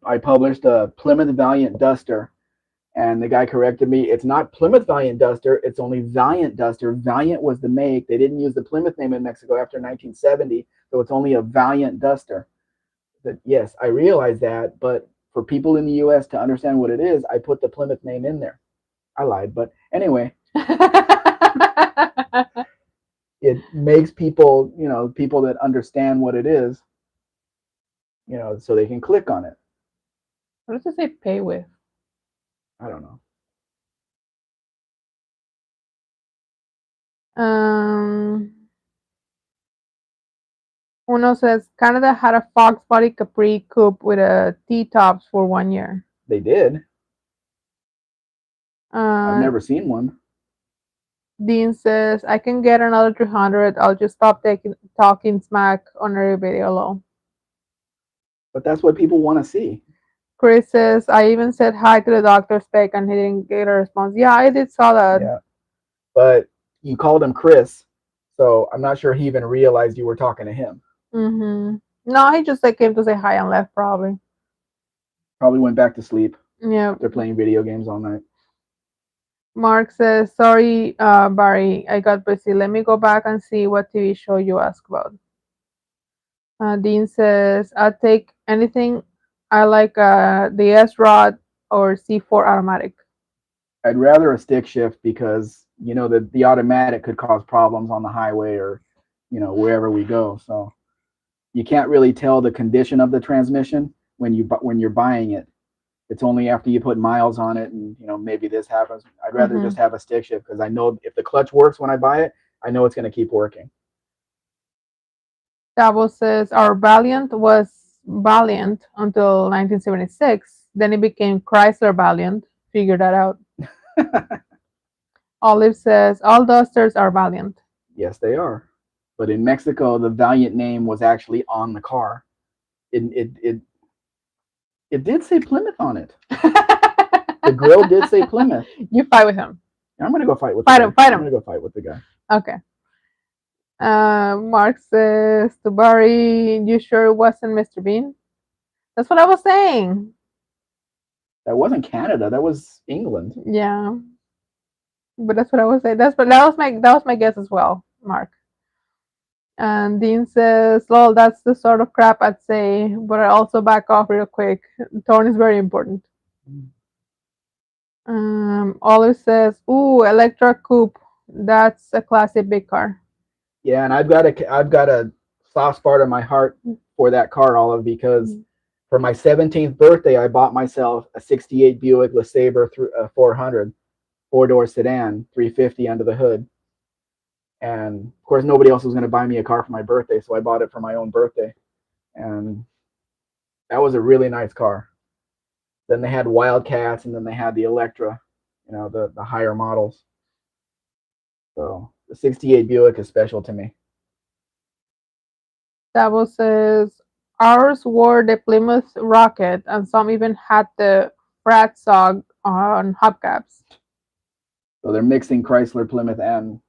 I published a Plymouth Valiant Duster, and the guy corrected me. It's not Plymouth Valiant Duster, it's only Valiant Duster. Valiant was the make. They didn't use the Plymouth name in Mexico after 1970, so it's only a Valiant Duster. But yes, I realize that, but for people in the US to understand what it is, I put the Plymouth name in there. I lied, but anyway, it makes people, people that understand what it is, so they can click on it. What does it say pay with? I don't know. Um, Uno says Canada had a Fox body Capri coupe with a T-tops for 1 year. They did. I've Uh, never seen one. Dean says I can get another 300. I'll just stop talking smack on every video low. But that's what people want to see. Chris says I even said hi to the doctor Spec and he didn't get a response. Yeah, I did saw that. Yeah. But you called him Chris, so I'm not sure he even realized you were talking to him. Mm-hmm. No, he just came to say hi and left probably. Probably went back to sleep Yeah. after playing video games all night. Mark says, sorry, Barry, I got busy. Let me go back and see what TV show you asked about. Dean says, I'll take anything. I like the S Rod or C4 automatic. I'd rather a stick shift because the automatic could cause problems on the highway or wherever we go. So you can't really tell the condition of the transmission when you're buying it. It's only after you put miles on it and maybe this happens. I'd rather just have a stick shift because I know if the clutch works when I buy it, I know it's going to keep working. Dabo says, our Valiant was Valiant until 1976. Then it became Chrysler Valiant. Figure that out. Olive says, all Dusters are Valiant. Yes, they are. But in Mexico, the Valiant name was actually on the car. It did say Plymouth on it. The grill did say Plymouth. You fight with him. I'm gonna go fight with him. I'm gonna go fight with the guy. Okay. Mark says to Barry, you sure it wasn't Mr. Bean? That's what I was saying. That wasn't Canada. That was England. Yeah, but that's what I was saying. That was my guess as well, Mark. And Dean says, "Lol, that's the sort of crap I'd say, but I also back off real quick. Tone is very important." Olive says, "Ooh, Electra Coupe. That's a classic big car." Yeah, and I've got a soft spot in my heart for that car, Olive, because for my 17th birthday, I bought myself a '68 Buick LeSabre 400, four-door sedan, 350 under the hood. And of course, nobody else was going to buy me a car for my birthday, so I bought it for my own birthday. And that was a really nice car. Then they had Wildcats, and then they had the Electra, the higher models. So the '68 Buick is special to me. Davo says, ours wore the Plymouth Rocket, and some even had the Frat Sog on hubcaps. So they're mixing Chrysler, Plymouth, and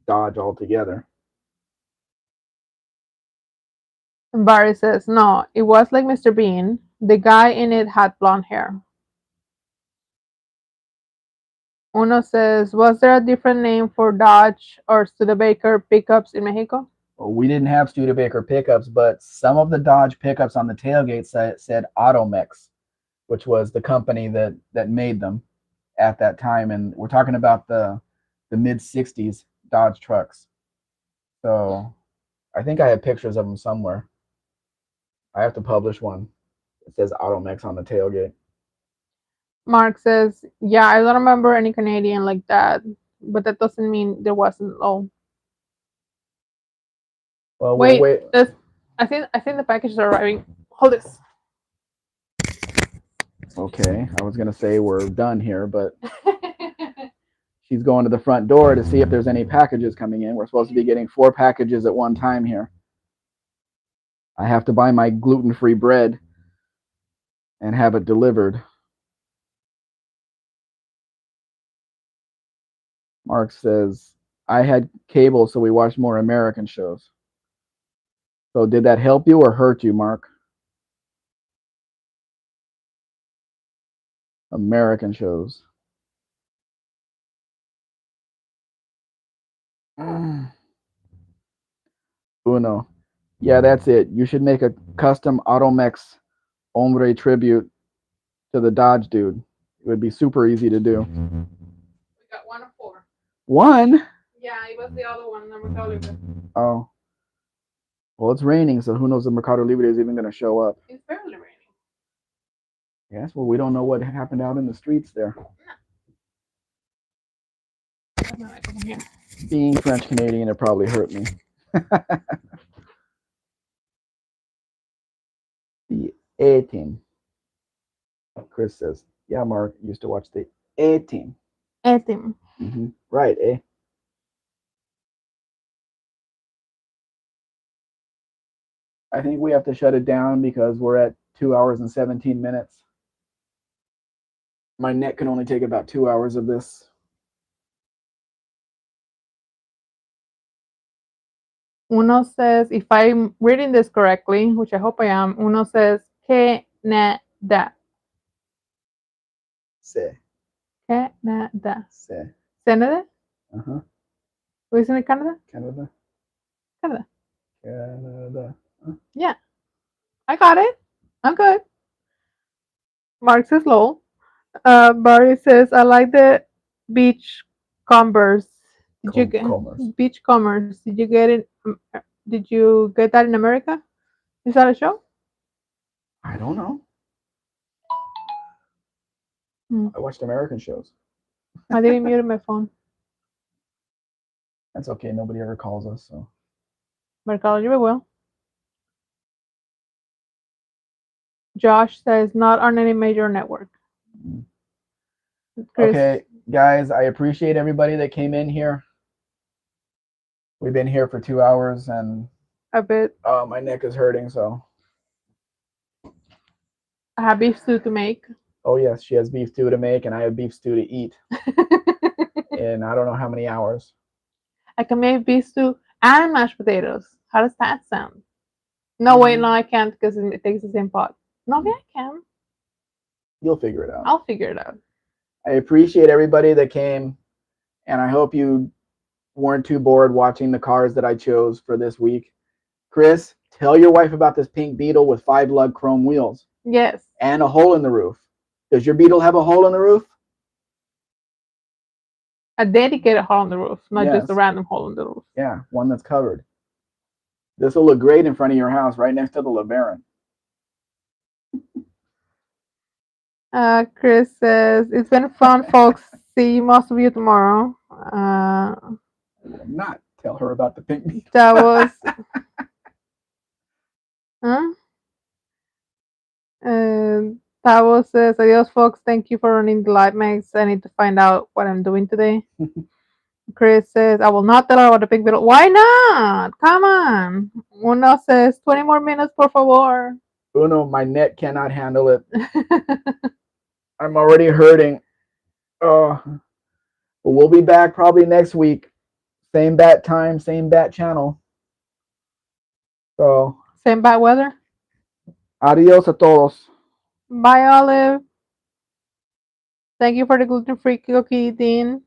Dodge all together. And Barry says, no, it was like Mr. Bean. The guy in it had blonde hair. Uno says, was there a different name for Dodge or Studebaker pickups in Mexico? Well, we didn't have Studebaker pickups, but some of the Dodge pickups on the tailgate said Automex, which was the company that made them at that time. And we're talking about the mid '60s Dodge trucks. So I think I have pictures of them somewhere. I have to publish one. It says Automex on the tailgate. Mark says, yeah, I don't remember any Canadian like that, but that doesn't mean there wasn't. Oh, Well, we'll wait, wait. I think the packages are arriving. Hold this. Okay, I was gonna say we're done here, but she's going to the front door to see if there's any packages coming in. We're supposed to be getting 4 packages at one time here. I have to buy my gluten-free bread and have it delivered. Mark says, I had cable, so we watched more American shows. So did that help you or hurt you, Mark? American shows. Uno. Yeah, that's it. You should make a custom Automex Ombre tribute to the Dodge dude. It would be super easy to do. We got 1 of 4. One? Yeah, it was the other one, number Libre. Oh. Well, it's raining, so who knows if Mercado Libre is even going to show up. It's barely raining. Yes, well, we don't know what happened out in the streets there. Being French Canadian, it probably hurt me. The A Team. Chris says, yeah, Mark used to watch the A Team. A Team. Mm-hmm. Right, eh? I think we have to shut it down because we're at 2 hours and 17 minutes. My neck can only take about 2 hours of this. Uno says, if I'm reading this correctly, which I hope I am, Uno says, Canada. Se. Canada. Se. Canada? Uh-huh. Isn't it Canada? Canada. Canada. Canada. Huh? Yeah. I got it. I'm good. Mark says lol. Barry says, I like the beach combers. Did you get Commerce. beach commerce? Did you get it? Did you get that in America? Is that a show? I don't know. Hmm. I watched American shows. I didn't mute my phone. That's okay. Nobody ever calls us, so. Mercado Libre will. Josh says, not on any major network. Chris. Okay, guys, I appreciate everybody that came in here. We've been here for 2 hours, and a bit. My neck is hurting, so. I have beef stew to make. Oh, yes, she has beef stew to make, and I have beef stew to eat in I don't know how many hours. I can make beef stew and mashed potatoes. How does that sound? No, wait, no, I can't because it takes the same pot. No, yeah, I can. You'll figure it out. I'll figure it out. I appreciate everybody that came, and I hope you weren't too bored watching the cars that I chose for this week. Chris, tell your wife about this pink Beetle with 5 lug chrome wheels. Yes. And a hole in the roof. Does your Beetle have a hole in the roof? A dedicated hole in the roof, not Yes. just a random hole in the roof. Yeah, one that's covered. This will look great in front of your house, right next to the LeBaron. Chris says, it's been fun, folks. See most of you tomorrow. I will not tell her about the pink Beetle. That was... huh? Tavo says, adios, folks. Thank you for running the live mix. I need to find out what I'm doing today. Chris says, I will not tell her about the pink Beetle. Why not? Come on. Uno says, 20 more minutes, por favor. Uno, my neck cannot handle it. I'm already hurting. Oh, but we'll be back probably next week. Same bat time, same bat channel. So, same bad weather. Adios a todos. Bye, Olive. Thank you for the gluten-free cookie, Dean.